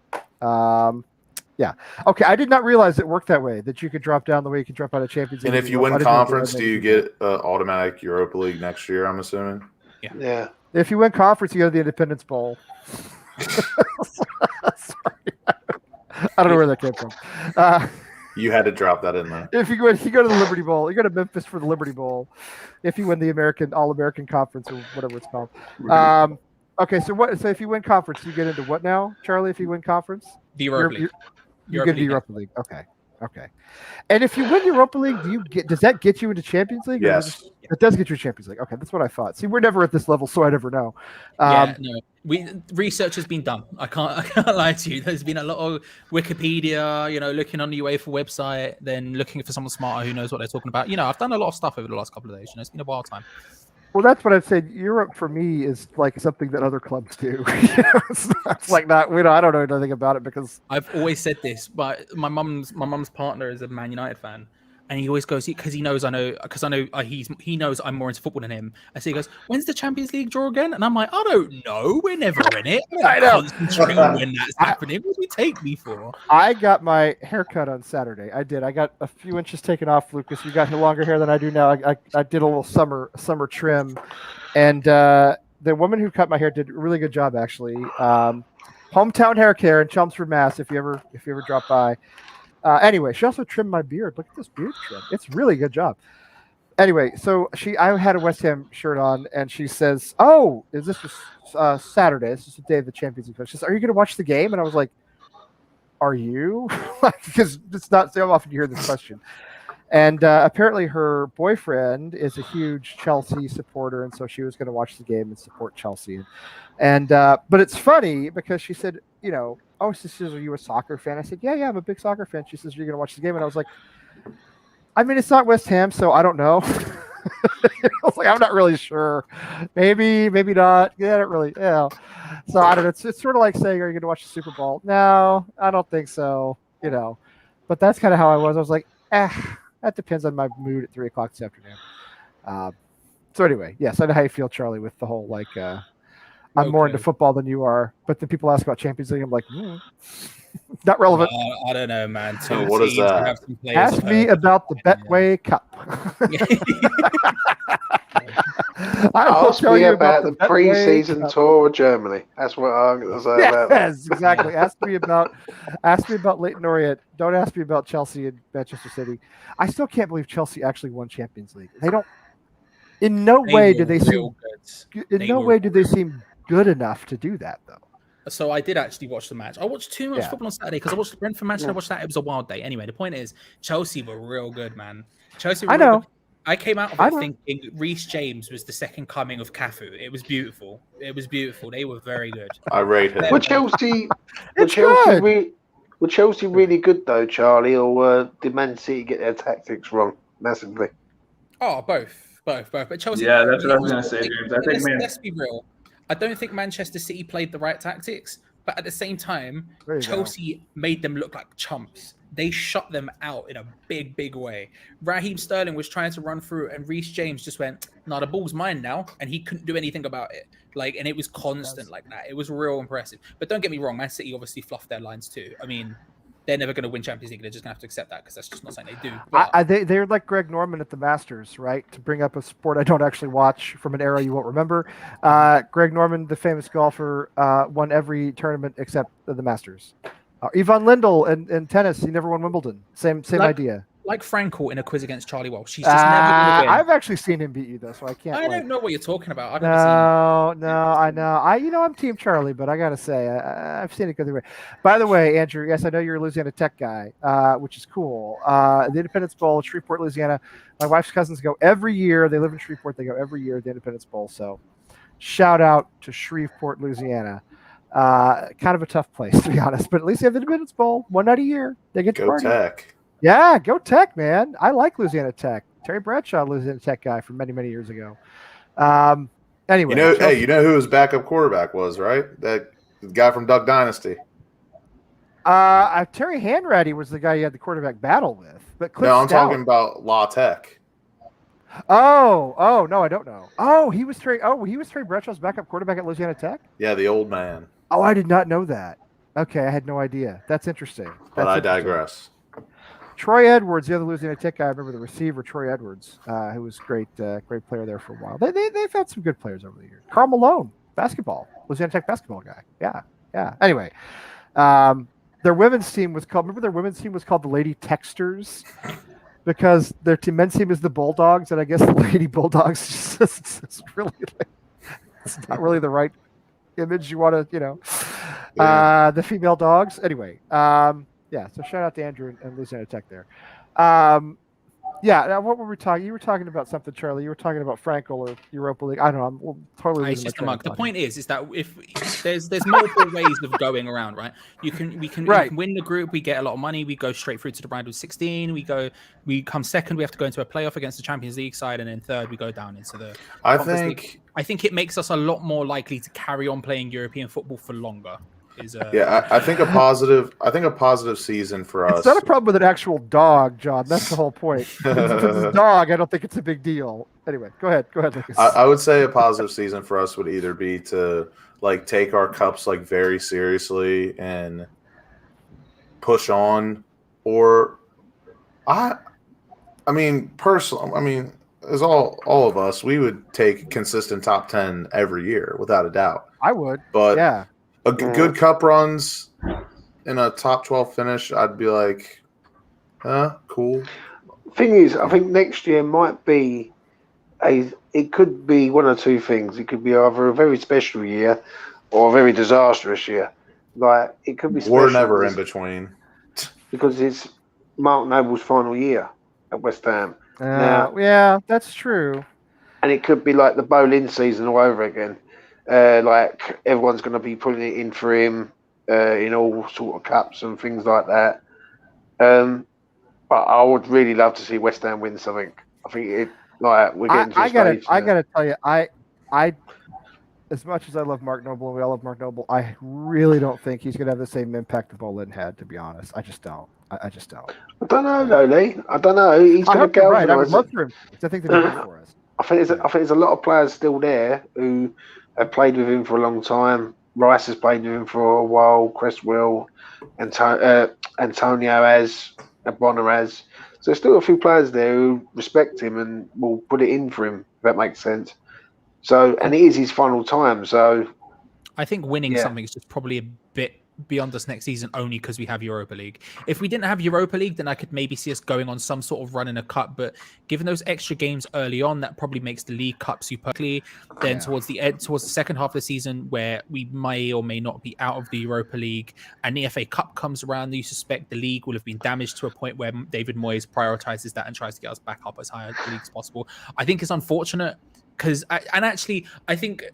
Yeah. Okay. I did not realize it worked that way. That you could drop down the way you could drop out of Champions League. And if you win conference, do you get automatic Europa League next year? I'm assuming. Yeah. If you win conference, you go to the Independence Bowl. Sorry. I don't know where that came from. You had to drop that in there. If you go to the Liberty Bowl, you go to Memphis for the Liberty Bowl. If you win the All-American Conference or whatever it's called. Okay, so if you win conference, you get into what now, Charlie? If you win conference, the Europa League. You get into Europa League. Okay. Okay. And if you win Europa League, does that get you into Champions League? Or Yes. it does get you Champions League. Okay, that's what I thought. See, we're never at this level, so I never know. No. Research has been done. I can't lie to you. There's been a lot of Wikipedia, looking on the UEFA website, then looking for someone smarter who knows what they're talking about. I've done a lot of stuff over the last couple of days. It's been a wild time. Well, that's what I've said. Europe for me is like something that other clubs do. It's like not. I don't know anything about it because I've always said this, but my mum's partner is a Man United fan, and he always goes because he knows he knows I'm more into football than him. And so he goes, "When's the Champions League draw again?" And I'm like, "I don't know. We're never in it. I know. Concentrate on when that's happening. What do you take me for?" I got my hair cut on Saturday. I did. I got a few inches taken off, Lucas. You got longer hair than I do now. I did a little summer trim, and the woman who cut my hair did a really good job actually. Hometown Hair Care in Chelmsford, Mass. If you ever drop by. Anyway, she also trimmed my beard. Look at this beard trim. It's really good job. Anyway, so I had a West Ham shirt on, and she says, "Oh, is this Saturday? This is the day of the Champions League." She says, "Are you going to watch the game?" And I was like, "Are you?" Because it's not so often you hear this question. And apparently her boyfriend is a huge Chelsea supporter, and so she was going to watch the game and support Chelsea. And but it's funny because she said, "Oh, she says, are you a soccer fan?" I said, "Yeah, I'm a big soccer fan." She says, "You're going to watch the game?" And I was like, "I mean, it's not West Ham, so I don't know." I was like, "I'm not really sure. Maybe not. Yeah, I don't really. Yeah." So I don't know. It's sort of like saying, "Are you going to watch the Super Bowl?" No, I don't think so. But that's kind of how I was. I was like, that depends on my mood at 3:00 this afternoon. So anyway, yes, I know how you feel, Charlie, with the whole like. I'm more into football than you are, but then people ask about Champions League. I'm like, not relevant. I don't know, man. What is that? Ask me about the Betway Cup. Ask me about the pre-season tour of Germany. That's what I'm going to say about that. Yes, exactly. Ask me about Leyton Orient. Don't ask me about Chelsea and Manchester City. I still can't believe Chelsea actually won Champions League. They don't. In no way do they seem. In no way do they seem good enough to do that, though. So I did actually watch the match. I watched too much football on Saturday because I watched the Brentford match and I watched that. It was a wild day. Anyway, the point is, Chelsea were real good, man. Chelsea were real good. I came out of it thinking Reece James was the second coming of Cafu. It was beautiful. They were very good. I rate him. Were Chelsea really good though, Charlie, or did Man City get their tactics wrong massively? Oh, both. But Chelsea. Yeah, that's what I was going to say, James. I think, let's be real. I don't think Manchester City played the right tactics, but at the same time, Chelsea made them look like chumps. They shut them out in a big, big way. Raheem Sterling was trying to run through, and Reece James just went, "No, the ball's mine now," and he couldn't do anything about it. And it was constant like that. It was real impressive. But don't get me wrong, Man City obviously fluffed their lines too. I mean, they're never going to win Champions League. They're just going to have to accept that because that's just not something they do. But they're like Greg Norman at the Masters, right? To bring up a sport I don't actually watch from an era you won't remember. Greg Norman, the famous golfer, won every tournament except the Masters. Yvonne Lindell in tennis, he never won Wimbledon. Same idea. Like Frankel in a quiz against Charlie Walsh. She's just never going to win. I've actually seen him beat you, though, so I can't. I don't know what you're talking about. I've never seen him. I know. I'm Team Charlie, but I got to say, I've seen it go the way. By the way, Andrew, yes, I know you're a Louisiana Tech guy, which is cool. The Independence Bowl, Shreveport, Louisiana. My wife's cousins go every year. They live in Shreveport. They go every year at the Independence Bowl. So shout out to Shreveport, Louisiana. Kind of a tough place, to be honest, but at least they have the Independence Bowl one night a year. They get to party. Go Tech. Yeah, go Tech, man. I like Louisiana Tech. Terry Bradshaw, Louisiana Tech guy from many, many years ago. Anyway. You know who his backup quarterback was, right? That guy from Duck Dynasty. Terry Hanratty was the guy you had the quarterback battle with. But Cliff I'm Stout. talking about La Tech. Oh, no, I don't know. He was Terry Bradshaw's backup quarterback at Louisiana Tech? Yeah, the old man. Oh, I did not know that. Okay, I had no idea. That's interesting. But I digress. Troy Edwards, the other Louisiana Tech guy, I remember the receiver, Troy Edwards, who was great player there for a while. They've had some good players over the years. Karl Malone, basketball, Louisiana Tech basketball guy. Yeah. Anyway, their women's team was called the Lady Texters because their men's team is the Bulldogs, and I guess the Lady Bulldogs it's really it's not really the right image you want to, the female dogs. Anyway, Yeah. So shout out to Andrew and Louisiana Tech there. Yeah. Now, what were we talking? You were talking about something, Charlie. You were talking about Frankel or Europa League. I don't know. I'm totally It's losing my just a train of mug. The thought point is that if there's multiple ways of going around, right? We can you can win the group. We get a lot of money. We go straight through to the round of 16. We come second. We have to go into a playoff against the Champions League side, and then third we go down into the Conference League. I think it makes us a lot more likely to carry on playing European football for longer. I think a positive season for us. It's not a problem with an actual dog, John. That's the whole point. If it's a dog, I don't think it's a big deal. Anyway, go ahead, Lucas. I would say a positive season for us would either be to like take our cups like very seriously and push on, or I mean personally, as all of us, we would take consistent top 10 every year without a doubt. I would, but yeah. A good cup runs in a top 12 finish, I'd be like, cool. Thing is, I think next year might be it could be one or two things. It could be either a very special year or a very disastrous year. Like, it could be special. We're never in between. Because it's Mark Noble's final year at West Ham. Yeah, that's true. And it could be like the Boleyn season all over again. Like everyone's going to be putting it in for him in all sort of cups and things like that. But I would really love to see West Ham win something. I think we're getting to a stage. I gotta tell you, I as much as I love Mark Noble and we all love Mark Noble, I really don't think he's gonna have the same impact that Boleyn had. To be honest, I just don't. I just don't. I don't know, though, Lee. I don't know. He's going to go. Right. I would love for him. I think they're good for us. I think there's a lot of players still there who have played with him for a long time. Rice has played with him for a while. Cresswell, Antonio has, Bonner has. So there's still a few players there who respect him and will put it in for him, if that makes sense. So, and it is his final time. So I think winning something is just probably a bit beyond us next season only because we have Europa League. If we didn't have Europa League, then I could maybe see us going on some sort of run in a cup. But given those extra games early on, that probably makes the League Cup super clear. Then towards the second half of the season, where we may or may not be out of the Europa League, and the FA Cup comes around, you suspect the league will have been damaged to a point where David Moyes prioritizes that and tries to get us back up as high as the league as possible. I think it's unfortunate because, I think.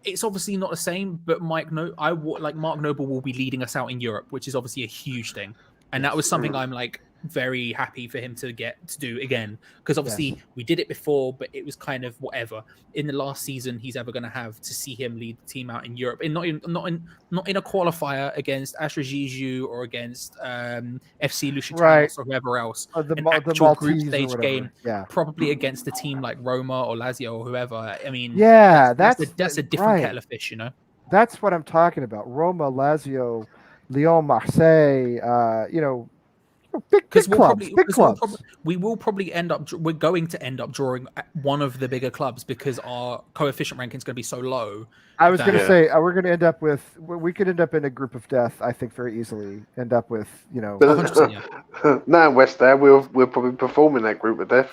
It's obviously not the same, but Mark Noble will be leading us out in Europe, which is obviously a huge thing. And that was something I'm like very happy for him to get to do again, because obviously we did it before, but it was kind of whatever. In the last season he's ever going to have to see him lead the team out in Europe, and not in a qualifier against Astra Jeju or against FC Lusitanos or whoever else. The actual group stage game, probably against a team like Roma or Lazio or whoever. I mean, that's a different kettle of fish, you know. That's what I'm talking about. Roma, Lazio, Lyon, Marseille, big clubs. We will probably end up. We're going to end up drawing one of the bigger clubs because our coefficient ranking is going to be so low. I was going to say we're going to end up with. We could end up in a group of death. I think very easily end up with 100%, Now West Ham, we'll probably perform in that group of death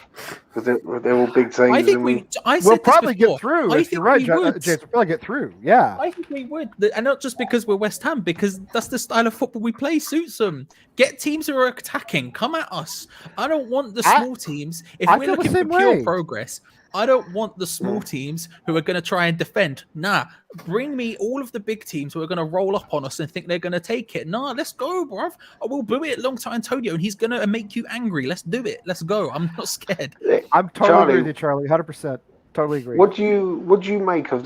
because they're all big teams. I think we'll probably get through. If you're right, James. We'll probably get through. Yeah, I think we would, and not just because we're West Ham, because that's the style of football we play. Suits them. Get teams who are attacking. Come at us. I don't want the small teams. If we're looking for pure progress, I don't want the small teams who are going to try and defend. Nah, bring me all of the big teams who are going to roll up on us and think they're going to take it. Nah, let's go, bruv. I will boo it alongside Antonio, and he's going to make you angry. Let's do it. Let's go. I'm not scared. I'm totally agree with you, Charlie. 100%. Totally agree. What do you make of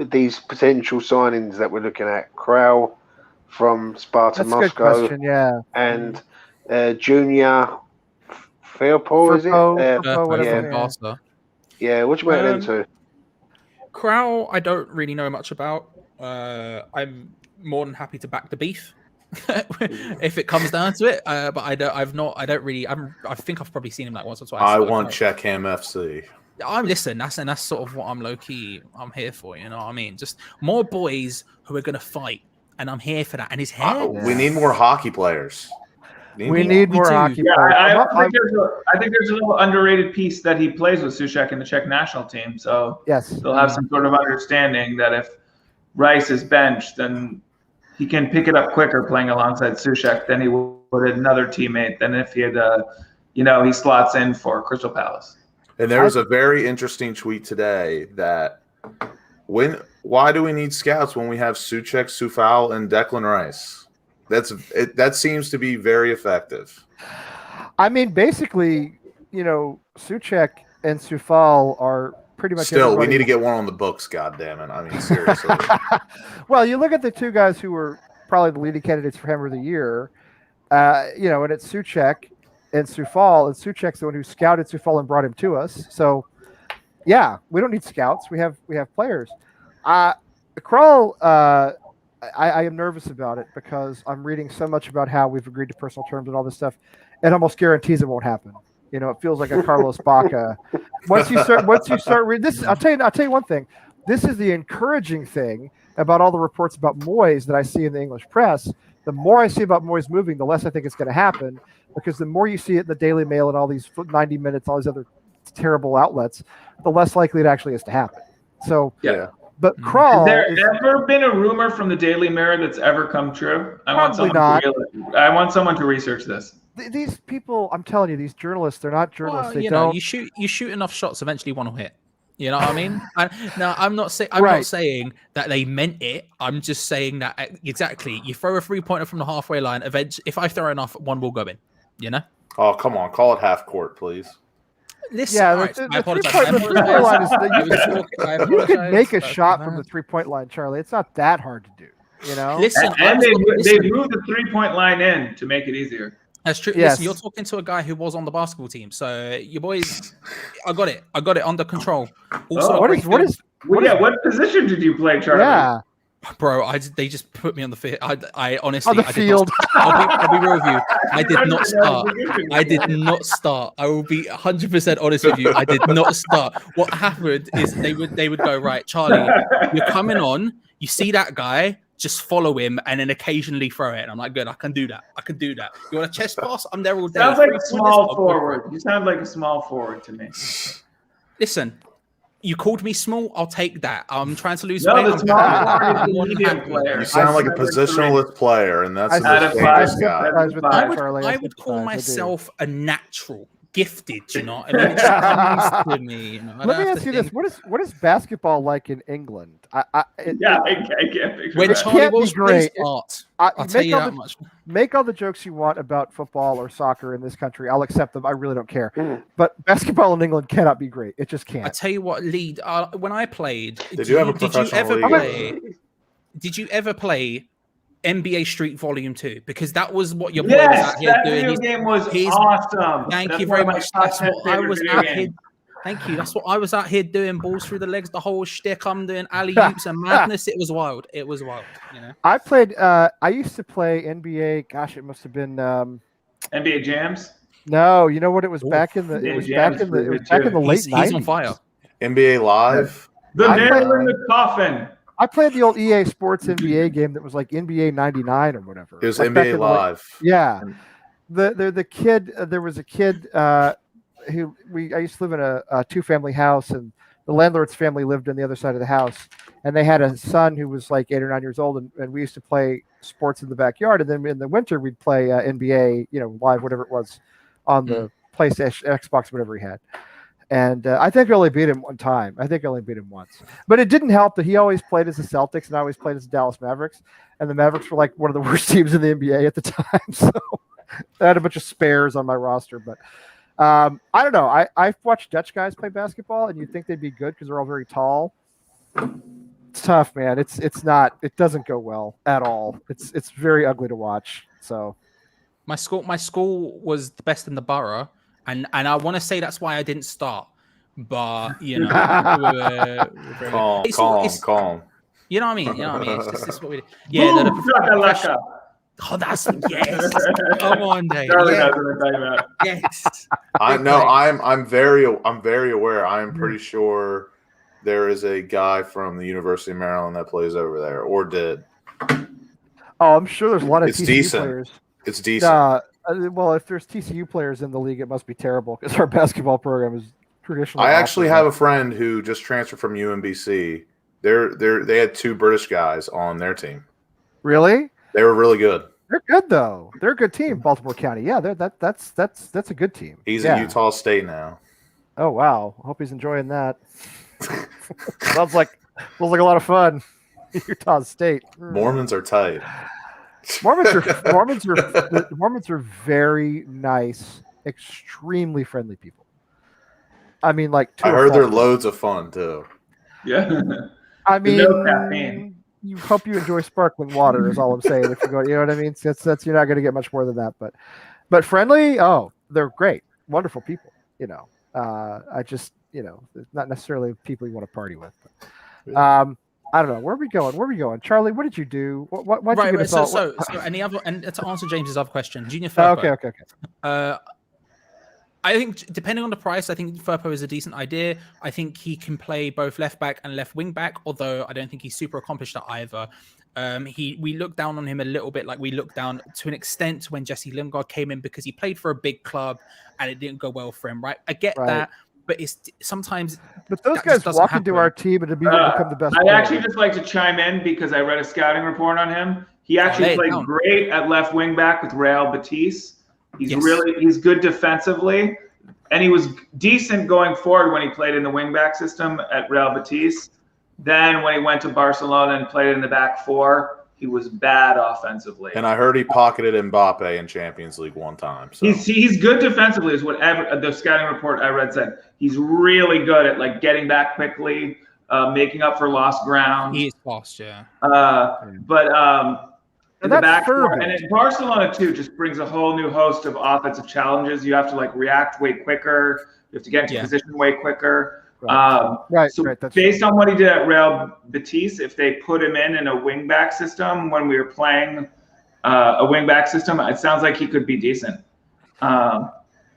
these potential signings that we're looking at? Krau from Sparta Moscow, and Junior Firpo, is it? Barca. Yeah, what do you make of them two? Krau, I don't really know much about. I'm more than happy to back the beef if it comes down to it. But I think I've probably seen him like once or twice. I want Checkham FC. That's sort of what I'm low key. I'm here for. You know what I mean? Just more boys who are gonna fight, and I'm here for that. And his hair. We need more hockey players. We need more hockey players. I think there's a little underrated piece that he plays with Souček in the Czech national team. So they'll have some sort of understanding that if Rice is benched, then he can pick it up quicker playing alongside Sushek than he would another teammate than if he had, he slots in for Crystal Palace. And there was a very interesting tweet today that why do we need scouts when we have Suchek, Sufal, and Declan Rice? That seems to be very effective. I mean, basically, Suchek and Sufal are pretty much. Still, we need to get one on the books. God damn it! I mean, seriously. Well, you look at the two guys who were probably the leading candidates for Hammer of the Year. And it's Suchek and Sufal, and Suchek's the one who scouted Sufal and brought him to us. So, yeah, we don't need scouts. We have players. Krull, I am nervous about it because I'm reading so much about how we've agreed to personal terms and all this stuff. It almost guarantees it won't happen. It feels like a Carlos Baca. Once you start reading this, I'll tell you one thing. This is the encouraging thing about all the reports about Moyes that I see in the English press. The more I see about Moyes moving, the less I think it's going to happen, because the more you see it in the Daily Mail and all these 90 Minutes, all these other terrible outlets, the less likely it actually is to happen. So, yeah. But Krull, has there ever been a rumor from the Daily Mirror that's ever come true? I want someone to research this. These people, I'm telling you, these journalists, they're not journalists. Well, you shoot enough shots, eventually one will hit. You know what I mean? I'm not saying that they meant it. I'm just saying that exactly. You throw a 3-pointer from the halfway line. Eventually, if I throw enough, one will go in. Oh, come on, call it half court, please. Listen, I apologize. You can make a shot from the 3-point line, Charlie. It's not that hard to do. Listen, and they moved the 3-point line in to make it easier. That's true. Yes. Listen, you're talking to a guy who was on the basketball team, so your boys, I got it under control. Also, what position did you play, Charlie? Yeah, bro, they just put me on the field. I honestly, on the field. I'll be real with you. I did not start. I will be 100% honest with you. I did not start. What happened is they would go, right, Charlie, you're coming on. You see that guy. Just follow him and then occasionally throw it. And I'm like, good, I can do that. You want a chest pass? I'm there all day. Sounds like a small forward. You sound like a small forward to me. Listen, you called me small. I'll take that. I'm trying to lose weight. No, the small forward is a medium player. You sound like a positionless player, and that's a guy. I would call myself a natural. Gifted, it just comes to me. Let me ask you this: what is basketball like in England? I can't picture when that. Charlie was great. I'll tell you that much. Make all the jokes you want about football or soccer in this country. I'll accept them. I really don't care. But basketball in England cannot be great. It just can't. I tell you what, Lee. When I played, did you ever play NBA Street Volume 2? Because that was what your boy was out here doing. That game was awesome. Thank you very much. That's what I was out here. Thank you. That's what I was out here doing. Balls through the legs, the whole shtick. I'm doing alley oops and madness. It was wild. I played. I used to play NBA. Gosh, it must have been NBA Jams. No, you know what? It was back in the. It was back in the late 90s. He's on fire. NBA Live. The nail in the coffin. I played the old EA Sports NBA game that was like NBA 99 or whatever. It was like NBA Live. Yeah. The kid, there was a kid I used to live in a 2-family house, and the landlord's family lived on the other side of the house, and they had a son who was like 8 or 9 years old, and we used to play sports in the backyard, and then in the winter we'd play NBA, live, whatever it was, on the PlayStation, Xbox, whatever he had. And I think I only beat him one time. I think I only beat him once. But it didn't help that he always played as the Celtics and I always played as the Dallas Mavericks. And the Mavericks were like one of the worst teams in the NBA at the time. So I had a bunch of spares on my roster. But I don't know. I've watched Dutch guys play basketball, and you'd think they'd be good because they're all very tall. It's tough, man. It's not. It doesn't go well at all. It's very ugly to watch. So my school was the best in the borough. And I want to say that's why I didn't start, but calm. You know what I mean? It's just what we did. Yeah, oh, that's yes. Come on, Dave. Yes. I'm very aware. I'm pretty sure there is a guy from the University of Maryland that plays over there, or did. Oh, I'm sure there's a lot of TCU players. It's decent. Well, if there's TCU players in the league, it must be terrible because our basketball program is traditionally. I actually have a friend who just transferred from UMBC. They had 2 British guys on their team. Really? They were really good. They're good though. They're a good team, Baltimore County. Yeah, that's a good team. He's yeah. at Utah State now. Oh wow! I hope he's enjoying that. sounds like a lot of fun. Utah State. Mormons are tight. Mormons are very nice, extremely friendly people. I mean, like I heard they're loads of fun too. Yeah. I mean, no caffeine. You hope you enjoy sparkling water is all I'm saying. If you go, you know what I mean. That's you're not going to get much more than that. But friendly. Oh, they're great, wonderful people. You know, I just not necessarily people you want to party with. But, I don't know. Where are we going? Charlie, what did you do? What right. You right. So, and the other, and to answer James's other question, Junior Firpo. Okay. I think depending on the price, I think Firpo is a decent idea. I think he can play both left back and left wing back, although I don't think he's super accomplished at either. We looked down on him a little bit, like we looked down to an extent when Jesse Lingard came in because he played for a big club and it didn't go well for him. Right, I get that, but it's sometimes. But those guys walk into our team and become the best. I'd actually just like to chime in because I read a scouting report on him. He actually played great at left wing back with Real Betis. He's good defensively, and he was decent going forward when he played in the wingback system at Real Betis. Then when he went to Barcelona and played in the back four, he was bad offensively. And I heard he pocketed Mbappe in Champions League one time. So. He's good defensively, is what the scouting report I read said. He's really good at like getting back quickly, making up for lost ground. He is fast, yeah. In the back four, and in Barcelona too, just brings a whole new host of offensive challenges. You have to like react way quicker. You have to get into position way quicker. Based on what he did at Real Betis, if they put him in a wingback system when we were playing a wingback system, it sounds like he could be decent. Now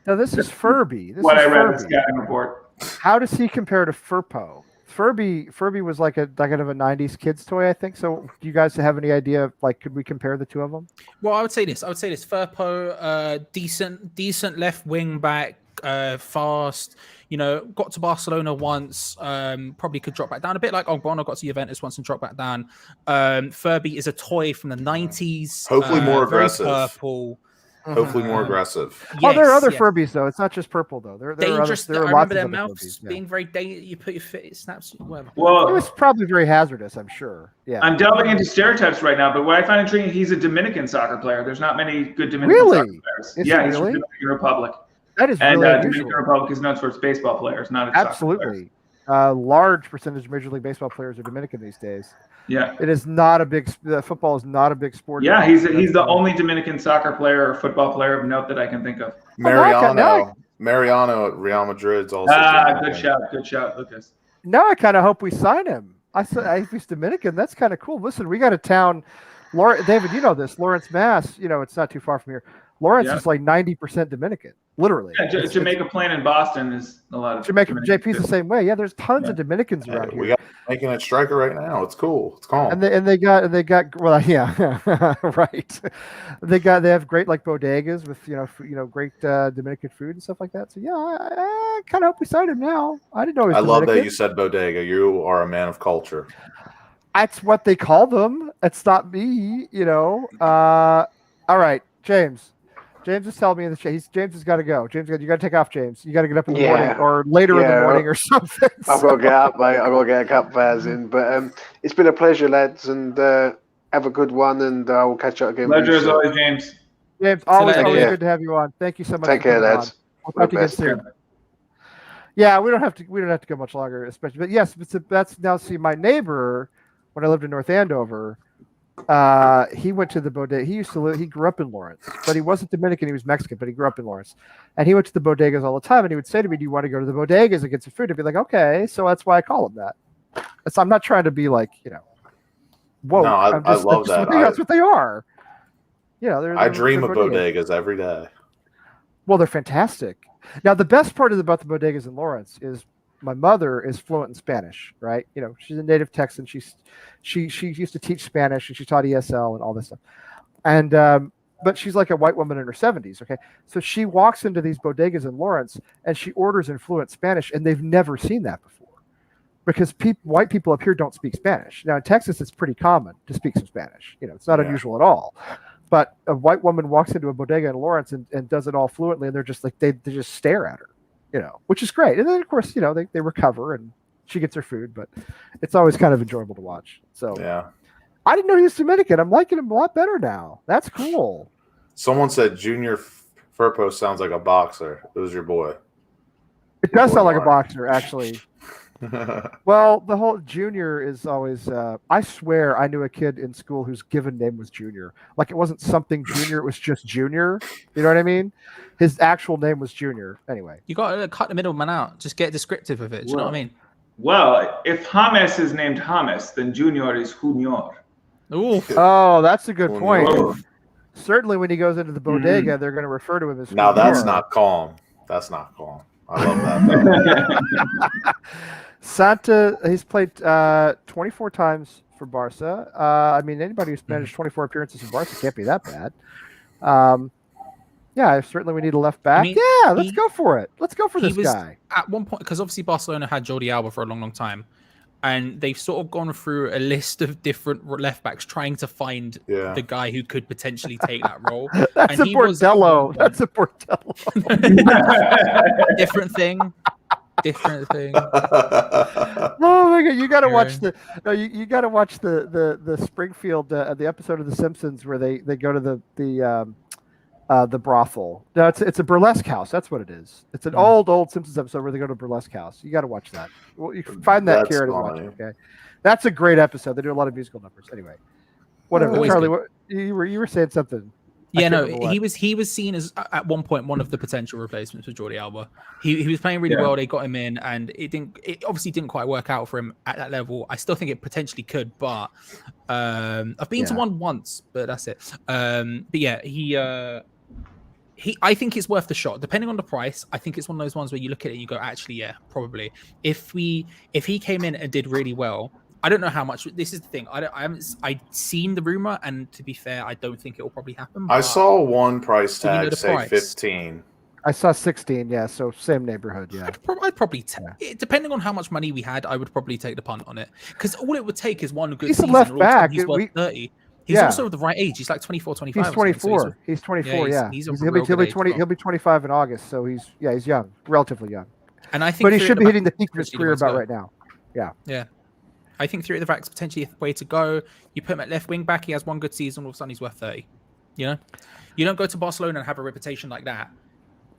this is Furby. I read in the scouting report. How does he compare to Firpo? Furby was like a kind of a '90s kids toy, I think. So, do you guys have any idea? Like, could we compare the two of them? Well, I would say this. Firpo, decent left wing back, fast. Got to Barcelona once. Probably could drop back down a bit like Ogbonna got to Juventus once and drop back down. Furby is a toy from the '90s. Hopefully more aggressive. Purple. Hopefully more aggressive. Yes, there are other Furbies though. It's not just purple though. There dangerous. There are I lots remember their of mouths Furbies, being very dangerous. You put your foot, it snaps. Whatever. Well, it was probably very hazardous. I'm sure. Yeah. I'm delving into stereotypes right now, but what I find intriguing, he's a Dominican soccer player. There's not many good Dominican soccer players. He's from the Dominican Republic. That is really unusual. Dominican Republic is known for its baseball players, not its absolutely. Large percentage of Major League Baseball players are Dominican these days. Yeah, it is not a big. Football is not a big sport. Yeah, he's the only Dominican soccer player or football player of note that I can think of. Mariano at Real Madrid's also. Good shot, Lucas. Now I kind of hope we sign him. He's Dominican. That's kind of cool. Listen, we got a town, David. You know this, Lawrence, Mass. It's not too far from here. Lawrence is like 90% Dominican, literally. Yeah, Jamaica Plain in Boston is a lot of Jamaica. JP's the same way. Yeah, there's tons of Dominicans around here. We got making it striker right now. It's cool. It's calm. And they got well, yeah, right. They have great like bodegas with great Dominican food and stuff like that. So yeah, I kind of hope we sign him now. I didn't know he was Dominican. Love that you said bodega. You are a man of culture. That's what they call them. It's not me. All right, James. James is telling me in the chat. James has got to go. James, you got to take off. James, you got to get up in the morning or later in the morning or something. I've got to get up, mate. I've got to get a couple of hours in. But it's been a pleasure, lads, and have a good one. And I will catch up again. Pleasure as always, James. James, always good to have you on. Thank you so much. Take care, lads. We'll talk to you again soon. Yeah, we don't have to go much longer, especially. But yes, that's now. See, my neighbor, when I lived in North Andover. He went to the bodega. He grew up in Lawrence, but he wasn't Dominican. He was Mexican, but he grew up in Lawrence. And he went to the bodegas all the time. And he would say to me, "Do you want to go to the bodegas and get some food?" I'd be like, "Okay." So that's why I call him that. So I'm not trying to be like, whoa. No, I love that. That's what they are. I dream of bodegas every day. Well, they're fantastic. Now, the best part about the bodegas in Lawrence is my mother is fluent in Spanish, right? She's a native Texan. She used to teach Spanish and she taught ESL and all this stuff. And but she's like a white woman in her 70s. Okay, so she walks into these bodegas in Lawrence and she orders in fluent Spanish, and they've never seen that before. because white people up here don't speak Spanish. Now in Texas, it's pretty common to speak some Spanish. It's not unusual at all. But a white woman walks into a bodega in Lawrence and does it all fluently, and they're just like they just stare at her, which is great. And then of course, they recover and she gets her food, but it's always kind of enjoyable to watch. So yeah, I didn't know he was Dominican. I'm liking him a lot better now. That's cool. Someone said Junior Firpo sounds like a boxer. It was your boy. It does sound like a boxer, actually. Well, the whole Junior is always. I swear, I knew a kid in school whose given name was Junior. Like it wasn't something Junior; it was just Junior. You know what I mean? His actual name was Junior. Anyway, you got to cut the middleman out. Just get descriptive of it. Do you know what I mean? Well, if James is named James, then Junior is Junior. Ooh. Oh, that's a good point. Junior. Certainly, when he goes into the bodega, they're going to refer to him as. Now that's Junior. not calm. That's not calm. I love that. Santa, he's played 24 times for Barca. I mean, anybody who's managed 24 appearances for Barca can't be that bad. Yeah, certainly we need a left back. Let's go for it. Let's go for this guy. At one point, because obviously Barcelona had Jordi Alba for a long, long time, and they've sort of gone through a list of different left backs trying to find the guy who could potentially take that role. That's a Bordello. That's a Bordello. Different thing. Oh my god! You got to watch you got to watch the Springfield the episode of The Simpsons where they go to the brothel. No, it's a burlesque house. That's what it is. It's an old Simpsons episode where they go to a burlesque house. You got to watch that. Well, you can find that Karen and watch it. Okay, that's a great episode. They do a lot of musical numbers. Anyway, whatever. Charlie, you were saying something. Yeah, no, he was seen as at one point one of the potential replacements for Jordi Alba. He was playing really well. They got him in, and it obviously didn't quite work out for him at that level. I still think it potentially could, but I've been to one once, but that's it. But yeah, I think it's worth the shot. Depending on the price, I think it's one of those ones where you look at it and you go, actually, yeah, probably. If he came in and did really well, I don't know how much. This is the thing. I've seen the rumor, and to be fair, I don't think it will probably happen. I saw one price tag say 15. I saw 16. Yeah, so same neighborhood. Yeah, I'd probably depending on how much money we had, I would probably take the punt on it because all it would take is one good season. He's a left back. He's worth 30. He's also the right age. He's like 24, 25. He's 24. He's 24. Yeah, he'll be 20. He'll be 25 in August. So he's young, relatively young. And I think, but he should be hitting the peak of his career about right now. Yeah. Yeah. I think three at the back's potentially the way to go. You put him at left wing back. He has one good season. All of a sudden, he's worth 30. You know, you don't go to Barcelona and have a reputation like that,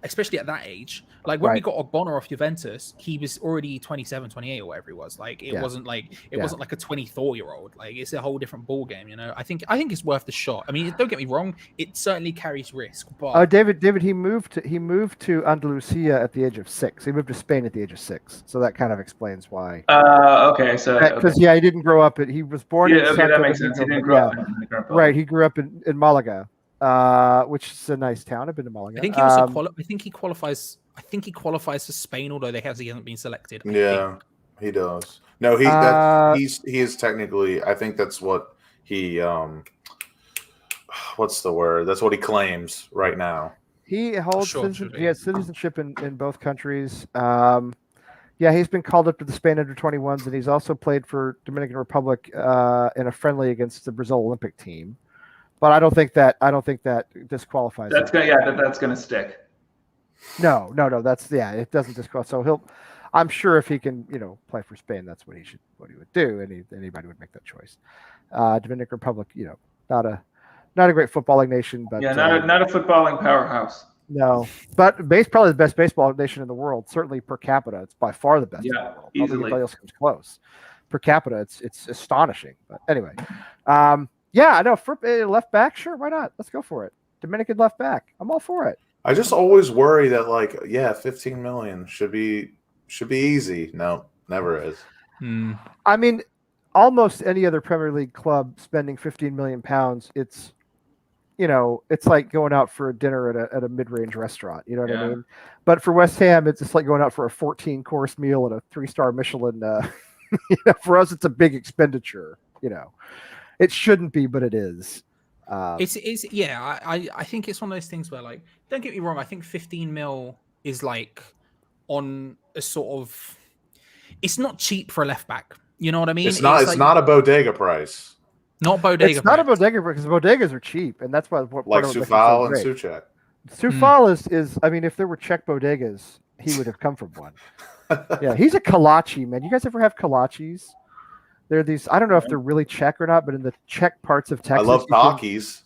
especially at that age. Like when we got Ogbonna off Juventus, he was already 27, 28 or whatever he was. Like it wasn't like a 24-year-old. Like it's a whole different ball game. You know, I think it's worth the shot. I mean, don't get me wrong, it certainly carries risk. But David, he moved to Andalusia at the age of 6. He moved to Spain at the age of 6. So that kind of explains why. Okay, so because he didn't grow up. He was born. Yeah, okay, that makes sense. He didn't grow up in the Republic. Right, he grew up in Malaga. Which is a nice town. I've been to Malaga. I think he also he qualifies. I think he qualifies for Spain, although he hasn't been selected. He does. No, he is technically. I think that's what he. What's the word? That's what he claims right now. He holds he has citizenship in both countries. Yeah, he's been called up to the Spain under-21s, and he's also played for Dominican Republic in a friendly against the Brazil Olympic team. But I don't think that disqualifies. That's gonna stick. No. It doesn't disqualify. So I'm sure if he can, play for Spain, that's what he would do. Anybody would make that choice. Dominican Republic, not a great footballing nation, but not a footballing powerhouse. No, but probably the best baseball nation in the world. Certainly per capita, it's by far the best in the world. Easily. Nobody else comes close. Per capita, it's astonishing. But anyway. Yeah, I know. For left back, sure, why not? Let's go for it. Dominican left back. I'm all for it. I just always worry that 15 million should be easy. No, never is. I mean, almost any other Premier League club spending 15 million pounds, it's like going out for a dinner at a mid-range restaurant. You know what I mean? But for West Ham, it's just like going out for a 14-course meal at a 3-star Michelin. For us, it's a big expenditure. It shouldn't be, but it is. I think it's one of those things where, like, don't get me wrong, I think 15 mil is like on a sort of it's not cheap for a left back. You know what I mean? It's not. It's like, not a bodega price. Not bodega. It's not a bodega because bodegas are cheap, and that's why what Like part of what makes them so Sufal and great. Suchek. Sufal is. I mean, if there were Czech bodegas, he would have come from one. Yeah, he's a kolache, man. You guys ever have kolaches? They're these. I don't know if they're really Czech or not, but in the Czech parts of I Texas, love Takis.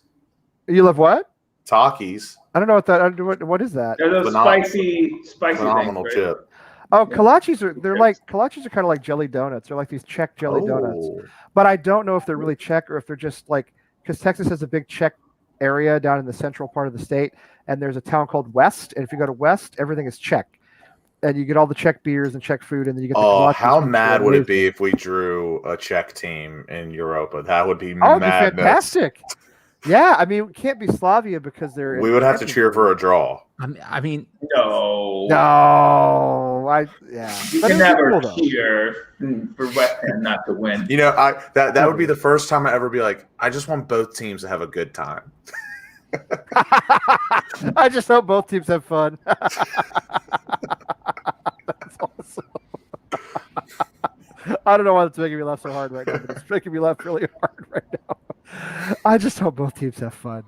You love what? Takis. I don't know what that. What is that? They're those spicy Phenomenal things, right? chip. Oh, kolaches are. They're like kolaches are kind of like jelly donuts. They're like these Czech jelly donuts. But I don't know if they're really Czech or if they're just like because Texas has a big Czech area down in the central part of the state, and there's a town called West. And if you go to West, everything is Czech, and you get all the Czech beers and Czech food, and then you get the kolaches. How mad would it be if we drew a Czech team in Europa? That would be madness. It'd be fantastic. Yeah, I mean, it can't be Slavia because they're. We would have to cheer for a draw. I mean, no. Yeah. You can never cheer for West Ham not to win. You know, that would be the first time I ever be like, I just want both teams to have a good time. I just hope both teams have fun. That's awesome. I don't know why it's making me laugh so hard right now, but it's making me laugh really hard right now. I just hope both teams have fun.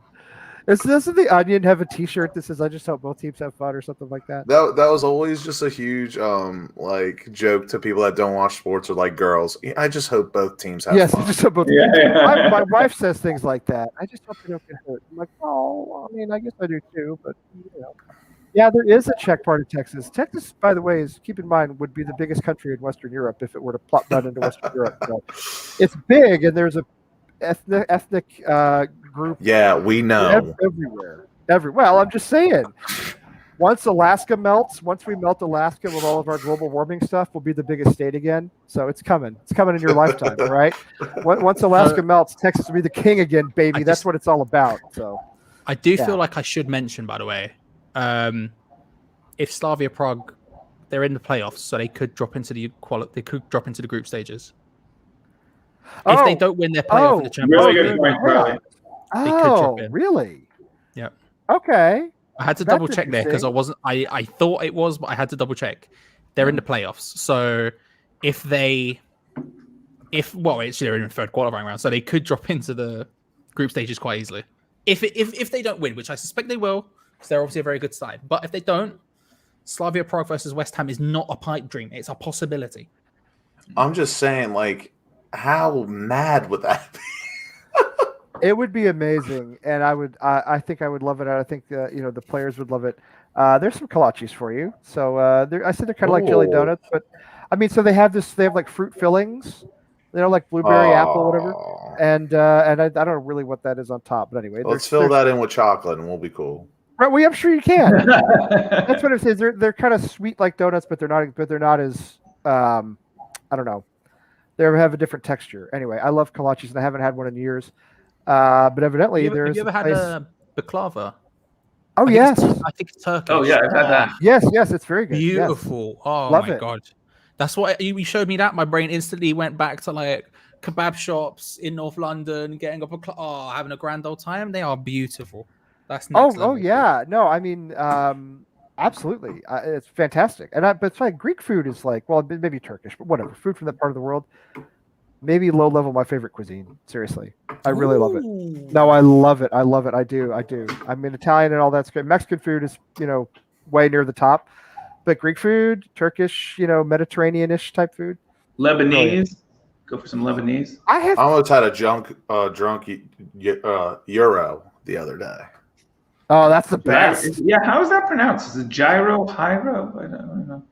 Doesn't the Onion have a T-shirt that says "I just hope both teams have fun" or something like that? That was always just a huge like joke to people that don't watch sports or like girls. I just hope both teams have fun. Yes, I just hope both. Yeah. My wife says things like that. I just hope they don't get hurt. I'm like, oh, I mean, I guess I do too, but you know. Yeah, there is a Czech part of Texas. Texas, by the way, is keep in mind would be the biggest country in Western Europe if it were to plop down into Western Europe. So it's big, and there's a ethnic group. Yeah, we know everywhere. Well, I'm just saying. Once Alaska melts, once we melt Alaska with all of our global warming stuff, we'll be the biggest state again. So it's coming. It's coming in your lifetime, all right? Once Alaska melts, Texas will be the king again, baby. That's what it's all about. So I do feel like I should mention, by the way, if Slavia Prague, they're in the playoffs, so they could drop into the group stages. If they don't win their playoff in the Champions League, they could drop in. Really? Yeah. Okay. I had to double check there because I thought it was, but I had to double check. They're in the playoffs, so they're in the third qualifying round, so they could drop into the group stages quite easily. If they don't win, which I suspect they will, because they're obviously a very good side. But if they don't, Slavia Prague versus West Ham is not a pipe dream; it's a possibility. I'm just saying, like, how mad would that be? It would be amazing, and I think I would love it. I think the players would love it. There's some kolaches for you. So I said they're kind of like jelly donuts, but I mean, so they have like fruit fillings, like blueberry, apple, whatever. And I don't know really what that is on top, but anyway, let's fill that in with chocolate, and we'll be cool. Right, well, I'm sure you can. That's what it says. They're kind of sweet like donuts, but they're not as I don't know. They have a different texture. Anyway, I love kolaches, and I haven't had one in years. But evidently, have you ever had a baklava? Oh, yes. I think it's Turkish. Oh, yeah, I've had that. Yes, it's very good. Beautiful. Yes. Oh, Love my it. God. That's what you showed me that. My brain instantly went back to like kebab shops in North London, getting up having a grand old time. They are beautiful. That's next level. Yeah. No, I mean, absolutely. It's fantastic. But it's like Greek food is like, well, maybe Turkish, but whatever. Food from that part of the world. Maybe low level my favorite cuisine. Seriously. I really love it. No, I love it. I do. I mean, Italian and all that's great. Mexican food is, way near the top. But Greek food, Turkish, Mediterranean-ish type food. Lebanese. Go for some Lebanese. I almost had a drunk Euro the other day. Oh, that's the best. Yeah, how is that pronounced? Is it gyro, hyro? I don't know.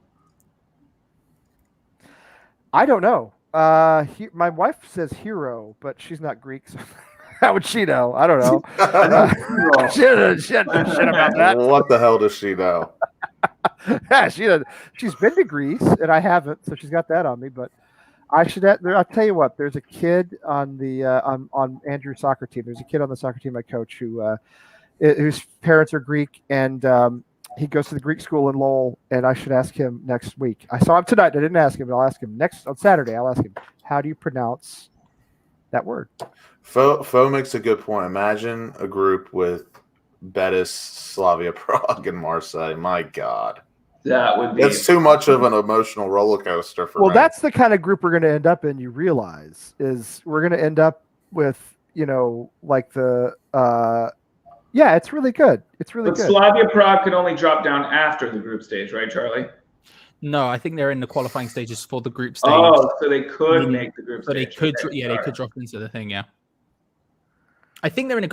I don't know. My wife says hero, but she's not Greek, so how would she know? I don't know. She doesn't shit about that. What the hell does she know? Yeah, she's been to Greece, and I haven't, so she's got that on me. But I should. I'll tell you what. There's a kid on the on Andrew's soccer team. There's a kid on the soccer team I coach whose parents are Greek, and he goes to the Greek school in Lowell, and I should ask him next week. I saw him tonight. I didn't ask him, but I'll ask him on Saturday. I'll ask him, how do you pronounce that word? Fo makes a good point. Imagine a group with Betis, Slavia Prague, and Marseille. My God. That would be. It's too much of an emotional roller coaster for Well, me. that's the kind of group we're going to end up in. You realize is we're going to end up with like the yeah, it's really good. It's really But good. Slavia Prague can only drop down after the group stage, right, Charlie? No, I think they're in the qualifying stages for the group stage. Oh, so they could make the group So stage. they could, Okay, they could drop into the thing. Yeah, I think they're in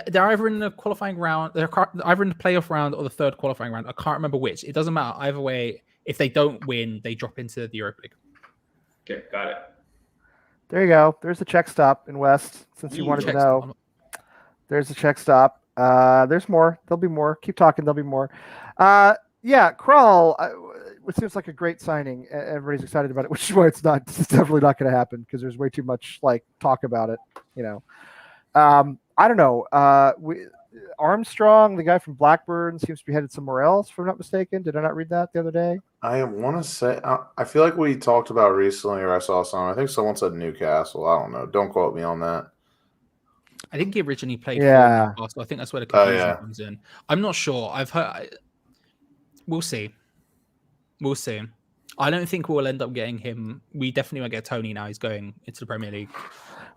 they're either in the qualifying round, they're either in the playoff round or the third qualifying round. I can't remember which. It doesn't matter either way. If they don't win, they drop into the Europa League. Okay, got it. There you go. There's the check stop in West. Since you wanted to know, there's the check stop. There's more. There'll be more. Keep talking. There'll be more. Yeah, Krull. It seems like a great signing. Everybody's excited about it, which is why it's definitely not going to happen because there's way too much talk about it. I don't know. Armstrong, the guy from Blackburn, seems to be headed somewhere else, if I'm not mistaken. Did I not read that the other day? I want to say, I feel like we talked about recently, or I saw something. I think someone said Newcastle. I don't know. Don't quote me on that. I think he originally played for Newcastle. I think that's where the confusion comes in. I'm not sure. I've heard. We'll see. We'll see. I don't think we'll end up getting him. We definitely won't get Tony now. He's going into the Premier League.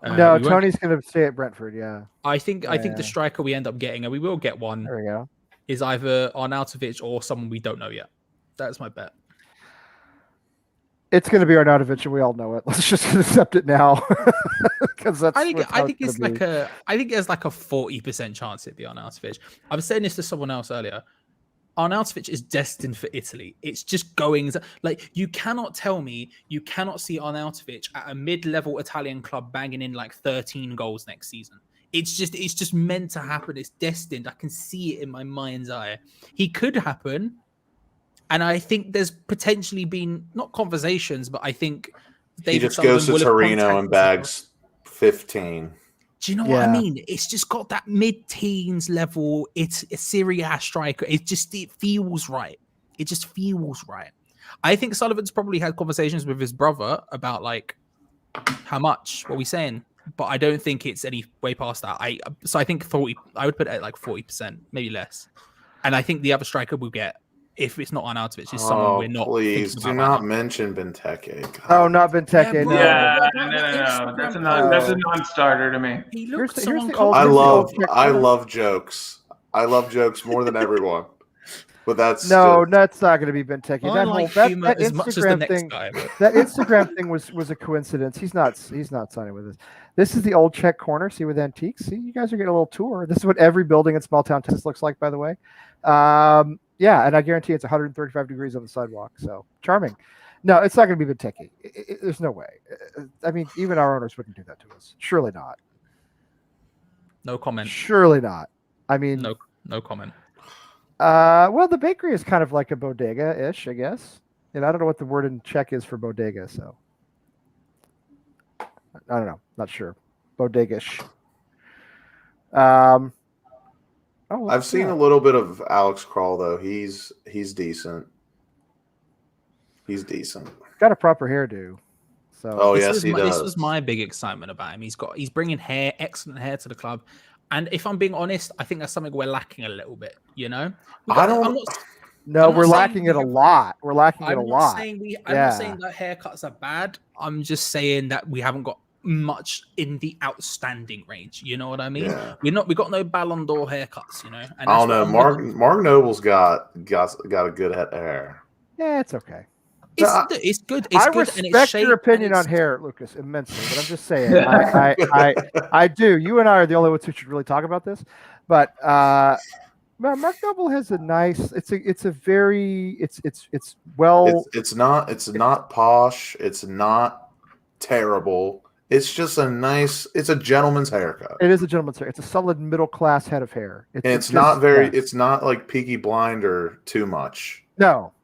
No, Tony's going to stay at Brentford. Yeah. I think the striker we end up getting, and we will get one. There we go. Is either Arnautovic or someone we don't know yet. That's my bet. It's going to be Arnautovic, and we all know it. Let's just accept it now, because that's. I think it's like I think there's like a 40% chance it'd be Arnautovic. I was saying this to someone else earlier. Arnautovic is destined for Italy. It's just going like you cannot tell me you cannot see Arnautovic at a mid-level Italian club banging in like 13 goals next season. It's just meant to happen. It's destined. I can see it in my mind's eye. He could happen, and I think there's potentially been not conversations, but I think he just goes to Torino and bags 15. Do you know what I mean? It's just got that mid-teens level. It's a Serie A striker. It feels right. It just feels right. I think Sullivan's probably had conversations with his brother about like how much, what we saying, but I don't think it's any way past that. So I think 40. I would put it at like 40%, maybe less. And I think the other striker we'll get, if it's not Arnautovic, is someone we're not. Please do not mention Benteke. God. Oh, not Benteke. No. That's a non-starter to me. He looks I love jokes. I love jokes more than everyone. But that's that's not going to be Benteke. That Instagram thing was a coincidence. He's not signing with us. This is the old Czech corner. See with antiques. See, you guys are getting a little tour. This is what every building in small town Texas looks like, by the way. Yeah, and I guarantee it's 135 degrees on the sidewalk. So charming. No, it's not going to be Benteke. There's no way. I mean, even our owners wouldn't do that to us. Surely not. No comment. Surely not. I mean, no comment. Well, the bakery is kind of like a bodega-ish, I guess. And I don't know what the word in Czech is for bodega, so I don't know. Not sure. Bodega-ish. I've seen a little bit of Alex Krull though. He's decent. He's decent. Got a proper hairdo. So he does. This was my big excitement about him. He's bringing excellent hair to the club. And if I'm being honest, I think that's something we're lacking a little bit, you know? We're lacking it a lot. We're lacking it a lot. I'm not saying that haircuts are bad. I'm just saying that we haven't got much in the outstanding range. You know what I mean? Yeah. We got no Ballon d'Or haircuts, you know? And I don't know. Mark Noble's got a good head of hair. Yeah, it's okay. It's good. I respect your opinion on hair, Lucas, immensely. But I'm just saying, I do. You and I are the only ones who should really talk about this. But Mark Noble has a nice. It's not posh. It's not terrible. It's just it's a gentleman's haircut. It is a gentleman's hair. It's a solid middle class head of hair. It's not like Peaky Blinder too much. No.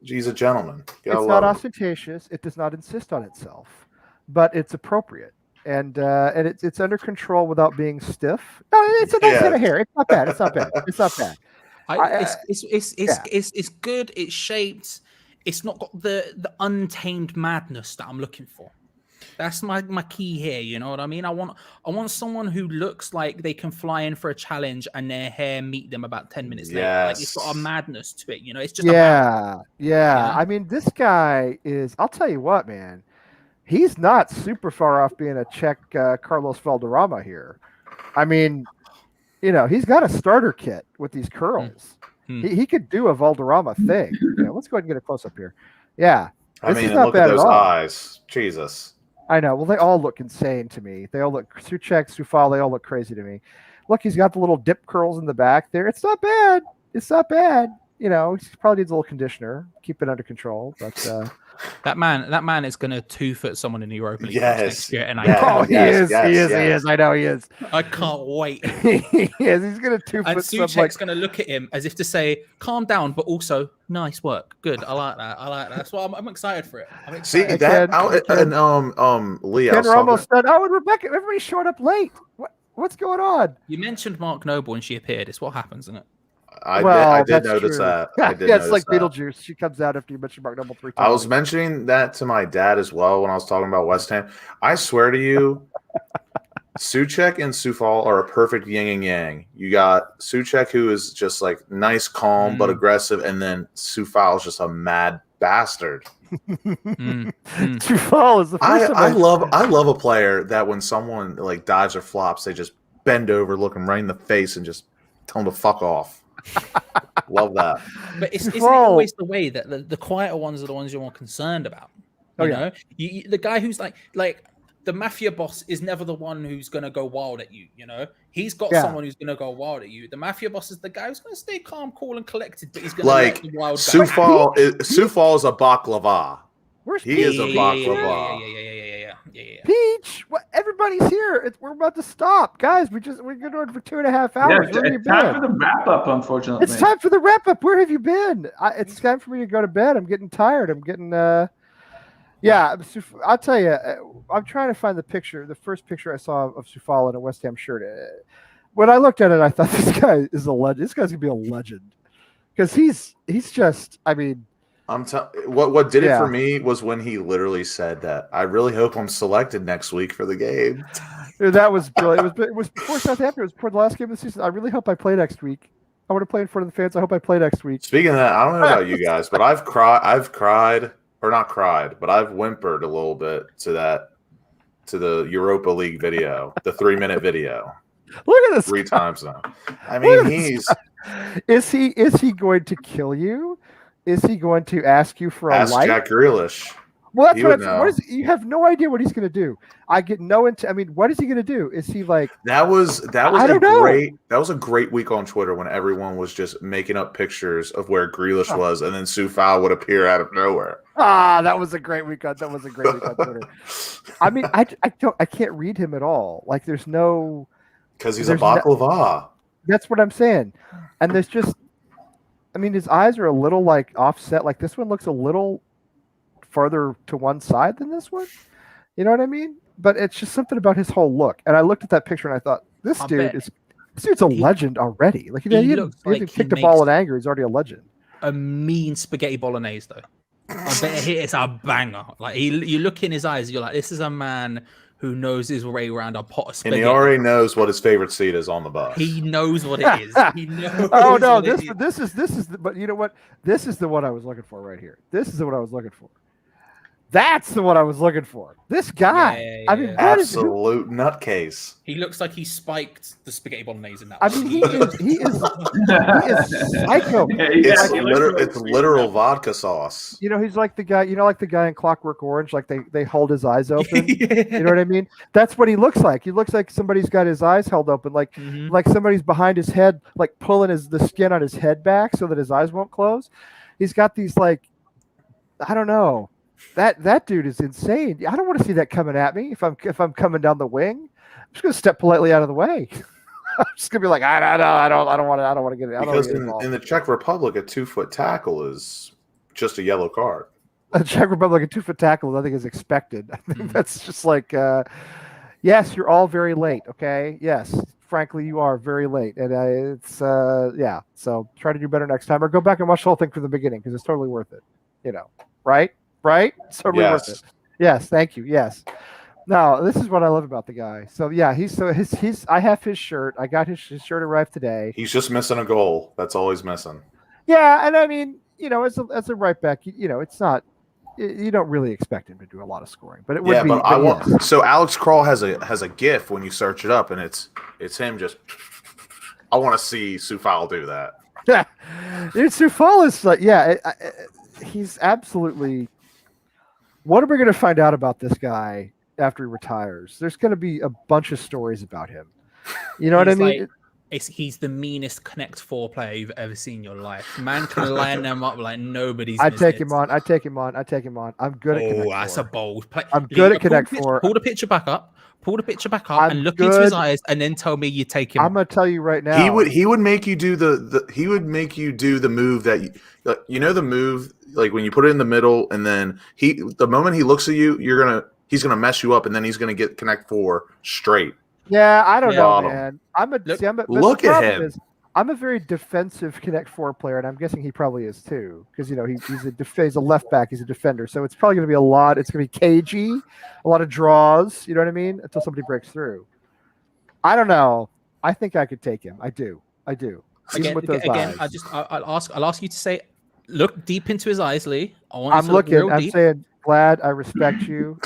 He's a gentleman. It's not ostentatious. It does not insist on itself, but it's appropriate and it's under control without being stiff. No, it's a nice head of hair. It's not bad. It's not bad. It's good. It's shaped. It's not got the untamed madness that I'm looking for. That's my key here. You know what I mean? I want someone who looks like they can fly in for a challenge and their hair meet them about 10 minutes later. Like it's got a madness to it. You know, it's just yeah. You know? I mean, this guy is. I'll tell you what, man. He's not super far off being a Czech Carlos Valderrama here. I mean, you know, he's got a starter kit with these curls. He could do a Valderrama thing. You know, let's go ahead and get a close up here. Yeah. I mean, look at those eyes. Jesus. I know. Well, they all look insane to me. They all look Suchek, Sufal, they all look crazy to me. Look, he's got the little dip curls in the back there. It's not bad. It's not bad. You know, he probably needs a little conditioner, keep it under control. But that man is going to 2-foot someone in the Europa League next year, and he is. I know he is. I can't wait. He is. He's going to 2-foot. And Suchek's going to look at him as if to say, "Calm down," but also, "Nice work, good. I like that. That's why I'm excited for it. I'm excited. See that Lee, Ken Ramos said, "Oh, and Rebecca, everybody showed up late. What's going on?" You mentioned Mark Noble and she appeared. It's what happens, isn't it? I did notice that. It's like Beetlejuice. She comes out after you mention Mark Noble 3 times. I was mentioning that to my dad as well when I was talking about West Ham. I swear to you, Suchek and Sufal are a perfect yin and yang. You got Suchek, who is just like nice, calm, but aggressive, and then Sufal is just a mad bastard. Sufal is the first I love a player that when someone like dives or flops, they just bend over, look him right in the face, and just tell him to fuck off. Love that. But isn't it always the way that the quieter ones are the ones you're more concerned about? You know, the guy who's like the mafia boss is never the one who's going to go wild at you. You know, he's got someone who's going to go wild at you. The mafia boss is the guy who's going to stay calm, cool, and collected, but he's going to let the wild Sufal is a baklava. Where's he is a baklava. Yeah. Peach, everybody's here. We're about to stop, guys. We're going on for 2.5 hours. Where have you been? It's time for the wrap up. Unfortunately, it's time for the wrap up. Where have you been? It's time for me to go to bed. I'm getting tired. I'm getting yeah. I'll tell you. I'm trying to find the picture. The first picture I saw of Sufal in a West Ham shirt. When I looked at it, I thought this guy is a legend. This guy's gonna be a legend because he's just. I mean. What did it for me was when he literally said that I really hope I'm selected next week for the game. That was brilliant. It was before Southampton. It was before the last game of the season. I really hope I play next week. I want to play in front of the fans. I hope I play next week. Speaking of that, I don't know about you guys, but I've cried, or not cried, but I've whimpered a little bit to the Europa League video, the 3-minute video. Look at this 3 times now. I mean, is he going to kill you? Is he going to ask you for a like? Jack Grealish. Well, that's you have no idea what he's going to do. I get no I mean, what is he going to do? Is he like that was a great week on Twitter when everyone was just making up pictures of where Grealish was, and then Sufal would appear out of nowhere. That was a great week on Twitter. I mean, I can't read him at all. Like, there's no because he's a baklava. That's what I'm saying, and there's just. I mean, his eyes are a little like offset. Like this one looks a little farther to one side than this one. You know what I mean? But it's just something about his whole look. And I looked at that picture and I thought, this dude's a legend already. Like he didn't kick the ball in anger. He's already a legend. A mean spaghetti bolognese, though. I bet it's a banger. Like you look in his eyes, you're like, this is a man who knows his way around a pot of spaghetti. And he already knows what his favorite seat is on the bus. He knows what it is. He knows. Oh no, this is. But you know what? This is the one I was looking for right here. This is the one I was looking for. That's the one I was looking for. This guy. I mean, absolute nutcase. He looks like he spiked the spaghetti bolognese in that. I mean, he is psycho. It's literal vodka sauce. You know, he's like the guy. You know, like the guy in Clockwork Orange. Like they hold his eyes open. You know what I mean? That's what he looks like. He looks like somebody's got his eyes held open, like somebody's behind his head, like pulling the skin on his head back so that his eyes won't close. He's got these like, I don't know. That dude is insane. I don't want to see that coming at me if I'm coming down the wing. I'm just gonna step politely out of the way. I'm just gonna be like, I don't want to get it. Because in the Czech Republic, a 2-foot tackle is just a yellow card. The Czech Republic, a 2-foot tackle, I think is expected. I think that's just like, yes, you're all very late. Okay, yes, frankly, you are very late, and it's yeah. So try to do better next time, or go back and watch the whole thing from the beginning because it's totally worth it. You know, right? It's totally worth it. Yes, thank you. Yes. No, this is what I love about the guy. So yeah, he's I have his shirt. I got his shirt arrived today. He's just missing a goal. That's all he's missing. Yeah, and I mean, as a right back, it's not you don't really expect him to do a lot of scoring, but it would be. But I want yes. so Alex Kroll has a GIF when you search it up, and it's him just. I want to see Sufal do that. Yeah, dude, Sufal is like, he's absolutely. What are we going to find out about this guy after he retires? There's going to be a bunch of stories about him. You know what I mean? He's the meanest Connect 4 player you've ever seen in your life. Man can line them up like nobody's. I take him on. I'm good at Connect 4. That's a bold play. I'm good at Connect 4. Pull the picture back up. And look into his eyes, and then tell me you take him. I'm gonna tell you right now. He would make you do the move that the move like when you put it in the middle, and then the moment he looks at you, he's gonna mess you up, and then he's gonna get Connect 4 straight. Yeah, I don't know, man. Look at him. I'm a very defensive Connect 4 player, and I'm guessing he probably is too, because he's a left back, he's a defender, so it's probably going to be a lot. It's going to be cagey, a lot of draws. You know what I mean? Until somebody breaks through. I don't know. I think I could take him. I do. Again, eyes. I'll ask you to say, look deep into his eyes, Lee. I'm looking. I'm saying, Vlad, I respect you,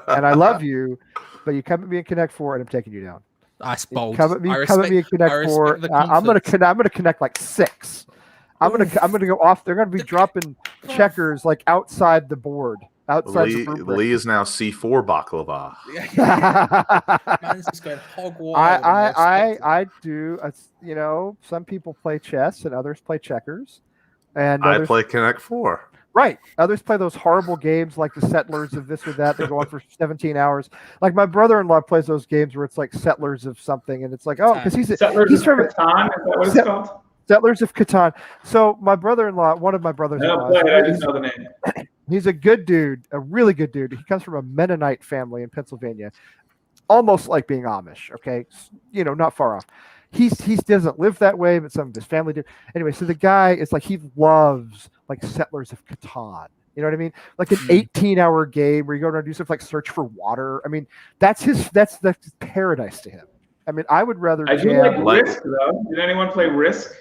and I love you, but you come at me in Connect 4, and I'm taking you down. That's bold. Come at me in Connect 4. I'm gonna connect like 6. I'm gonna go off. They're gonna be dropping checkers like outside the board. Lee is now C4 baklava. Man's just going hog wild. I do. Some people play chess and others play checkers, and I play Connect 4. Right. Others play those horrible games like the Settlers of this or that. They go on for 17 hours. Like my brother-in-law plays those games where it's like Settlers of something, and it's like, oh, because he's from Catan. Is that what it's called? Settlers of Catan. So my brother-in-law, one of my brothers-in-law, I just know the name. He's a good dude, a really good dude. He comes from a Mennonite family in Pennsylvania, almost like being Amish. Okay, not far off. He doesn't live that way, but some of his family do. Anyway, so the guy is like, he loves like Settlers of Catan. You know what I mean? Like an 18-hour game where you go around and do stuff like search for water. I mean, that's paradise to him. I mean, I would rather. I do like Risk though. Did anyone play Risk?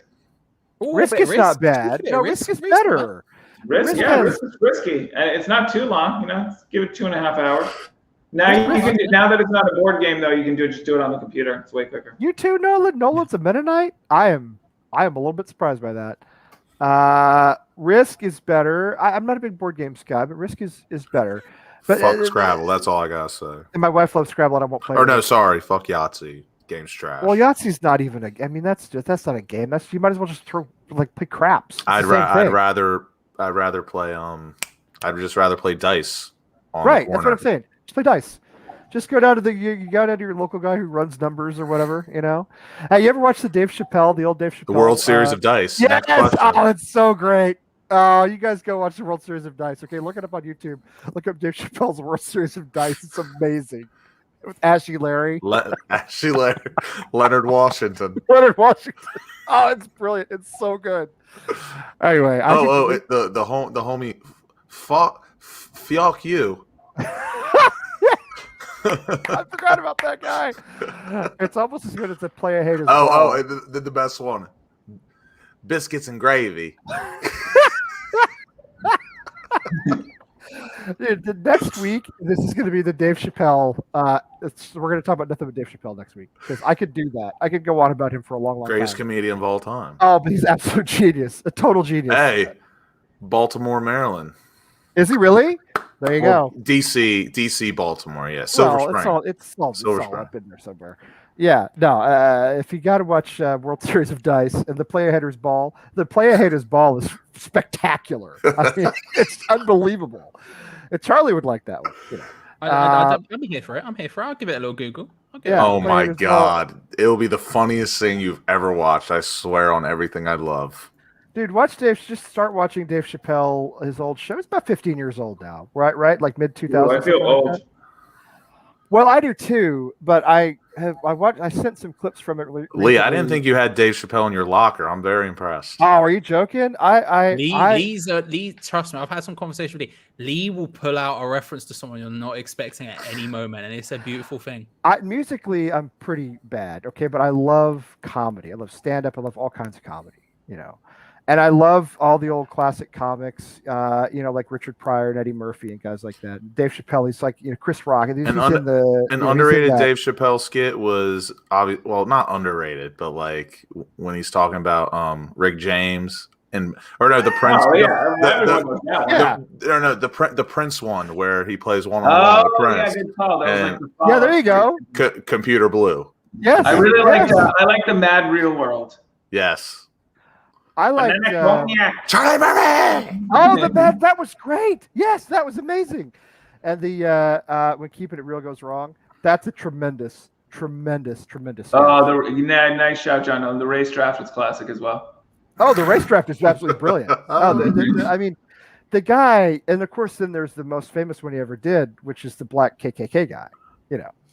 Ooh, Risk is not bad. No, Risk is better. Risk is risky. It's not too long. Give it 2.5 hours. Now now that it's not a board game though, you can just do it on the computer. It's way quicker. You too, Nolan. Nolan's a Mennonite. I am a little bit surprised by that. Risk is better. I'm not a big board games guy, but Risk is better. But fuck Scrabble. That's all I gotta say. And my wife loves Scrabble, and I won't play. Or no, sorry, fuck Yahtzee. Game's trash. Well, Yahtzee's not even a. I mean, that's not a game. You might as well just play craps. I'd rather play. I'd just rather play dice. Right, that's what I'm saying. Just play dice. Just go down to you go down to your local guy who runs numbers or whatever. Hey, you ever watch the old Dave Chappelle? The World Series of Dice. Yes. Oh, it's so great. Oh, you guys go watch the World Series of Dice. Okay, look it up on YouTube. Look up Dave Chappelle's World Series of Dice. It's amazing. With Ashy Larry. Leonard Washington. Leonard Washington. Oh, it's brilliant. It's so good. Anyway. The homie. Fuck you. I forgot about that guy. It's almost as good as the player haters. The best one. Biscuits and gravy. Dude, next week, this is going to be the Dave Chappelle. We're going to talk about nothing but Dave Chappelle next week because I could do that. I could go on about him for a long time. Greatest comedian of all time. Oh, but he's absolute genius, a total genius. Hey, Baltimore, Maryland. Is he really? There you go. DC, Baltimore. Yeah, Silver Spring. It's I've been there somewhere. Yeah, no. If you got to watch World Series of Dice and the Player Haters Ball, the Player Haters Ball is spectacular. I mean, it's unbelievable. And Charlie would like that one. I'm here for it. I'll give it a little Google. Oh my God, it'll be the funniest thing you've ever watched. I swear on everything I love. Dude, just start watching Dave Chappelle, his old show. It's about 15 years old now, right? Like mid-2000s. I feel old. Well, I do too, but I I sent some clips from it. Lee, I didn't think you had Dave Chappelle in your locker. I'm very impressed. Oh, are you joking? Lee, trust me, I've had some conversation with Lee. Lee will pull out a reference to someone you're not expecting at any moment, and it's a beautiful thing. Musically, I'm pretty bad, okay, but I love comedy. I love stand-up. I love all kinds of comedy, and I love all the old classic comics, like Richard Pryor and Eddie Murphy and guys like that. Dave Chappelle, he's like, Chris Rock. An underrated Dave Chappelle skit was not underrated, but like when he's talking about Rick James the Prince. The Prince one where he plays one-on-one with Prince. Yeah, good call. There you go. Computer Blue. Yes, I really like the Mad Real World. Yes. I like Charlie Murray. Oh, that was great. Yes, that was amazing. And the when Keeping It Real goes wrong, that's a tremendous. Oh, nice shout, John. The Race Draft was classic as well. Oh, the Race Draft is absolutely brilliant. I mean, the guy, and of course, then there's the most famous one he ever did, which is the black KKK guy.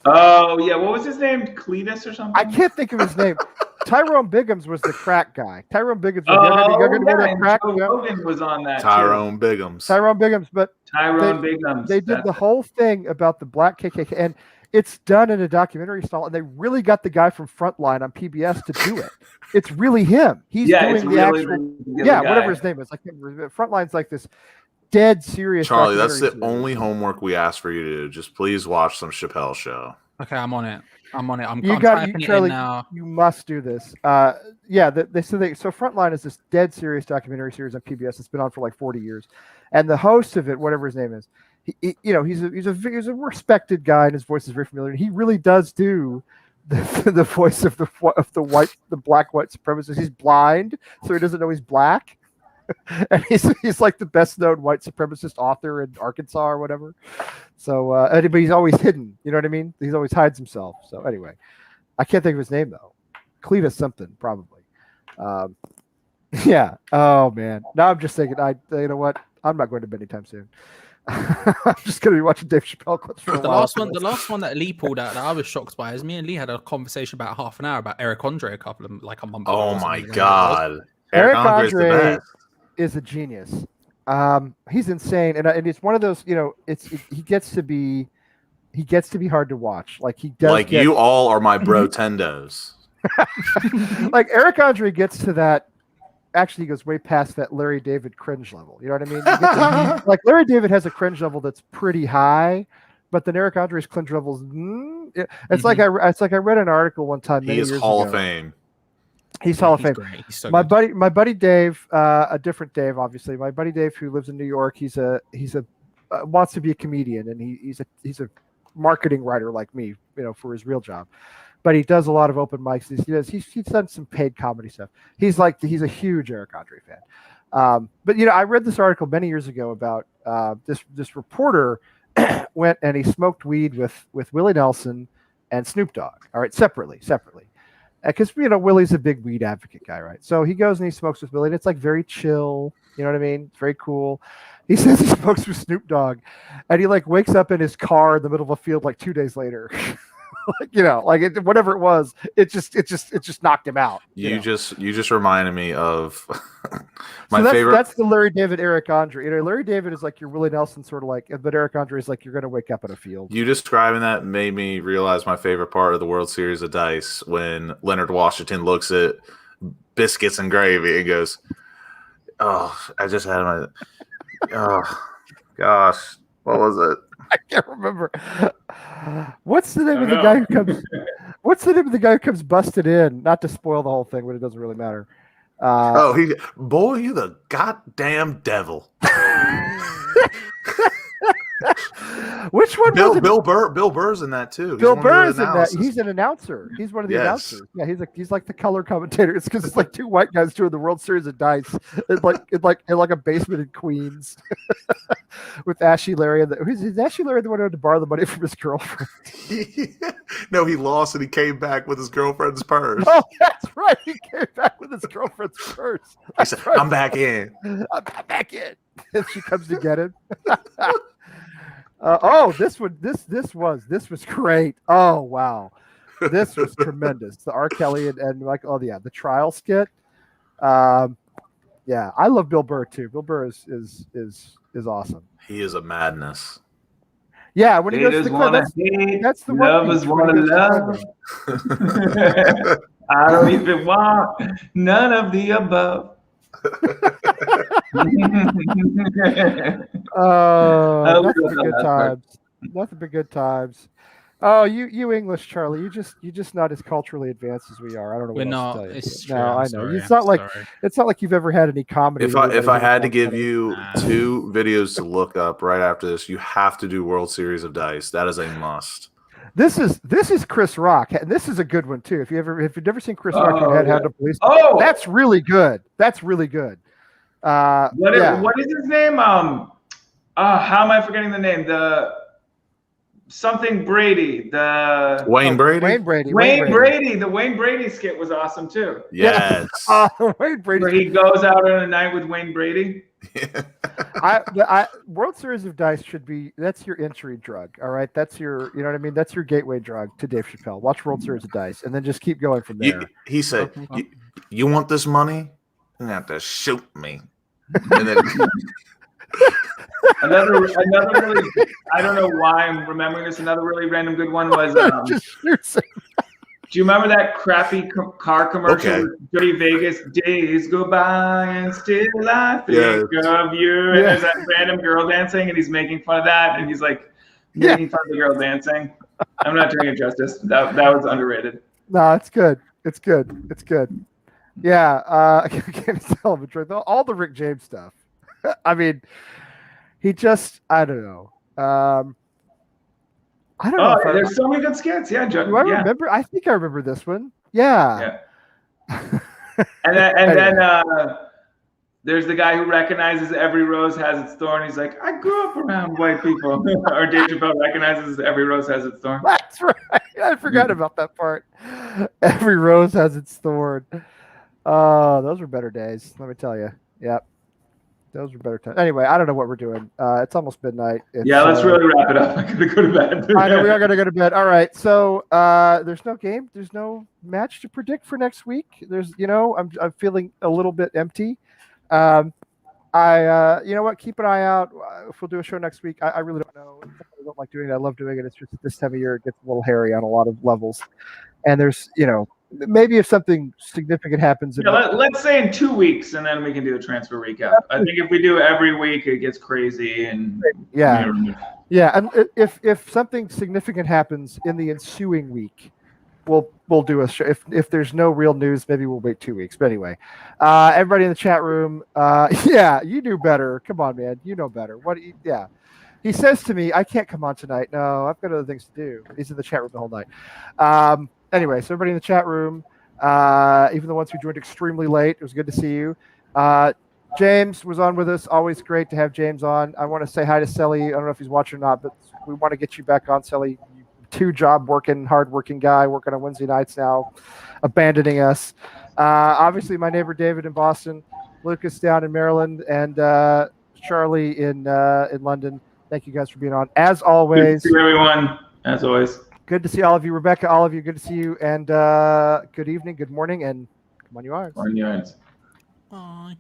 Oh yeah, what was his name? Cletus or something? I can't think of his name. Tyrone Biggums was the crack guy. Tyrone Biggums was crack. Rogan was on that. Tyrone Biggums, but Biggums. They did the whole thing about the black KKK, and it's done in a documentary style, and they really got the guy from Frontline on PBS to do it. It's really him. He's doing the actual. Whatever his name is. Like Frontline's like this dead serious. Charlie, that's the only homework we ask for you to do. Just please watch some Chappelle Show. Okay, I'm on it. I'm typing Charlie, it in now. You must do this. So Frontline is this dead serious documentary series on PBS. It's been on for like 40 years, and the host of it, whatever his name is, he's a respected guy, and his voice is very familiar. And he really does do the voice of the black white supremacist. He's blind, so he doesn't know he's black. And he's like the best known white supremacist author in Arkansas or whatever. So, but he's always hidden. You know what I mean? He's always hides himself. So anyway, I can't think of his name though. Cletus something probably. Yeah. Oh man. Now I'm just thinking. You know what? I'm not going to bed anytime soon. I'm just going to be watching Dave Chappelle clips for a while. The last one that Lee pulled out that I was shocked by is me and Lee had a conversation about half an hour about Eric Andre a month ago. Oh my god. Eric Andre is a genius. He's insane, and it's one of those. He gets to be hard to watch. Like he does. Like you all are my bro-tendos. Like Eric Andre gets to that. Actually, he goes way past that Larry David cringe level. You know what I mean? Like Larry David has a cringe level that's pretty high, but then Eric Andre's cringe levels. It's like I read an article one time. He is Hall of Fame. He's Hall of Fame. He's so my buddy Dave, a different Dave, obviously. My buddy Dave, who lives in New York, he's wants to be a comedian, and he's a marketing writer like me, for his real job. But he does a lot of open mics. He's done some paid comedy stuff. He's a huge Eric Andre fan. But I read this article many years ago about this reporter went and he smoked weed with Willie Nelson and Snoop Dogg. All right, separately. Because Willie's a big weed advocate guy, right? So he goes and he smokes with Willie, and it's like very chill. You know what I mean? It's very cool. He says he smokes with Snoop Dogg, and he like wakes up in his car in the middle of a field like 2 days later. Whatever it was, it just knocked him out. You just reminded me of favorite. That's the Larry David, Eric Andre. Larry David is like your Willie Nelson sort of like, but Eric Andre is like you're going to wake up in a field. You describing that made me realize my favorite part of the World Series of Dice when Leonard Washington looks at biscuits and gravy and goes, "Oh, I just had my, oh gosh, what was it?" I can't remember. What's the name of the guy who comes? What's the name of the guy who comes busted in? Not to spoil the whole thing, but it doesn't really matter. You the goddamn devil. Which one? Bill Burr's in that too. Bill Burr is in that. He's an announcer. He's one of the announcers. Yeah, he's like the color commentator. It's because it's like two white guys doing the World Series of Dice. It's like a basement in Queens with Ashy Larry. Is Ashy Larry the one who had to borrow the money from his girlfriend? No, he lost and he came back with his girlfriend's purse. Oh, that's right. He came back with his girlfriend's purse. He said, right. I'm back in. I'm back in. And she comes to get him. This was great. Oh wow, This was tremendous. The R. Kelly and like, oh yeah, the trial skit. Yeah, I love Bill Burr too. Bill Burr is awesome. He is a madness. Yeah, when he goes to Haters the club, wanna hate, that's the lovers one wanna piece when he goes to the love. I don't even want none of the above. Oh, nothing but good times. Nothing but good times. Oh, you English, Charlie. You just not as culturally advanced as we are. I don't know what We're else not. to tell you. It's true. No, I'm I know. sorry, It's not I'm like sorry. it's not like you've ever had any comedy. If that I anybody had to really give funny. you 2 videos to look up right after this, you have to do World Series of Dice. That is a must. This is Chris Rock, and this is a good one too. If you've never seen Chris Rock in Head yeah. Hound of Police, that's really good. That's really good. What is his name? How am I forgetting the name? The something Brady. The Wayne Brady. Wayne Brady. The Wayne Brady skit was awesome too. Yes. Wayne Brady. Where he goes out on a night with Wayne Brady. World Series of Dice should be that's your entry drug. All right, that's your you know what I mean. That's your gateway drug to Dave Chappelle. Watch World Series of Dice, and then just keep going from there. He said, "You want this money? You have to shoot me." And then another really I don't know why I'm remembering this. Another really random good one was do you remember that crappy car commercial? Okay. With Johnny Vegas, days go by and still I think of you. And there's that random girl dancing, and he's making fun of that, and he's like making fun of the girl dancing. I'm not doing it justice. That was underrated. No, it's good. It's good. It's good. Yeah, I can't tell him all the Rick James stuff. I mean, he just I don't know. I don't know. There's so many good skits. Yeah, do I remember? I think I remember this one. Yeah. And then there's the guy who recognizes every rose has its thorn. He's like, I grew up around white people. Or Dave Chappelle recognizes every rose has its thorn. That's right. I forgot about that part. Every rose has its thorn. Those were better days. Let me tell you. Yep. Those were better times. Anyway, I don't know what we're doing. It's almost midnight. Let's really wrap it up. I gotta go to bed. I know we are gonna go to bed. All right. So there's no game. There's no match to predict for next week. There's I'm feeling a little bit empty. You know what? Keep an eye out. If we'll do a show next week, I really don't know. I don't like doing it. I love doing it. It's just this time of year it gets a little hairy on a lot of levels. And there's maybe if something significant happens. Let's say in 2 weeks, and then we can do a transfer recap. I think if we do every week, it gets crazy. And and if something significant happens in the ensuing week, we'll do a show. If there's no real news, maybe we'll wait 2 weeks. But anyway, everybody in the chat room, you do better. Come on, man, you know better. He says to me, I can't come on tonight. No, I've got other things to do. He's in the chat room the whole night. Anyway, so everybody in the chat room, even the ones who joined extremely late, it was good to see you. James was on with us. Always great to have James on. I want to say hi to Selly. I don't know if he's watching or not, but we want to get you back on, Selly. Hard-working guy, working on Wednesday nights now, abandoning us. Obviously, my neighbor David in Boston, Lucas down in Maryland, and Charlie in London. Thank you guys for being on. As always. Good to see everyone. As always. Good to see all of you. Rebecca, all of you, good to see you. And good evening, good morning, and come on, you irons. On your irons. Bye.